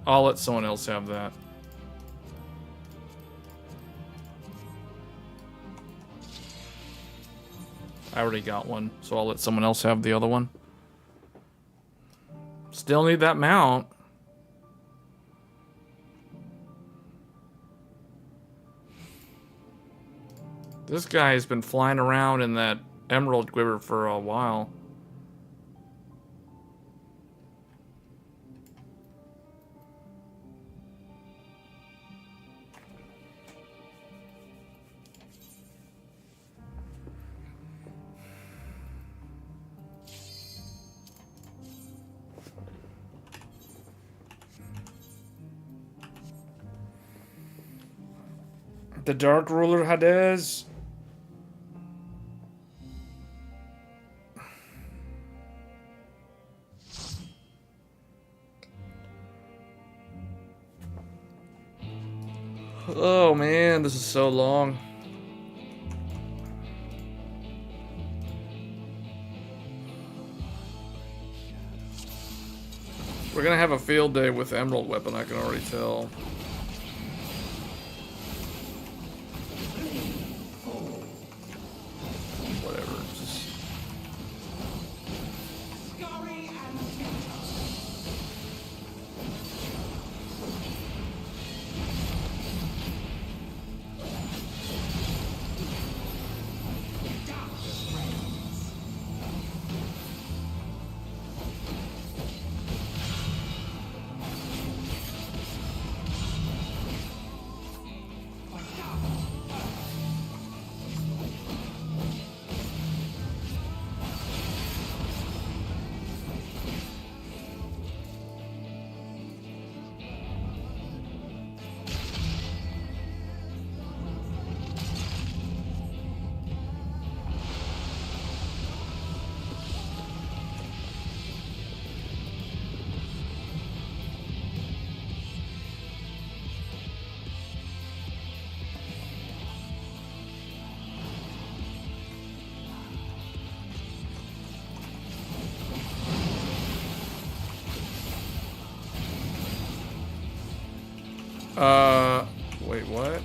I'll let someone else have that. I already got one, so I'll let someone else have the other one. Still need that mount. This guy has been flying around in that emerald quiver for a while. The Dark Ruler Hades. Oh man, this is so long. We're gonna have a field day with Emerald Weapon, I can already tell. Wait, what?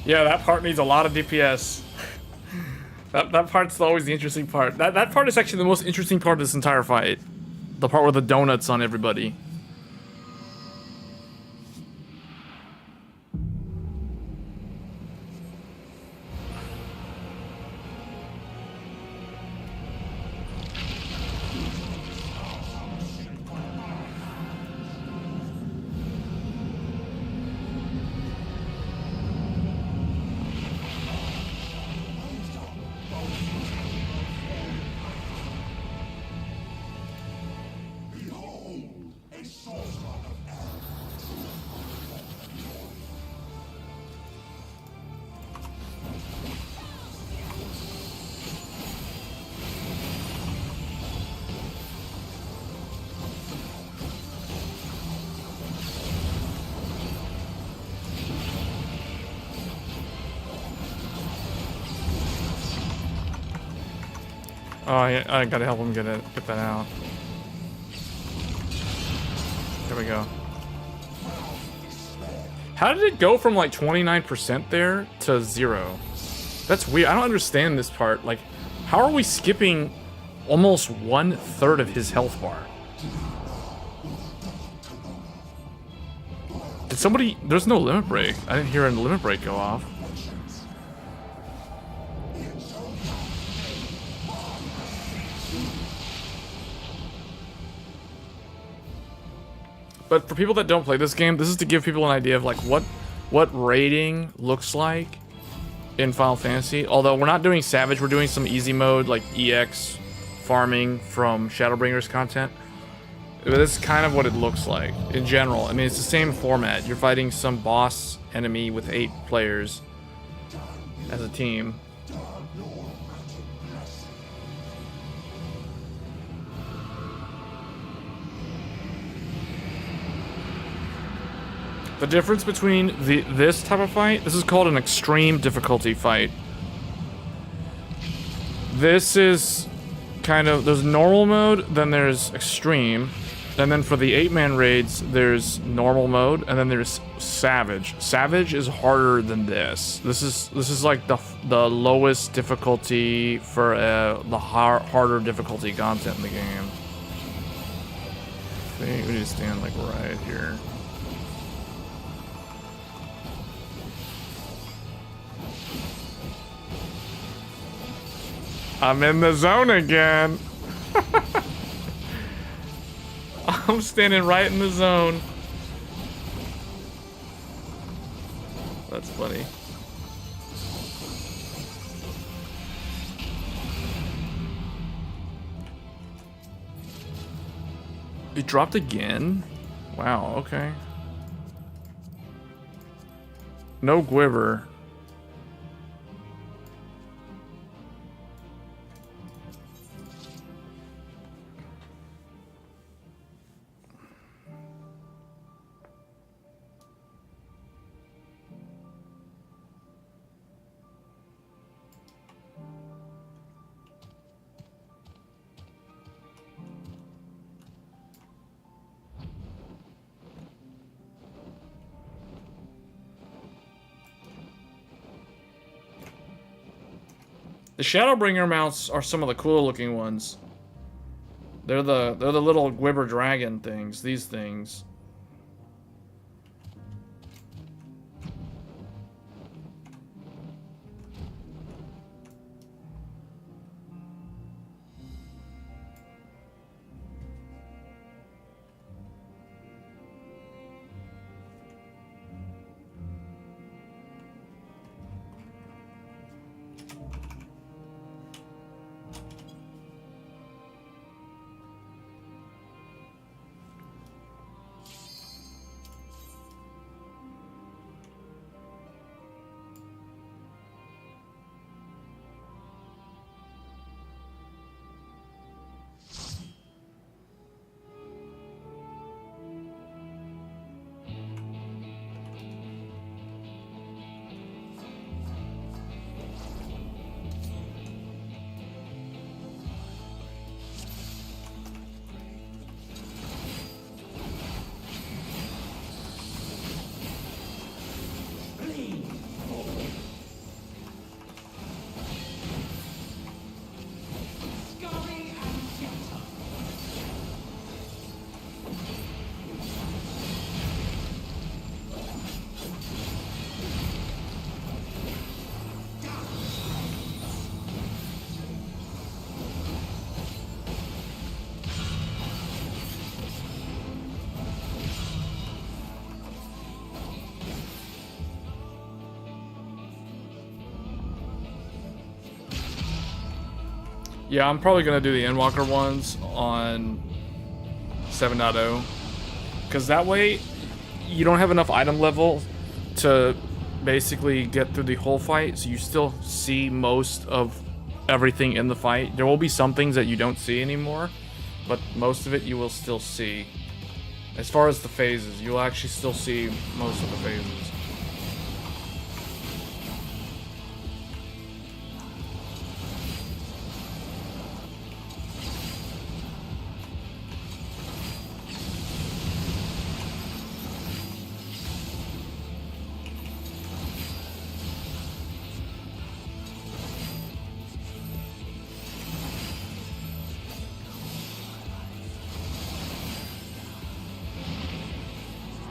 Yeah, that part needs a lot of DPS. That part's always the interesting part. That part is actually the most interesting part of this entire fight. The part where the donuts on everybody. Oh, I gotta help him get that out. There we go. How did it go from like 29% there to 0? That's weird. I don't understand this part. Like, how are we skipping almost 1/3 of his health bar? Did somebody... There's no limit break. I didn't hear a limit break go off. But for people that don't play this game, this is to give people an idea of like what raiding looks like in Final Fantasy. Although we're not doing Savage, we're doing some easy mode like EX farming from Shadowbringers content. But this is kind of what it looks like in general. I mean, it's the same format. You're fighting some boss enemy with 8 players as a team. The difference between this type of fight, this is called an extreme difficulty fight. This is kind of, there's normal mode, then there's extreme, and then for the 8-man raids, there's normal mode, and then there's Savage. Savage is harder than this. This is like the lowest difficulty for the harder difficulty content in the game. I think we need to stand like right here. I'm in the zone again. I'm standing right in the zone. That's funny. It dropped again? Wow, okay. No Gwiver. The Shadowbringer mounts are some of the cool looking ones. They're the little Gwibber dragon things, these things. Yeah, I'm probably gonna do the Endwalker ones on 7.0, because that way you don't have enough item level to basically get through the whole fight, so you still see most of everything in the fight. There will be some things that you don't see anymore, but most of it you will still see. As far as the phases, you'll actually still see most of the phases.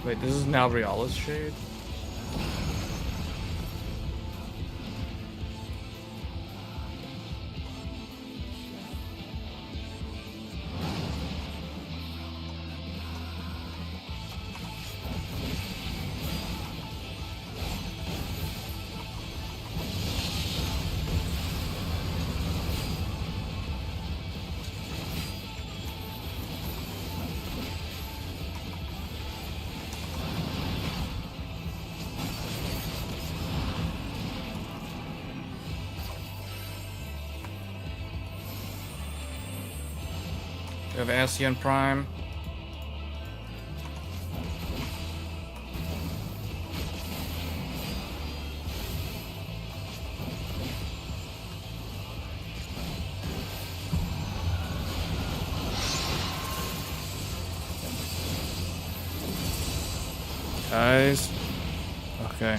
Wait, this is now Reala's shade? We have Ascian Prime. Guys. Okay.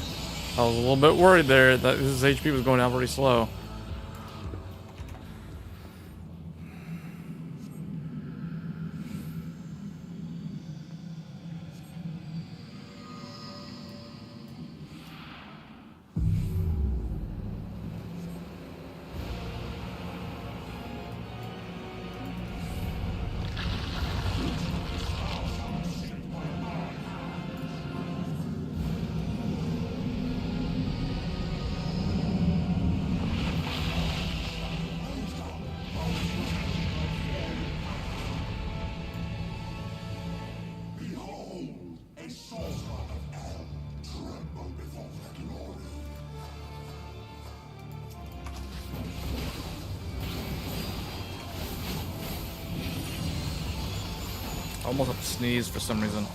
I was a little bit worried there that his HP was going down pretty slow. I almost have to sneeze for some reason.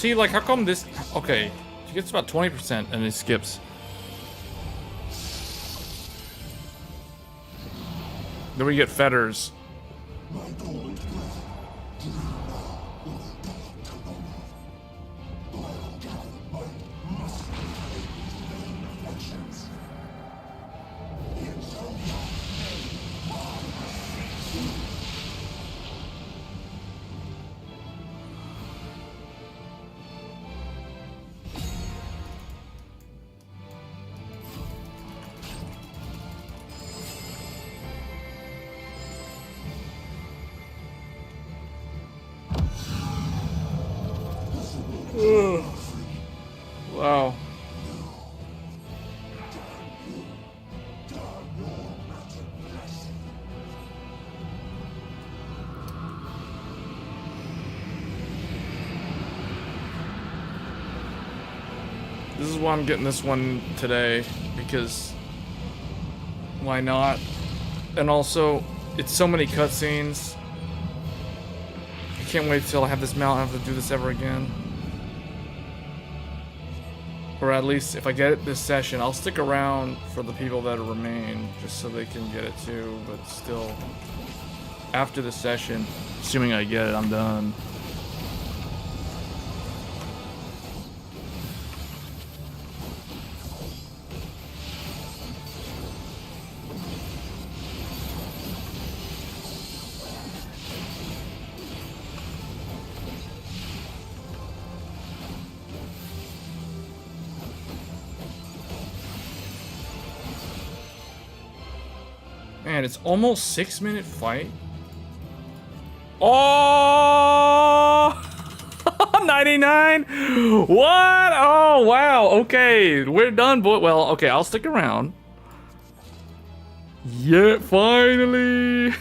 See, like, how come this... Okay, she gets about 20% and it skips. Then we get fetters. Wow. This is why I'm getting this one today, because why not? And also, it's so many cutscenes. I can't wait till I have this mount and have to do this ever again. Or at least, if I get it this session, I'll stick around for the people that remain, just so they can get it too, but still, after the session, assuming I get it, I'm done. Man, it's almost 6-minute fight. Oh, 99. What? Oh, wow. Okay, we're done, boy. Well, okay, I'll stick around. Yeah, finally.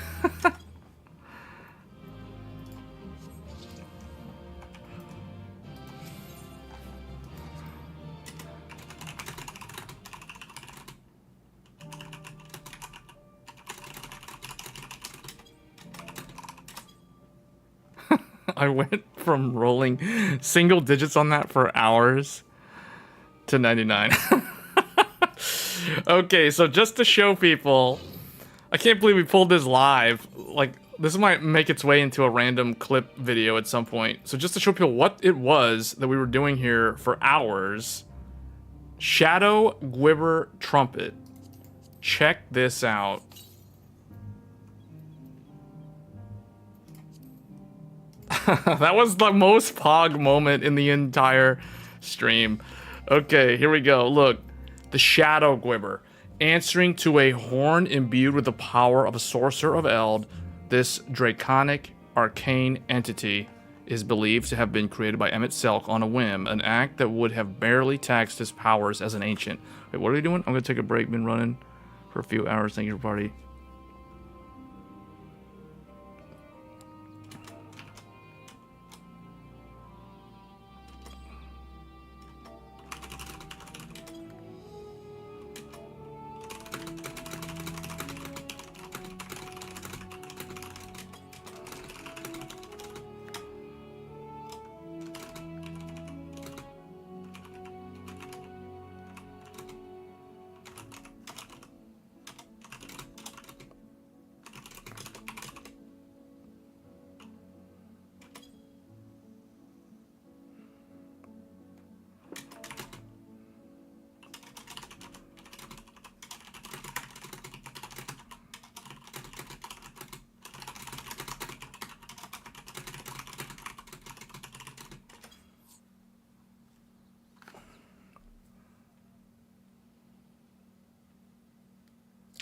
I went from rolling single digits on that for hours to 99. Okay, so just to show people, I can't believe we pulled this live. Like, this might make its way into a random clip video at some point. So just to show people what it was that we were doing here for hours. Shadow Gwibber Trumpet. Check this out. That was the most Pog moment in the entire stream. Okay, here we go. Look, the Shadow Gwibber. Answering to a horn imbued with the power of a sorcerer of Eld, this draconic arcane entity is believed to have been created by Emmett Selk on a whim, an act that would have barely taxed his powers as an ancient. Wait, what are we doing? I'm gonna take a break. Been running for a few hours. Thank you, party.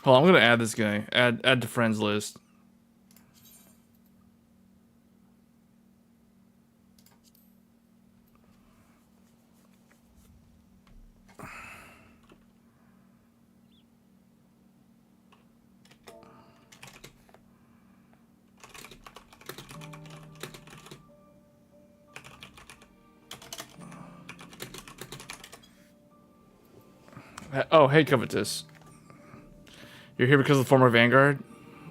Hold on, I'm gonna add this guy. Add to friends list. Oh, hey, Covetous. You're here because of the former Vanguard?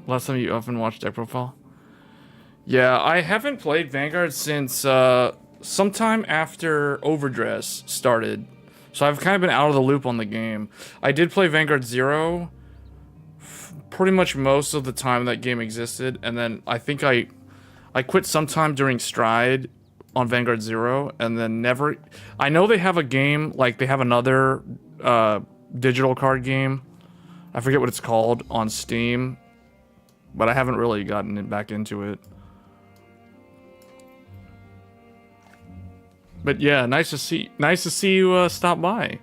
Last time you often watched deck profile? Yeah, I haven't played Vanguard since sometime after Overdress started. So I've kind of been out of the loop on the game. I did play Vanguard Zero pretty much most of the time that game existed, and then I think I quit sometime during Stride on Vanguard Zero, and then never... I know they have a game, like they have another digital card game. I forget what it's called on Steam, but I haven't really gotten it back into it. But yeah, nice to see you stop by.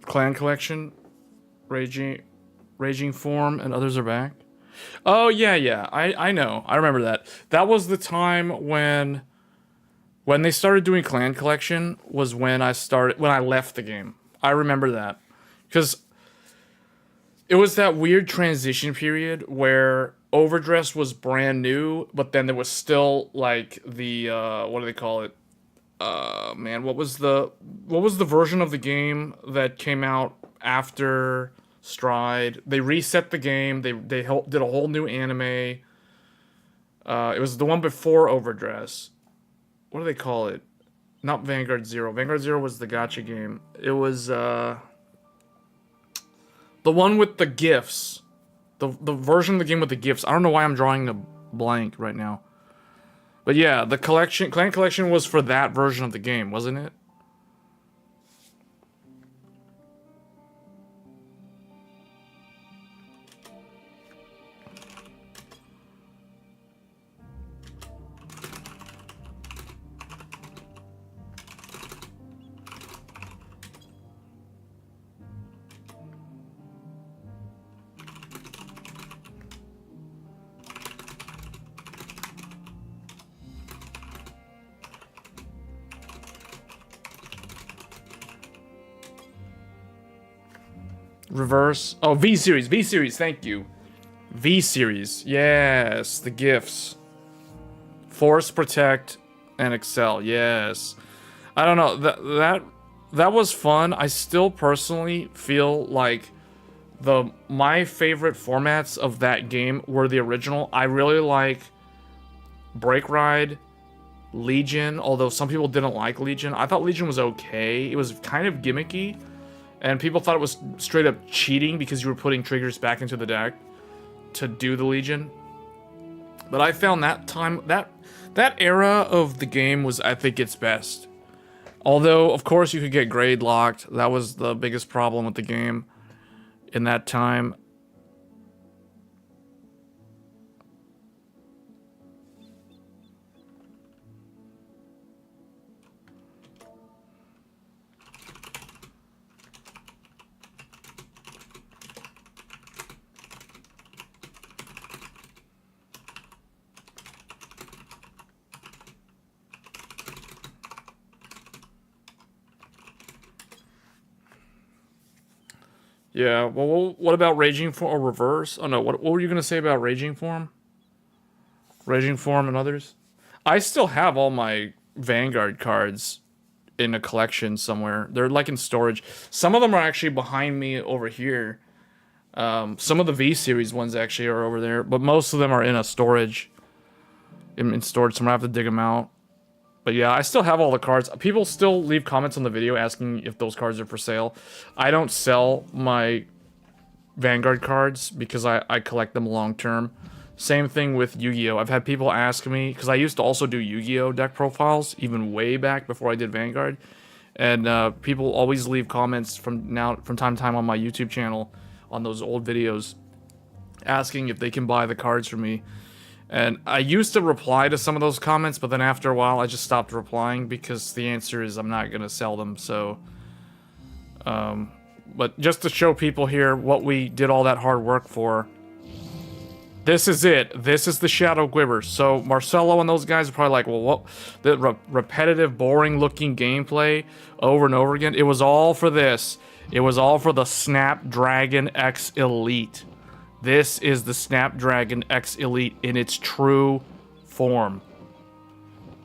Clan Collection, Raging Form, and others are back. Oh yeah, I know. I remember that. That was the time when they started doing Clan Collection was when I left the game. I remember that. Because it was that weird transition period where Overdress was brand new, but then there was still like the what do they call it? Man, what was the version of the game that came out after Stride? They reset the game. They did a whole new anime. It was the one before Overdress. What do they call it? Not Vanguard Zero. Vanguard Zero was the gacha game. It was the one with the gifts. The version of the game with the gifts. I don't know why I'm drawing a blank right now. But yeah, the Clan Collection was for that version of the game, wasn't it? Reverse. Oh, V-Series, thank you. V-Series, yes, the gifts. Force, Protect, and Excel, yes. I don't know, that was fun. I still personally feel like my favorite formats of that game were the original. I really like Break Ride, Legion, although some people didn't like Legion. I thought Legion was okay. It was kind of gimmicky. And people thought it was straight up cheating because you were putting triggers back into the deck to do the Legion. But I found that era of the game was, I think, its best. Although, of course, you could get grade locked. That was the biggest problem with the game in that time. Yeah, well, what about Raging Form or Reverse? Oh no, what were you going to say about Raging Form? Raging Form and others? I still have all my Vanguard cards in a collection somewhere. They're like in storage. Some of them are actually behind me over here. Some of the V-Series ones actually are over there, but most of them are in a storage. In storage somewhere. I have to dig them out. But yeah, I still have all the cards. People still leave comments on the video asking if those cards are for sale. I don't sell my Vanguard cards because I collect them long term. Same thing with Yu-Gi-Oh! I've had people ask me, because I used to also do Yu-Gi-Oh! Deck profiles, even way back before I did Vanguard. And people always leave comments from time to time on my YouTube channel on those old videos asking if they can buy the cards from me. And I used to reply to some of those comments, but then after a while I just stopped replying because the answer is I'm not gonna sell them. So, but just to show people here what we did all that hard work for. This is it. This is the Shadow Quiver. So Marcelo and those guys are probably like, well, what? The repetitive, boring-looking gameplay over and over again. It was all for this. It was all for the Snapdragon X Elite. This is the Snapdragon X Elite in its true form.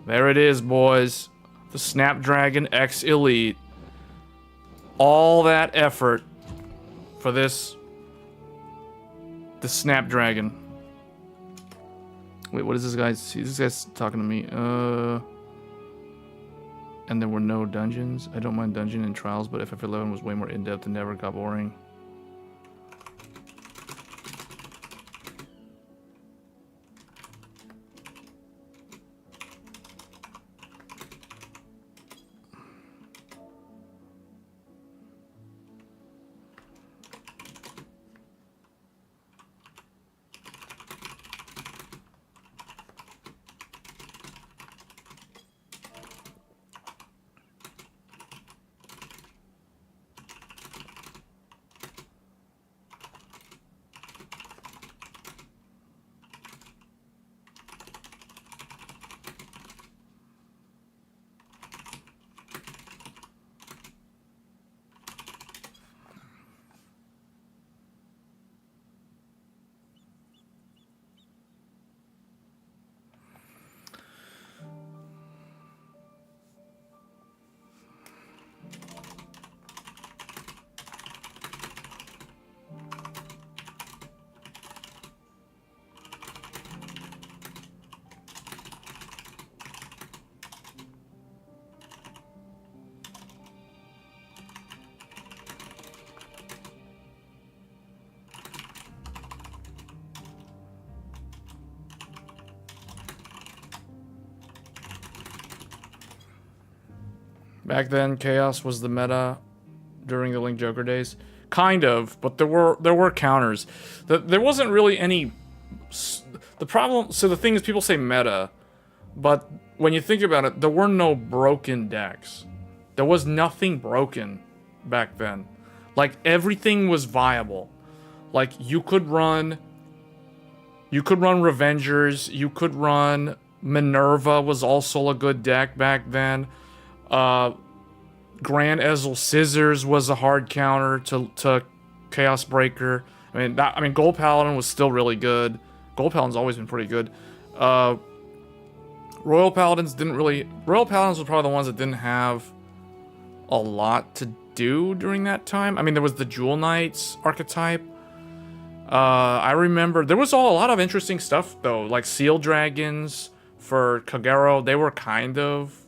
There it is, boys. The Snapdragon X Elite. All that effort for this. The Snapdragon. Wait, what is this guy? This guy's talking to me. And there were no dungeons. I don't mind dungeon and trials, but FF11 was way more in-depth and never got boring. Back then, Chaos was the meta during the Link Joker days. Kind of, but there were counters. There wasn't really any... The problem... So the thing is, people say meta, but when you think about it, there were no broken decks. There was nothing broken back then. Like, everything was viable. Like, you could run Revengers, you could run... Minerva was also a good deck back then. Grand Ezel Scissors was a hard counter to Chaos Breaker. I mean, Gold Paladin was still really good. Gold Paladin's always been pretty good. Royal Paladins didn't really... Royal Paladins were probably the ones that didn't have a lot to do during that time. I mean, there was the Jewel Knights archetype. I remember... There was a lot of interesting stuff, though. Like Seal Dragons for Kagero. They were kind of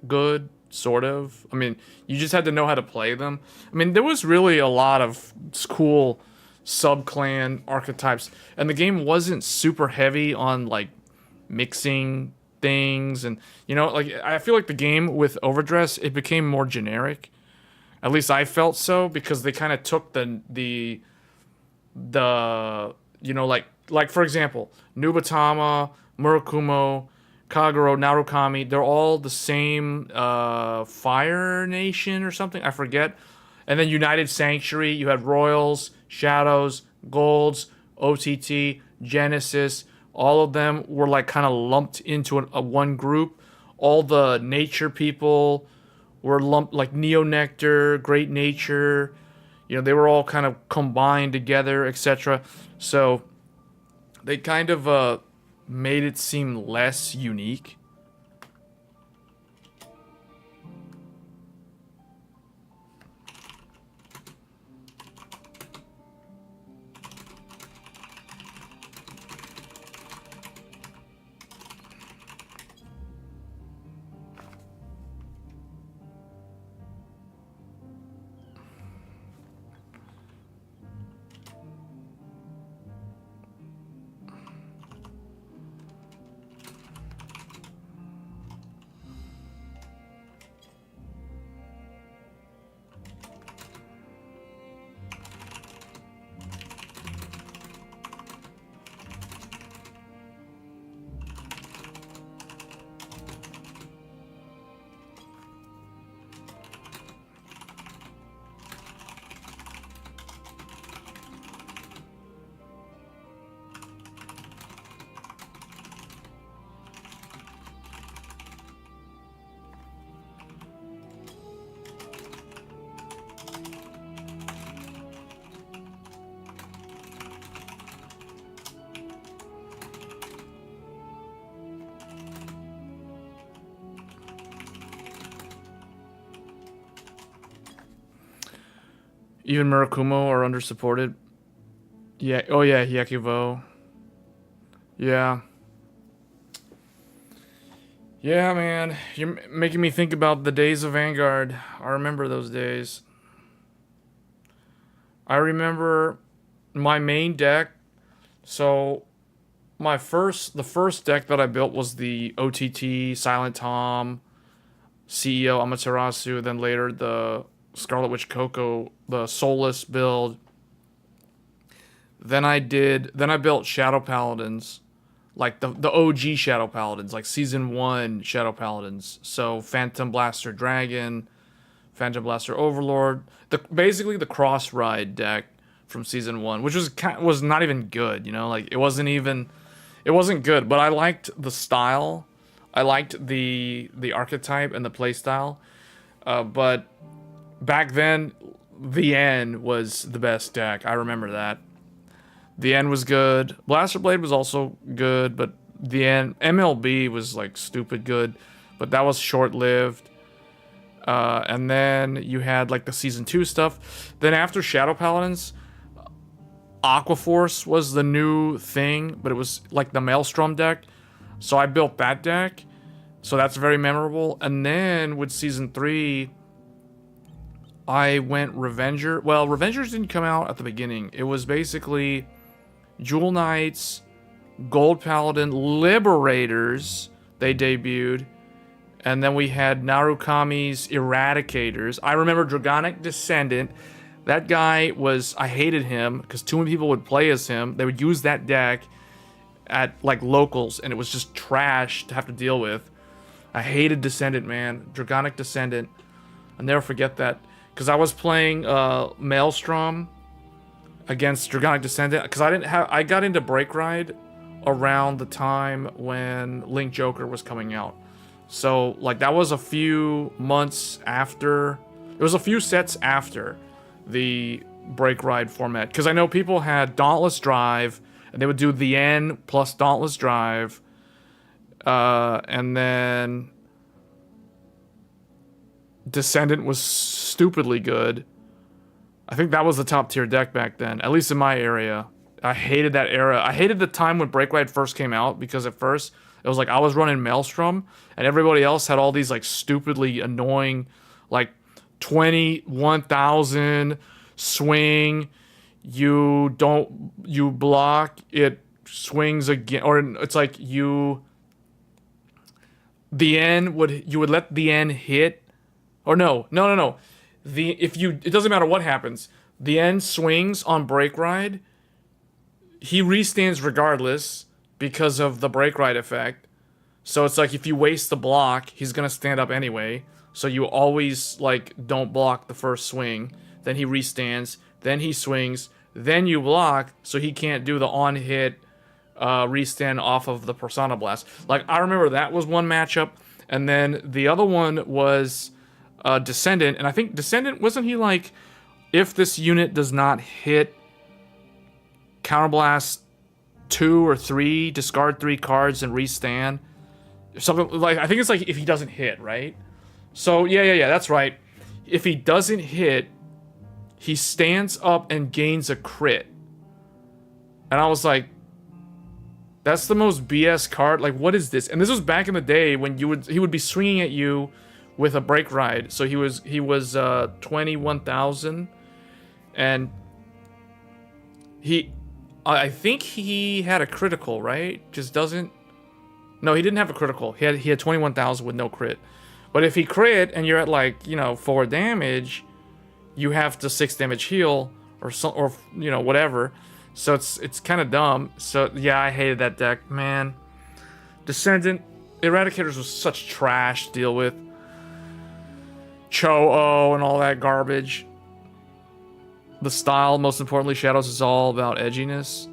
good. Sort of. I mean, you just had to know how to play them. I mean, there was really a lot of cool sub-clan archetypes. And the game wasn't super heavy on, like, mixing things. And, you know, like, I feel like the game with Overdress, it became more generic. At least I felt so, because they kind of took the you know, like for example, Nubatama, Murakumo, Kagero, Narukami, they're all the same Fire Nation or something, I forget. And then United Sanctuary, you had Royals, Shadows, Golds, OTT, Genesis. All of them were like kind of lumped into a one group. All the nature people were lumped, like Neo Nectar, Great Nature. You know, they were all kind of combined together, etc. So they kind of made it seem less unique. Even Murakumo are undersupported. Yeah. Oh yeah, Yakuvo. Yeah. Yeah, man. You're making me think about the days of Vanguard. I remember those days. I remember my main deck. So the first deck that I built was the OTT Silent Tom, CEO Amaterasu, then later the Scarlet Witch Coco, the Soulless build. Then I built Shadow Paladins, like the OG Shadow Paladins, like season 1 Shadow Paladins. So Phantom Blaster Dragon, Phantom Blaster Overlord, basically the cross ride deck from season 1, which was not even good, you know, like it wasn't good, but I liked the style. I liked the archetype and the playstyle. But back then, the N was the best deck. I remember that. The N was good. Blaster Blade was also good, but the N MLB was like stupid good, but that was short-lived. And then you had like the season 2 stuff. Then after Shadow Paladins, Aquaforce was the new thing, but it was like the Maelstrom deck. So I built that deck. So that's very memorable. And then with season 3, I went Revenger. Well, Revengers didn't come out at the beginning. It was basically Jewel Knights, Gold Paladin, Liberators. They debuted. And then we had Narukami's Eradicators. I remember Dragonic Descendant. That guy was... I hated him because too many people would play as him. They would use that deck at, like, locals, and it was just trash to have to deal with. I hated Descendant, man. Dragonic Descendant. I'll never forget that. Because I was playing Maelstrom against Dragonic Descendant. Because I got into Break Ride around the time when Link Joker was coming out. So, like, that was a few months after... It was a few sets after the Break Ride format. Because I know people had Dauntless Drive, and they would do the N plus Dauntless Drive. And then... Descendant was stupidly good. I think that was the top tier deck back then, at least in my area. I hated that era. I hated the time when Break Ride first came out, because at first it was like I was running Maelstrom and everybody else had all these like stupidly annoying like 21,000 swing, you block, it swings again, or it's like you would let the N hit. Or no. It doesn't matter what happens. The N swings on Break Ride. He restands regardless because of the Break Ride effect. So it's like if you waste the block, he's gonna stand up anyway. So you always like don't block the first swing. Then he restands. Then he swings. Then you block, so he can't do the on-hit restand off of the Persona Blast. Like I remember that was one matchup, and then the other one was. Descendant, and I think Descendant, wasn't he like, if this unit does not hit Counterblast 2 or 3, discard 3 cards and restand? Something like, I think it's like if he doesn't hit, right? So, yeah, that's right. If he doesn't hit, he stands up and gains a crit. And I was like, that's the most BS card. Like, what is this? And this was back in the day when he would be swinging at you with a Break Ride. So he was 21,000, and I think he had a critical, right? No, he didn't have a critical. He had 21,000 with no crit. But if he crit and you're at like, 4 damage, you have to 6 damage heal or whatever. So it's kind of dumb. So yeah, I hated that deck, man. Descendant Eradicators was such trash to deal with. Cho-Oh and all that garbage. The style, most importantly, Shadows is all about edginess.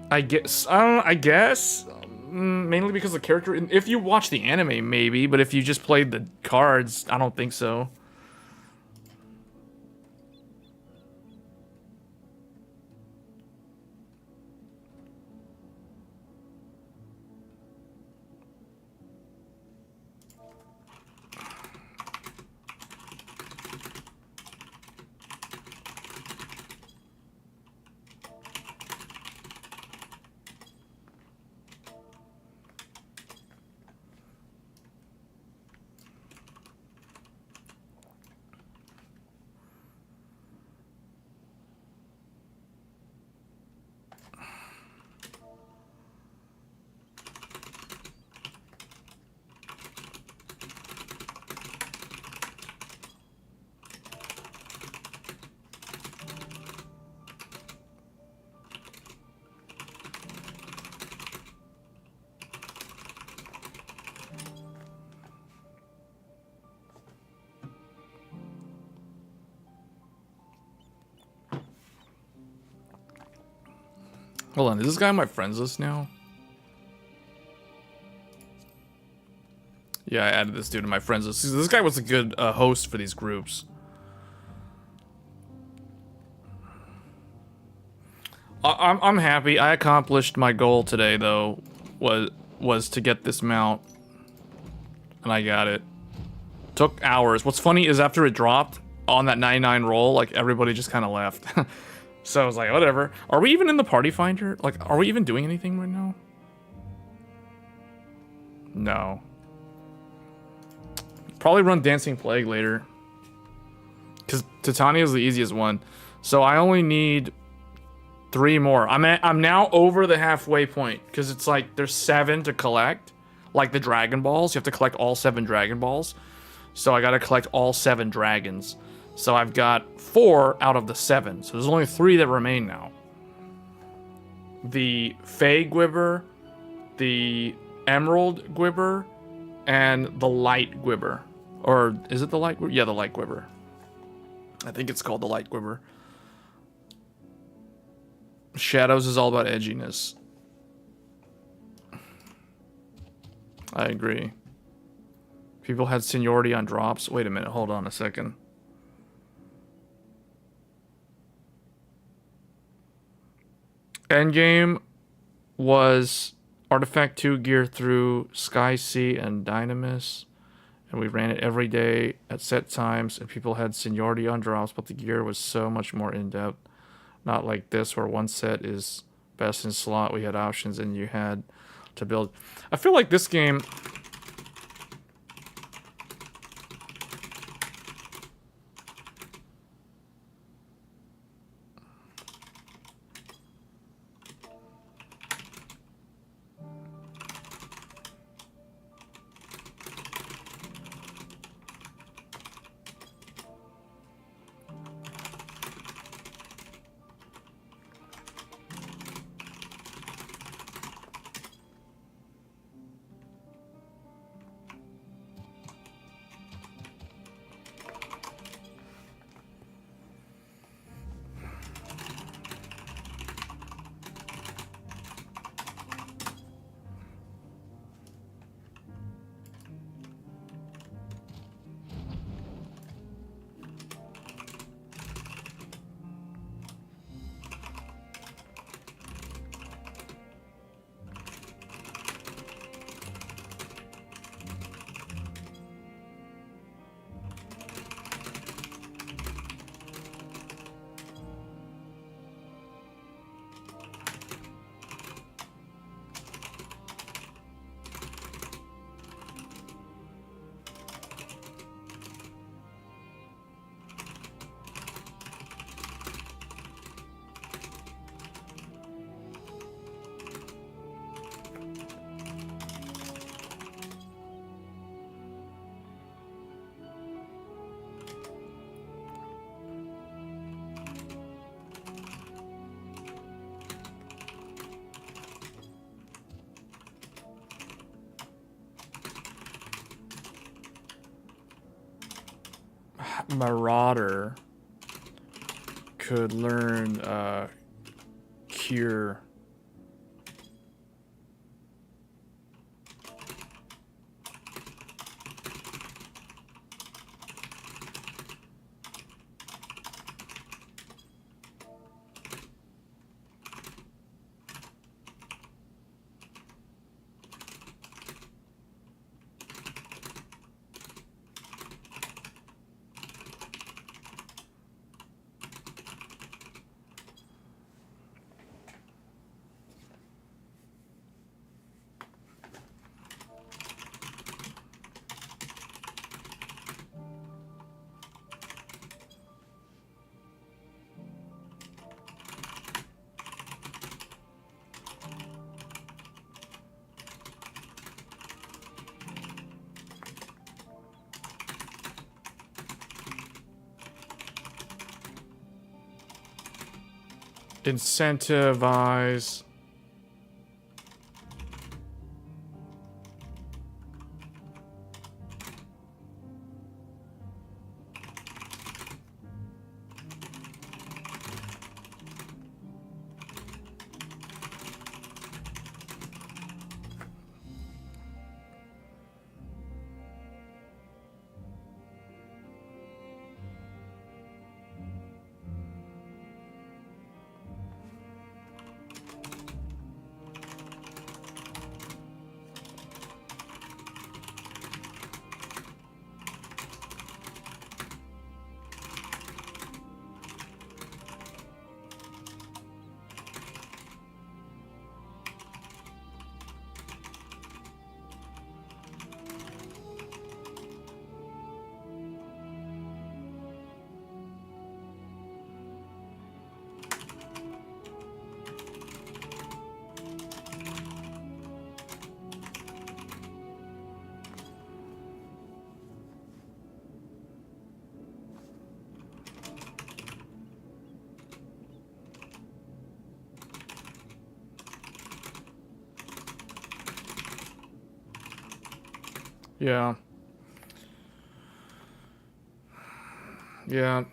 I guess. Mainly because the character... If you watch the anime, maybe. But if you just played the cards, I don't think so. Hold on, is this guy on my friends list now? Yeah, I added this dude to my friends list. This guy was a good host for these groups. I'm happy. I accomplished my goal today, though, was to get this mount, and I got it. Took hours. What's funny is after it dropped on that 99 roll, like everybody just kind of left. So I was like, whatever. Are we even in the party finder? Like, are we even doing anything right now? No. Probably run Dancing Plague later. Because Titania is the easiest one. So I only need 3 more. I'm now over the halfway point. Because it's like, there's 7 to collect. Like the Dragon Balls. You have to collect all 7 Dragon Balls. So I gotta collect all 7 dragons. So I've got 4 out of the 7. So there's only 3 that remain now. The Fey Gwibber, the Emerald Gwibber, and the Light Gwibber. Or is it the Light Gwibber? Yeah, the Light Gwibber. I think it's called the Light Gwibber. Shadows is all about edginess. I agree. People had seniority on drops. Wait a minute, hold on a second. Endgame was Artifact 2 gear through Sky Sea and Dynamis. And we ran it every day at set times, and people had seniority on drops, but the gear was so much more in-depth. Not like this, where one set is best in slot. We had options, and you had to build. I feel like this game... Marauder could learn Cure. Incentivize. Yeah. Yeah.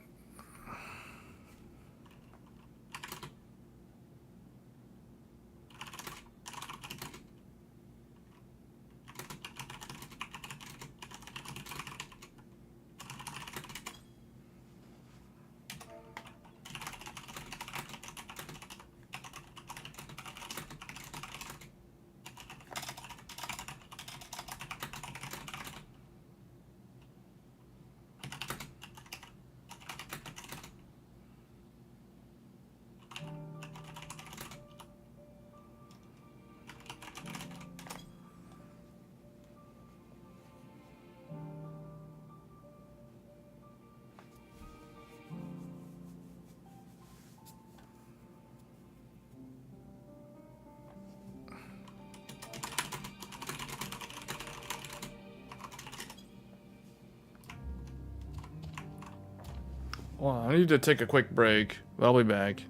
Well, I need to take a quick break, but I'll be back.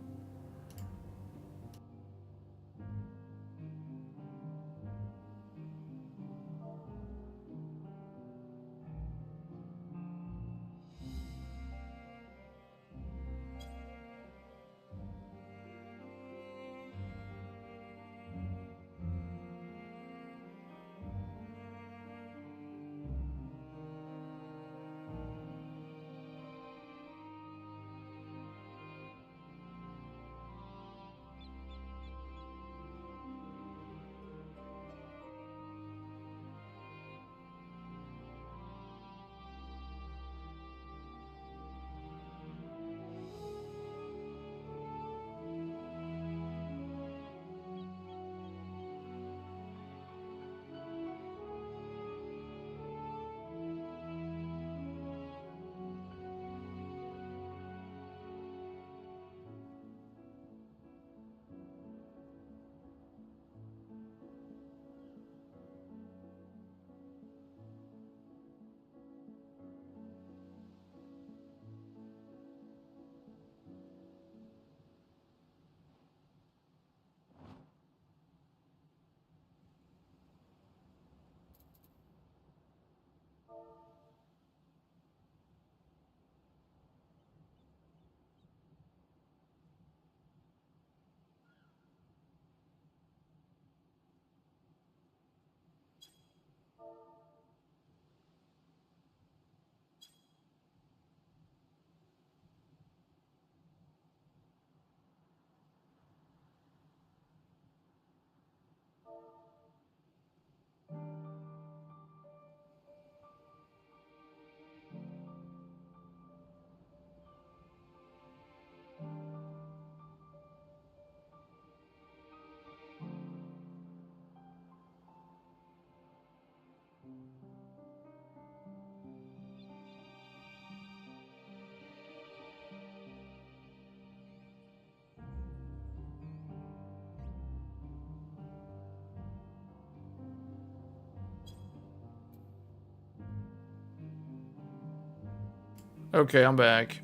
Okay, I'm back.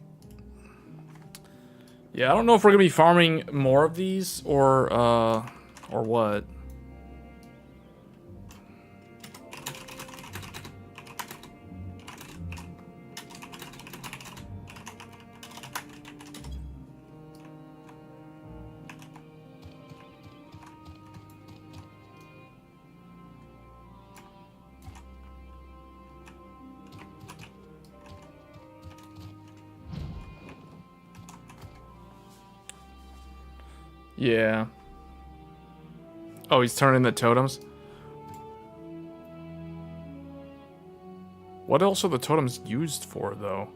Yeah, I don't know if we're gonna be farming more of these or what. Yeah. Oh, he's turning the totems? What else are the totems used for, though?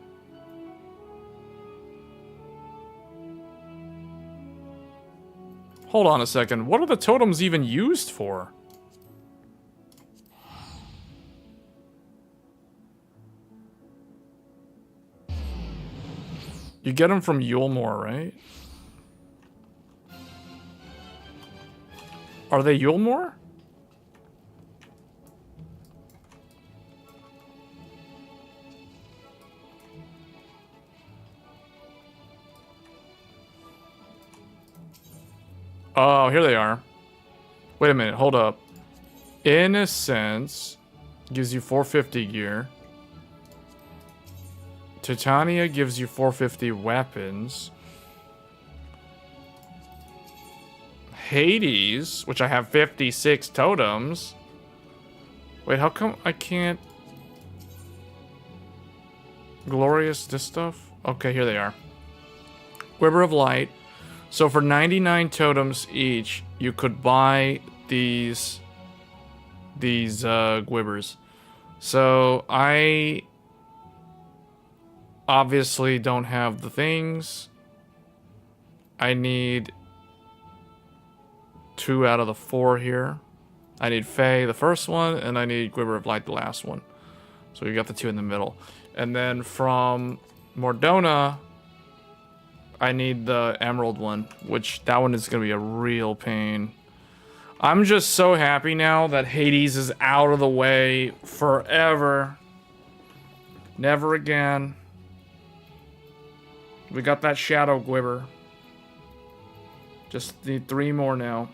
Hold on a second. What are the totems even used for? You get them from Yulemore, right? Are they Yulemore? Oh, here they are. Wait a minute, hold up. Innocence, gives you 450 gear. Titania gives you 450 weapons. Hades, which I have 56 totems. Wait, how come I can't... Glorious, this stuff? Okay, here they are. Quiver of Light. So for 99 totems each, you could buy these quivers. So I obviously don't have the things. I need 2 out of the 4 here. I need Faye, the first one, and I need Quiver of Light, the last one. So you got the 2 in the middle. And then from Mordona, I need the Emerald one, which that one is going to be a real pain. I'm just so happy now that Hades is out of the way forever. Never again. We got that Shadow Quiver. Just need 3 more now.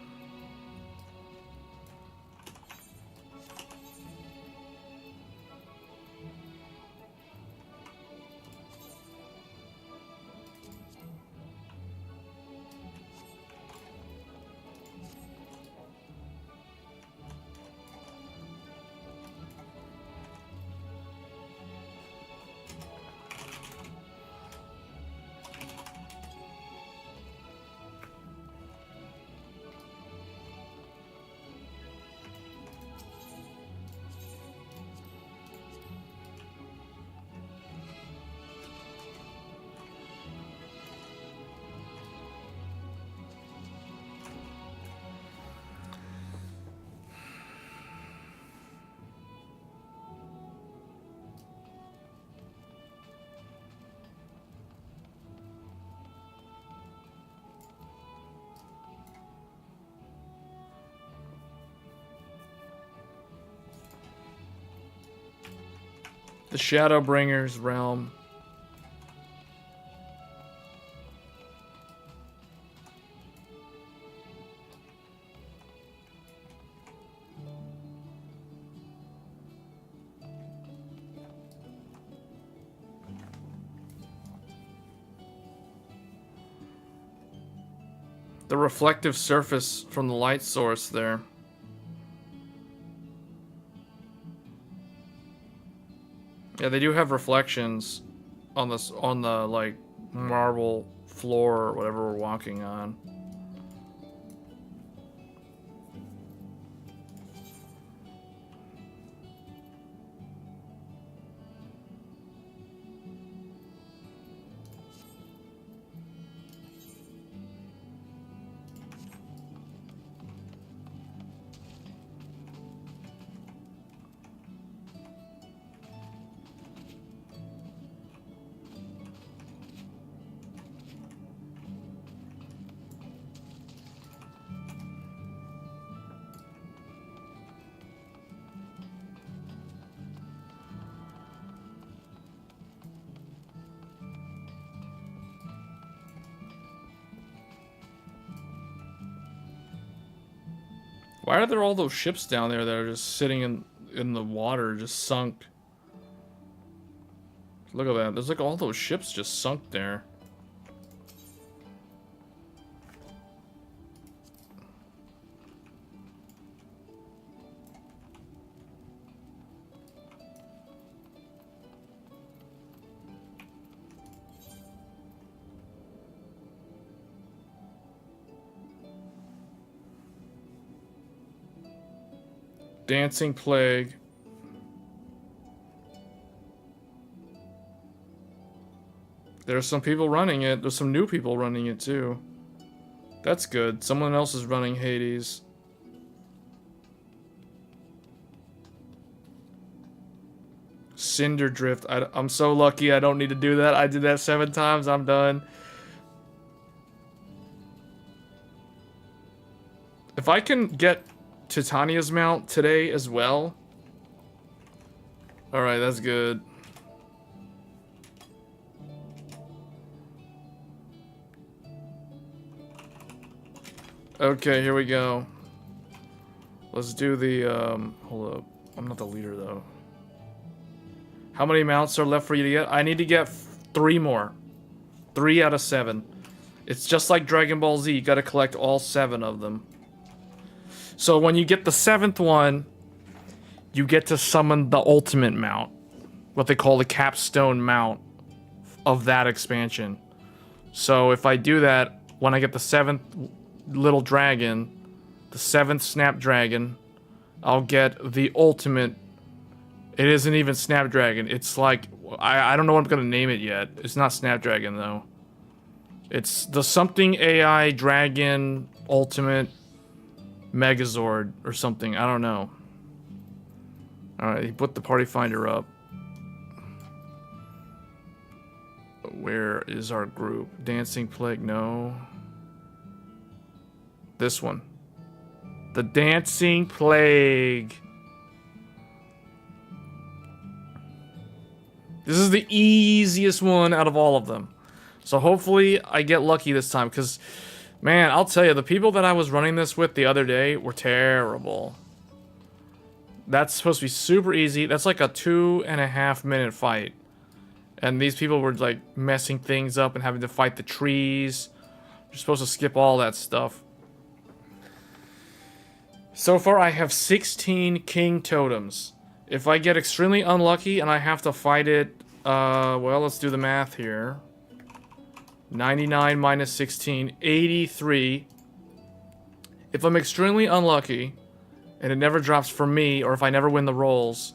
The Shadowbringer's realm. The reflective surface from the light source there. Yeah, they do have reflections on this, on the like marble floor or whatever we're walking on. Why are there all those ships down there that are just sitting in the water, just sunk? Look at that. There's like all those ships just sunk there. Dancing Plague. There's some people running it. There's some new people running it too. That's good. Someone else is running Hades. Cinder Drift. I'm so lucky I don't need to do that. I did that 7 times. I'm done. If I can get Titania's mount today as well. Alright, that's good. Okay, here we go. Let's do the, hold up. I'm not the leader, though. How many mounts are left for you to get? I need to get 3 more. 3 out of 7. It's just like Dragon Ball Z. You gotta collect all 7 of them. So when you get the 7th one, you get to summon the ultimate mount. What they call the capstone mount of that expansion. So if I do that, when I get the 7th little dragon, the 7th Snapdragon, I'll get the ultimate. It isn't even Snapdragon. It's like, I don't know what I'm gonna name it yet. It's not Snapdragon though. It's the something AI Dragon Ultimate Megazord or something. I don't know. Alright, he put the party finder up. Where is our group? Dancing Plague? No. This one. The Dancing Plague. This is the easiest one out of all of them. So hopefully I get lucky this time, because, man, I'll tell you, the people that I was running this with the other day were terrible. That's supposed to be super easy. That's like a 2.5 minute fight. And these people were like messing things up and having to fight the trees. You're supposed to skip all that stuff. So far I have 16 king totems. If I get extremely unlucky and I have to fight it, well, let's do the math here. 99 minus 16, 83. If I'm extremely unlucky and it never drops for me, or if I never win the rolls,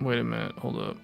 wait a minute, hold up.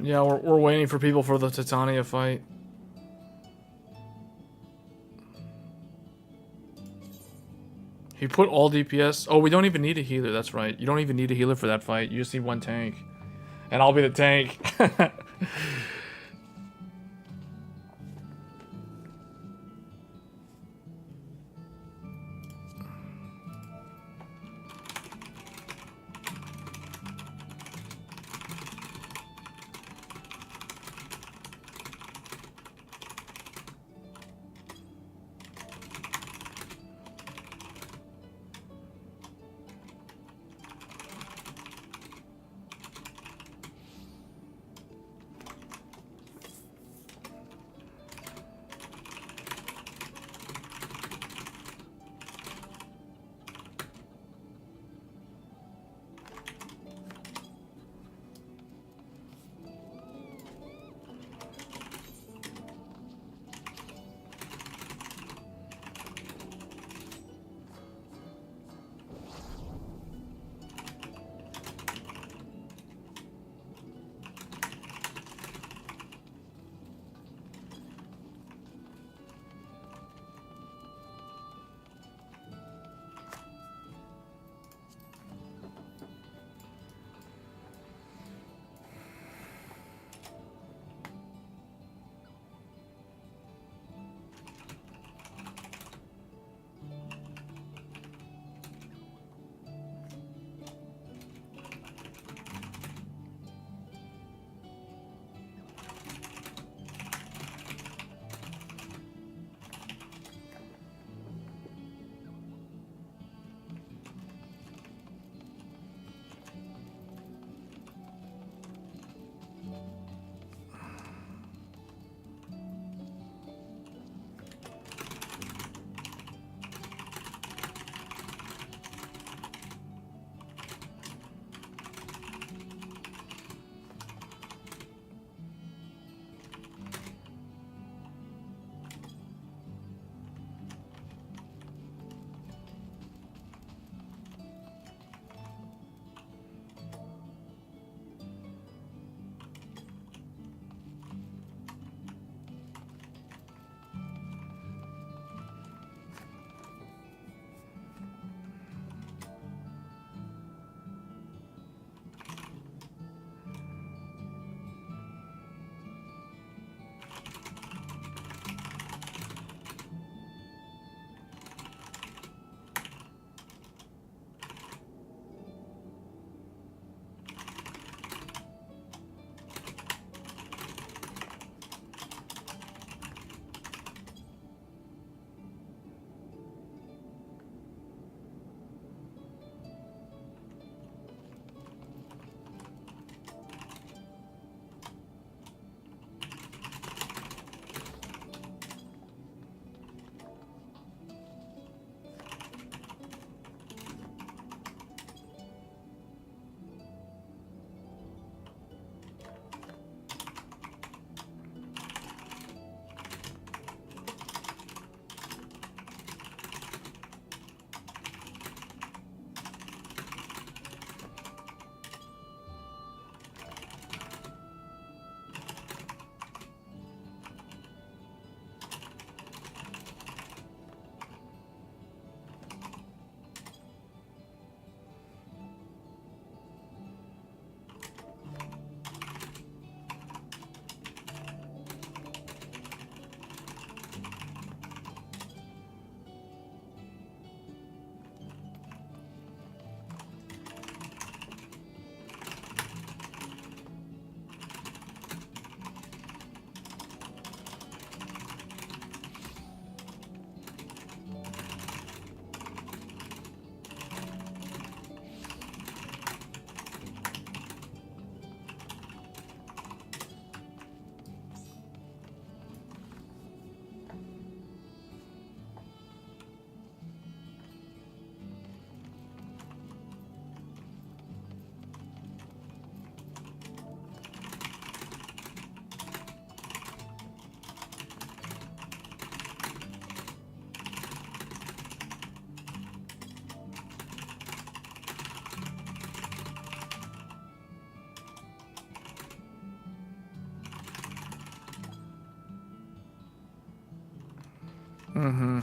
Yeah, we're waiting for people for the Titania fight. He put all DPS. Oh, we don't even need a healer. That's right. You don't even need a healer for that fight. You just need one tank. And I'll be the tank. Mm-hmm.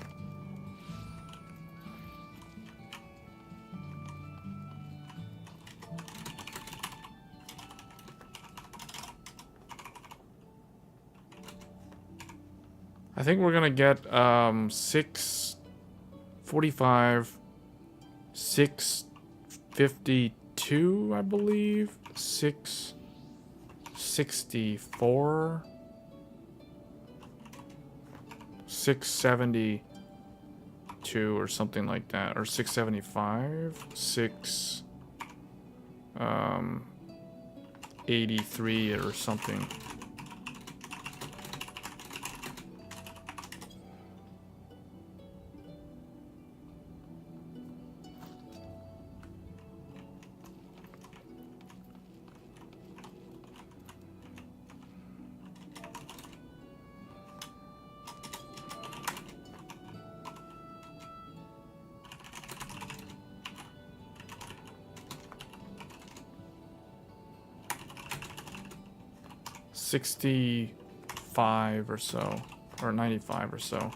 I think we're gonna get 645, 652, I believe. 664, 672 or something like that, or 675, 83 or something. $65 or so, or $95 or so.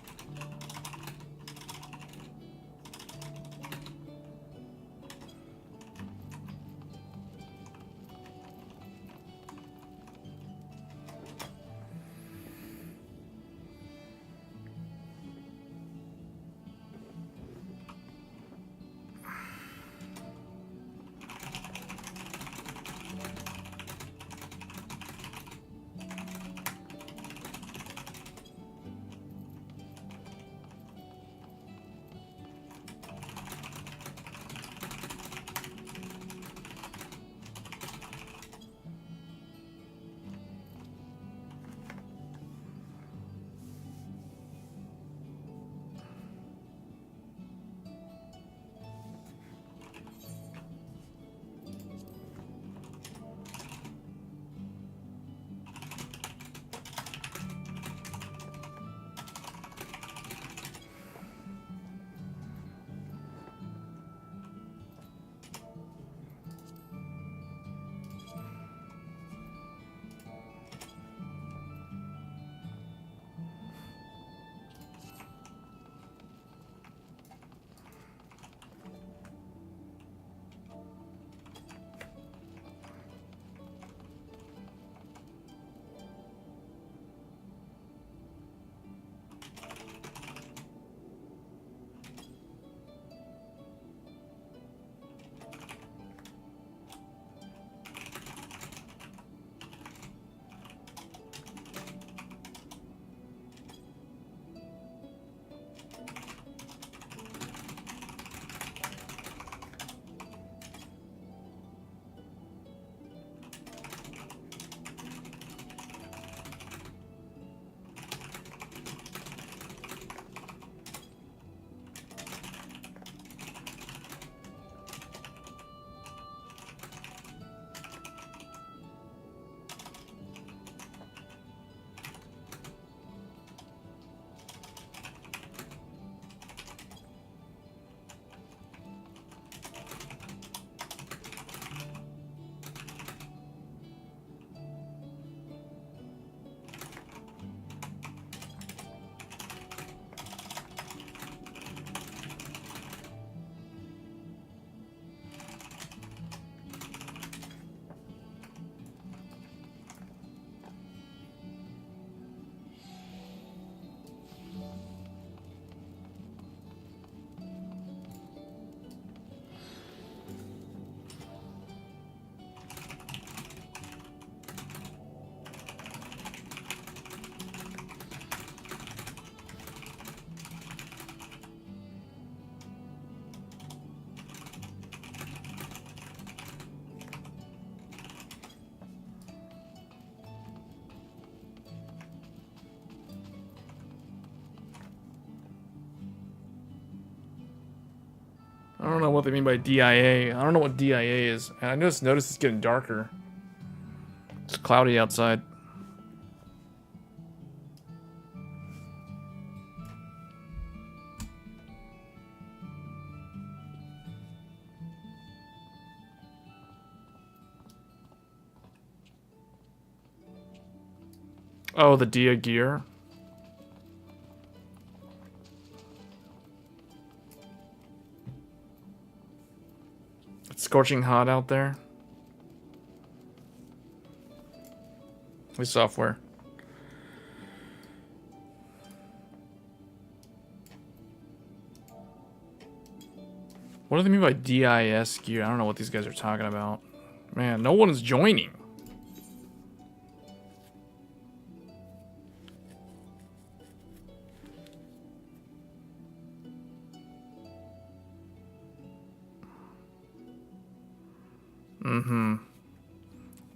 I don't know what they mean by DIA. I don't know what DIA is. And I just noticed it's getting darker. It's cloudy outside. Oh, the Dia gear. It's scorching hot out there. The software. What do they mean by DIS gear? I don't know what these guys are talking about. Man, no one is joining.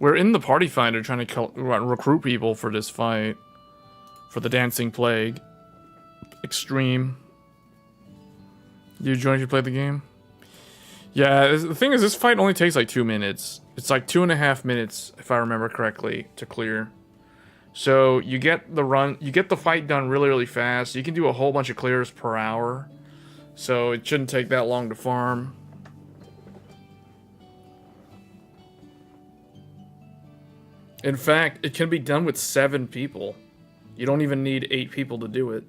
We're in the party finder trying to recruit people for this fight. For the Dancing Plague. Extreme. Do you join if you play the game? Yeah, the thing is, this fight only takes like 2 minutes. It's like 2.5 minutes, if I remember correctly, to clear. So you get the fight done really, really fast. You can do a whole bunch of clears per hour. So it shouldn't take that long to farm. In fact, it can be done with 7 people. You don't even need 8 people to do it.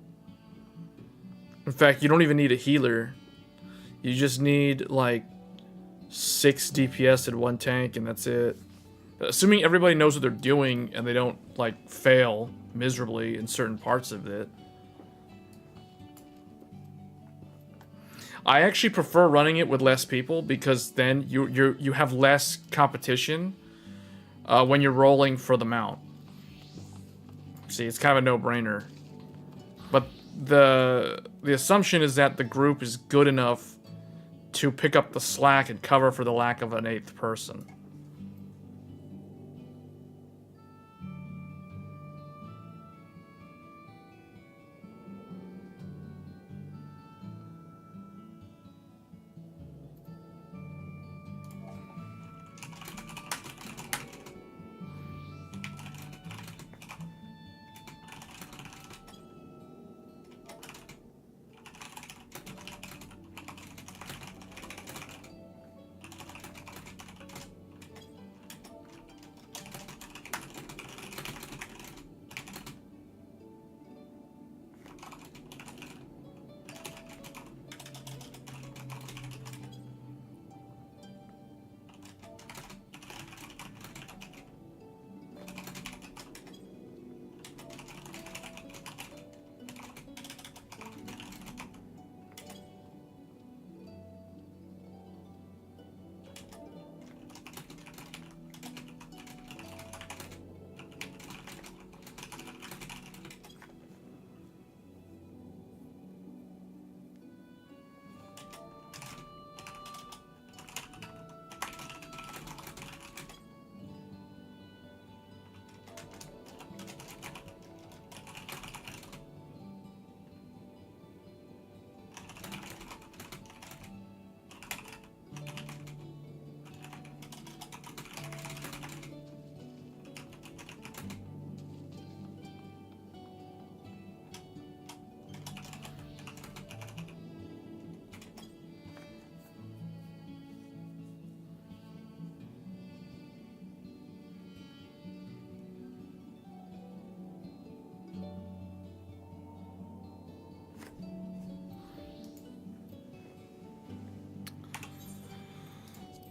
In fact, you don't even need a healer. You just need, like, 6 DPS in 1 tank, and that's it. Assuming everybody knows what they're doing, and they don't, like, fail miserably in certain parts of it. I actually prefer running it with less people, because then you have less competition when you're rolling for the mount. See, it's kind of a no-brainer. But the assumption is that the group is good enough to pick up the slack and cover for the lack of an 8th person.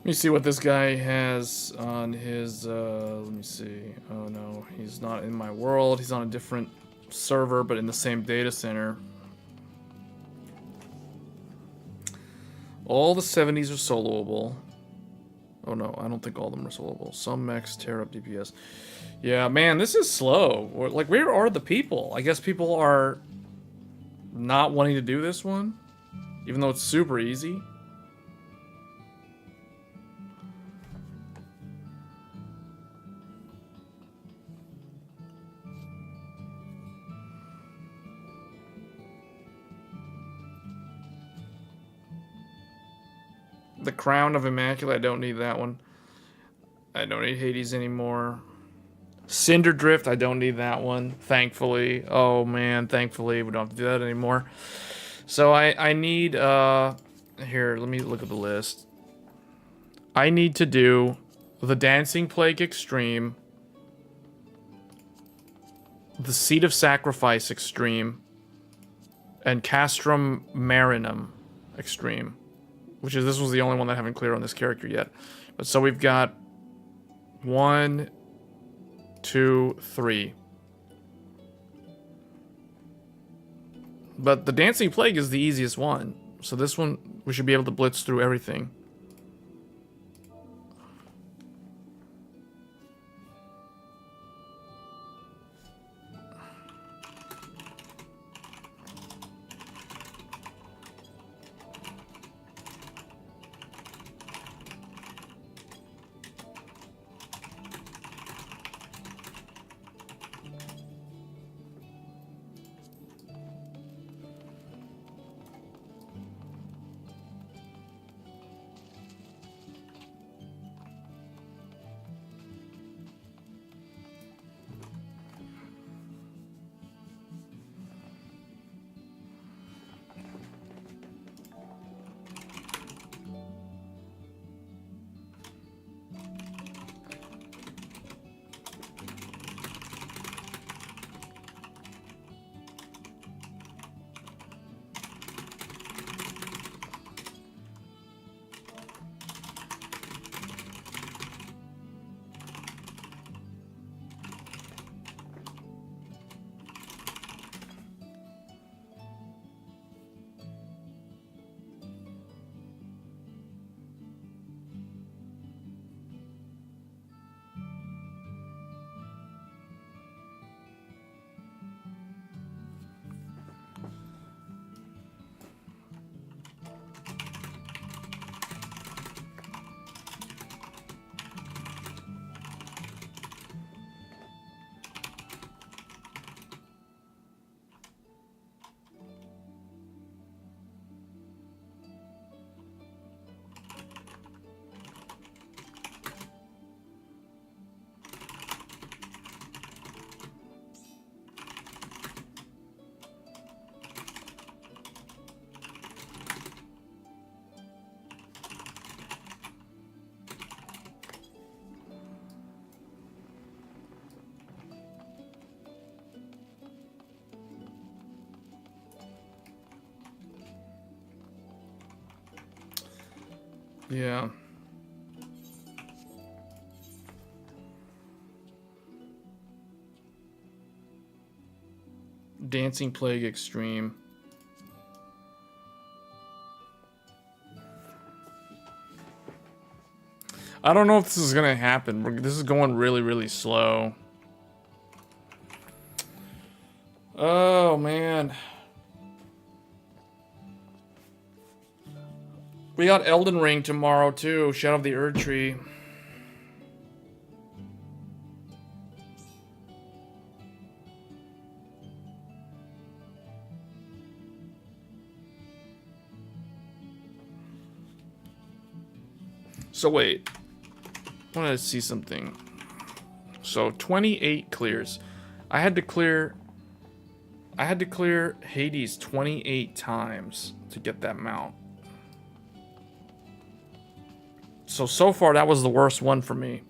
Let me see what this guy has on his, let me see. Oh no, he's not in my world. He's on a different server, but in the same data center. All the 70s are soloable. Oh no, I don't think all of them are soloable. Some mechs tear up DPS. Yeah, man, this is slow. Like, where are the people? I guess people are not wanting to do this one, even though it's super easy. The Crown of Immaculate, I don't need that one. I don't need Hades anymore. Cinder Drift, I don't need that one, thankfully. Oh man, thankfully we don't have to do that anymore. So I need, here, let me look at the list. I need to do the Dancing Plague Extreme, the Seat of Sacrifice Extreme, and Castrum Marinum Extreme. which is this was the only one that I haven't cleared on this character yet. But so we've got 1, 2, 3. But the Dancing Plague is the easiest one. So this one, we should be able to blitz through everything. Yeah. Dancing Plague Extreme. I don't know if this is gonna happen. This is going really, really slow. Oh, man. We got Elden Ring tomorrow, too. Shadow of the Erdtree. So, wait. I want to see something. So, 28 clears. I had to clear Hades 28 times to get that mount. So far that was the worst one for me.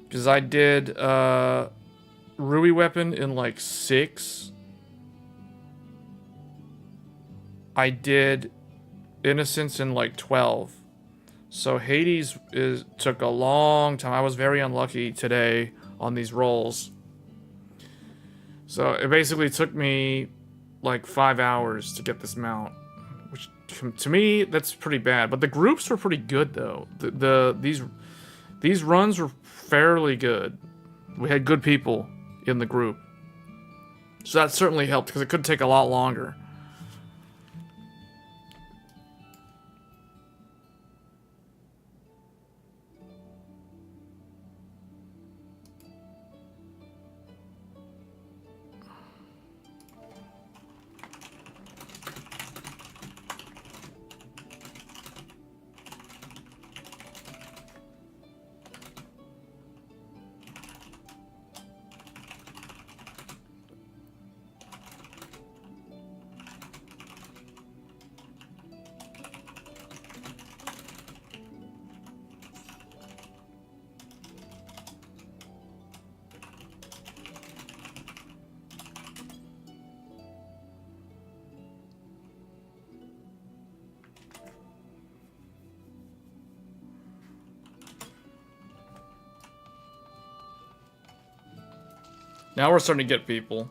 Because I did Rui Weapon in like 6. I did Innocence in like 12. So Hades took a long time. I was very unlucky today on these rolls. So it basically took me like 5 hours to get this mount, which to me that's pretty bad. But the groups were pretty good though. These runs were fairly good. We had good people in the group, so that certainly helped because it could take a lot longer. Now we're starting to get people.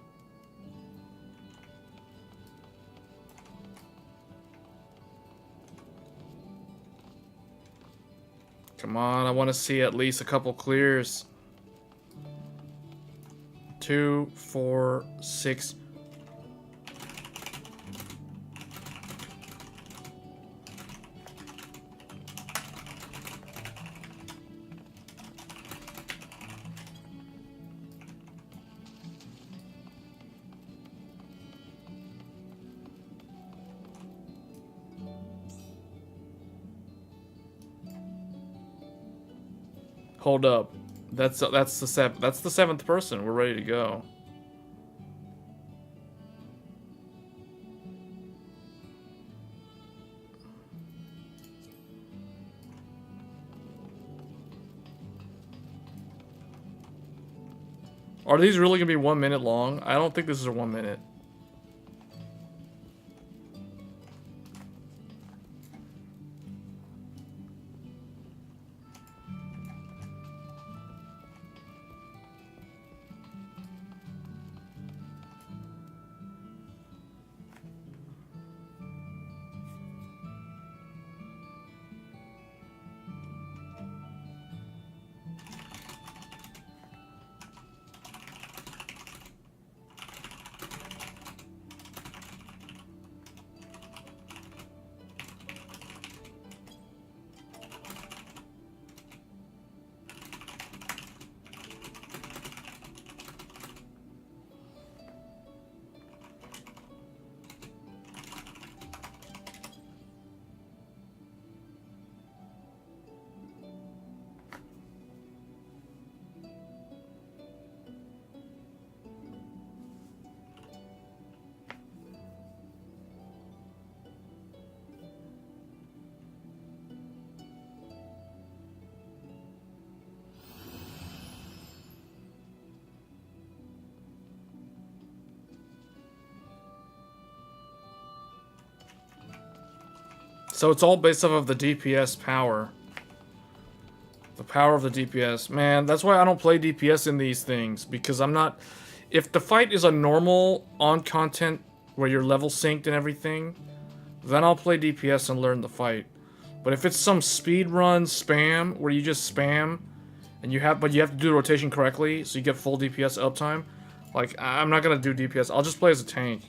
Come on, I want to see at least a couple clears. 2, 4, 6. Hold up. That's the seventh person. We're ready to go. Are these really gonna be 1 minute long? I don't think this is a 1 minute. So it's all based off of the DPS power. The power of the DPS. Man, that's why I don't play DPS in these things. Because I'm not... If the fight is a normal on-content where you're level synced and everything, then I'll play DPS and learn the fight. But if it's some speedrun spam, where you just spam, and you have to do the rotation correctly, so you get full DPS uptime, like, I'm not gonna do DPS. I'll just play as a tank.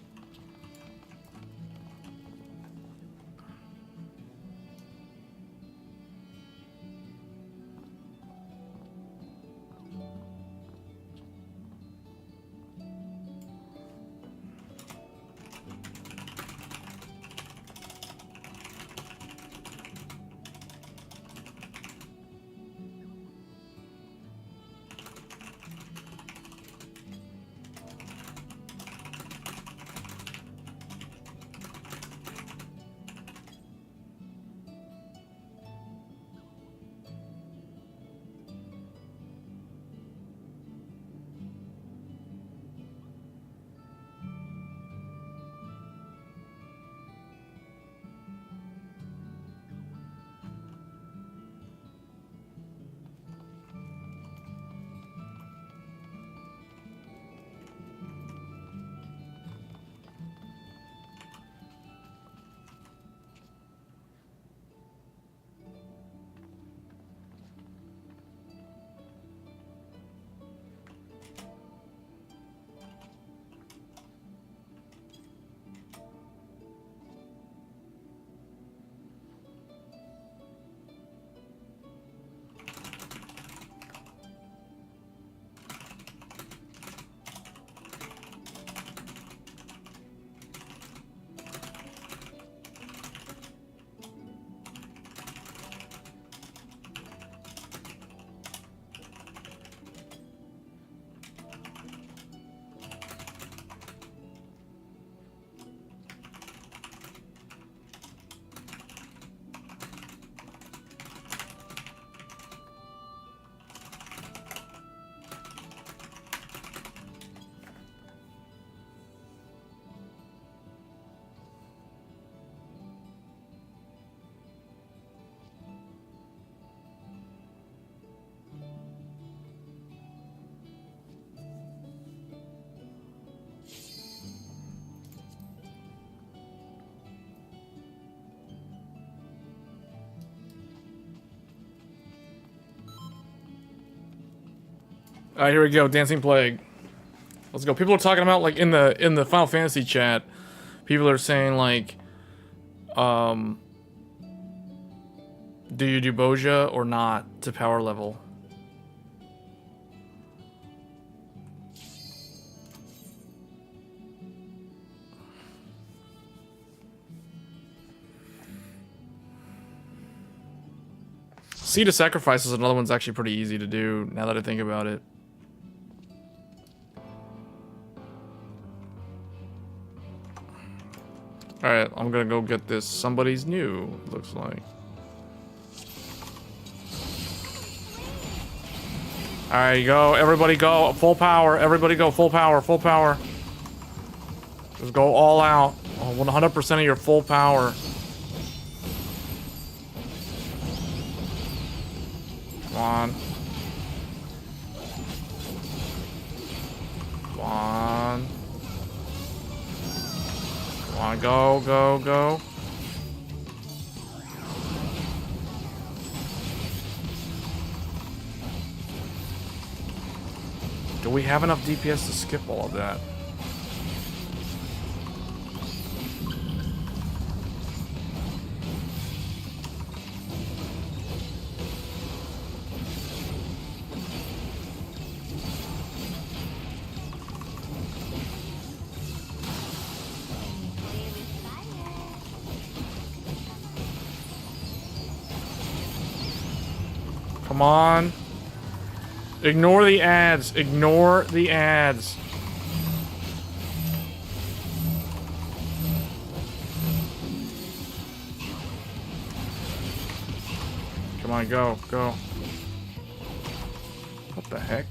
Alright, here we go. Dancing Plague. Let's go. People are talking about, like, in the Final Fantasy chat, people are saying, like, do you do Boja or not to power level? Seed of Sacrifice is another one's actually pretty easy to do, now that I think about it. Alright, I'm gonna go get this. Somebody's new, looks like. Alright, go. Everybody go. Full power. Everybody go. Full power. Full power. Just go all out. 100% of your full power. Come on. Come on. Come on. Go, go, go. Do we have enough DPS to skip all of that? Come on. Ignore the ads. Ignore the ads. Come on, go, go. What the heck?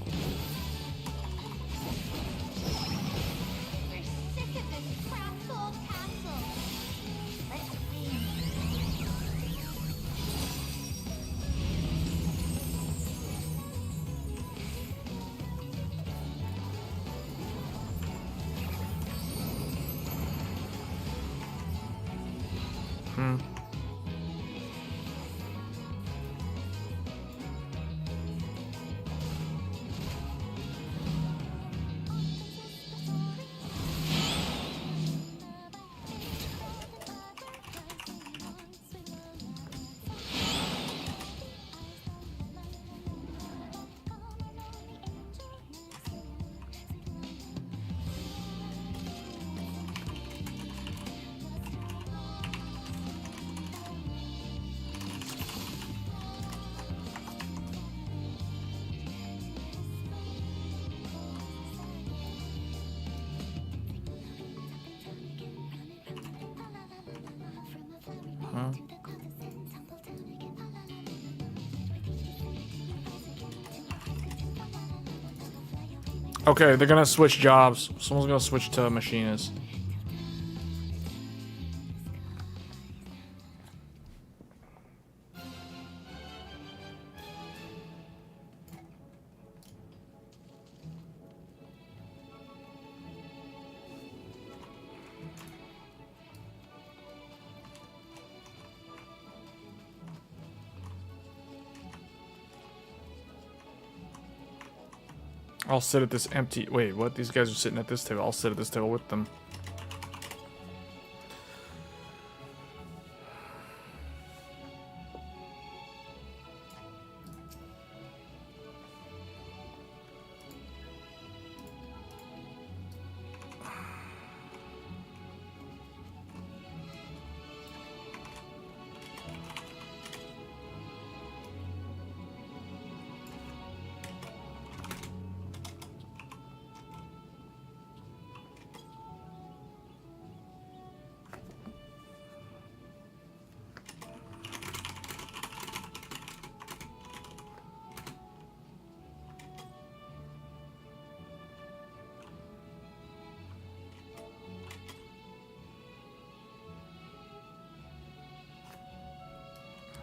Okay, they're gonna switch jobs. Someone's gonna switch to machinist. I'll sit at this empty... Wait, what? These guys are sitting at this table. I'll sit at this table with them.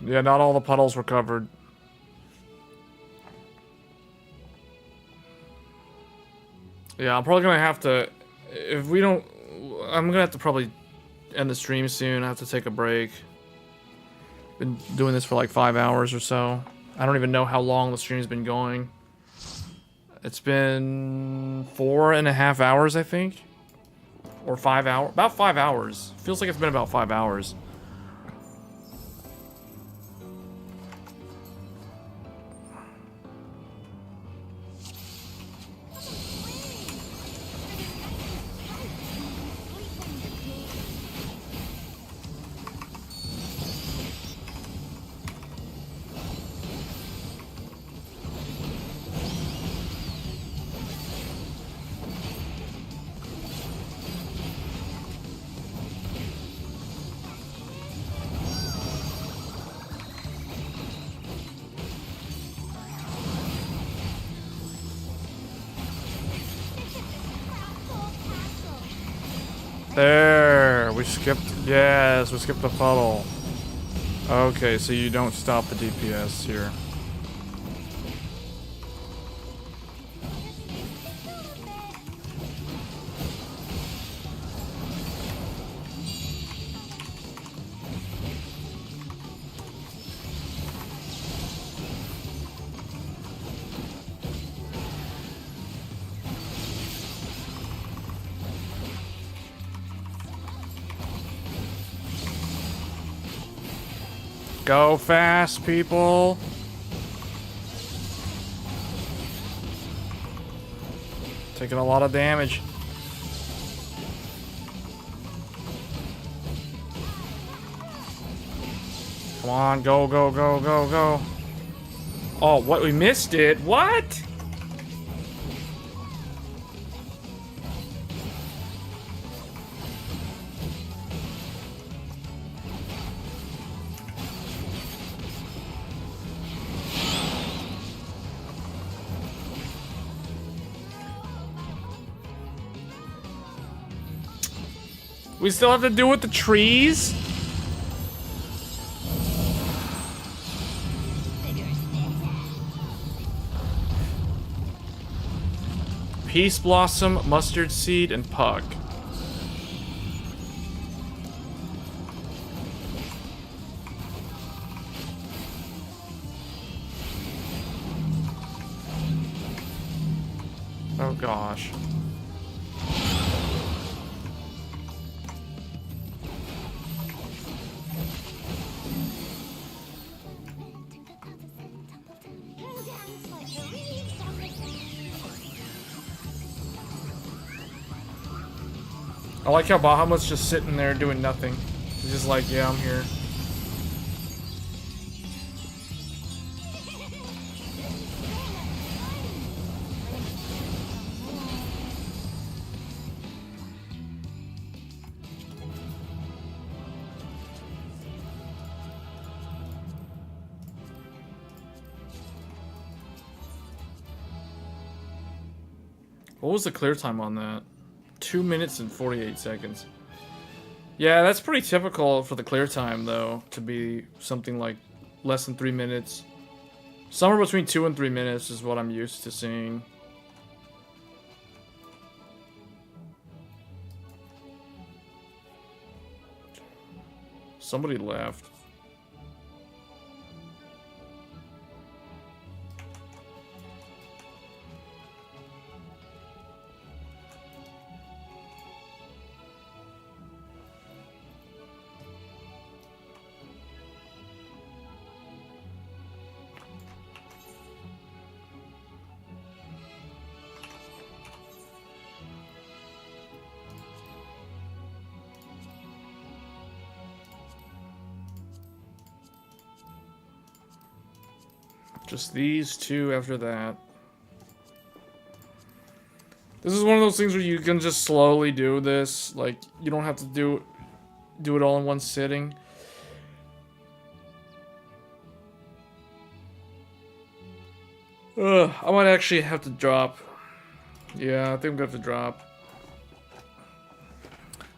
Yeah, not all the puddles were covered. Yeah, I'm probably gonna have to... If we don't... I'm gonna have to probably end the stream soon. I have to take a break. Been doing this for like 5 hours or so. I don't even know how long the stream's been going. It's been 4.5 hours, I think. Or 5 hours. About 5 hours. Feels like it's been about 5 hours. There, we skipped, yes, we skipped the puddle. Okay, so you don't stop the DPS here. Go fast, people. Taking a lot of damage. Come on, go, go, go, go, go. Oh, what? We missed it? What? We still have to do with the trees? Peace Blossom, Mustard Seed, and Pug. Oh gosh. I like how Bahamut's just sitting there doing nothing. He's just like, yeah, I'm here. What was the clear time on that? 2 minutes and 48 seconds. Yeah, that's pretty typical for the clear time, though, to be something like less than 3 minutes. Somewhere between 2 and 3 minutes is what I'm used to seeing. Somebody left. Just these two after that. This is one of those things where you can just slowly do this. Like, you don't have to do it all in one sitting. Ugh, I might actually have to drop. Yeah, I think I'm gonna have to drop.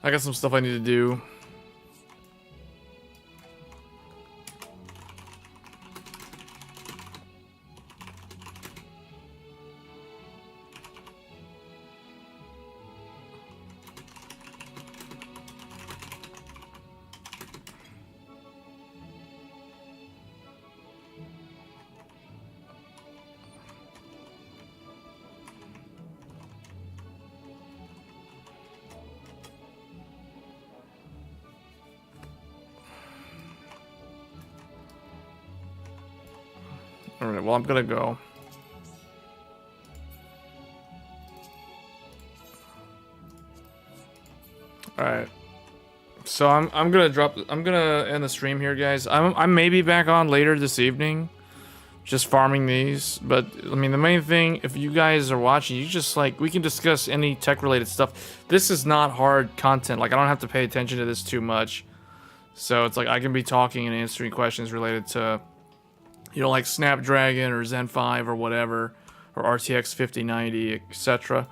I got some stuff I need to do. All right, well, I'm gonna go. All right. So I'm gonna end the stream here, guys. I may be back on later this evening, just farming these. But I mean, the main thing, if you guys are watching, you just like, we can discuss any tech related stuff. This is not hard content. Like, I don't have to pay attention to this too much. So it's like I can be talking and answering questions related to, you know, like Snapdragon or Zen 5 or whatever, or RTX 5090, etc.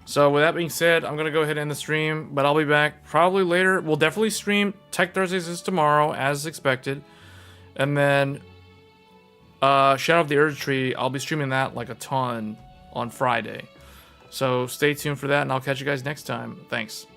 So with that being said, I'm going to go ahead and end the stream, but I'll be back probably later. We'll definitely stream Tech Thursdays is tomorrow, as expected. And then Shadow of the Erdtree, I'll be streaming that like a ton on Friday. So stay tuned for that, and I'll catch you guys next time. Thanks.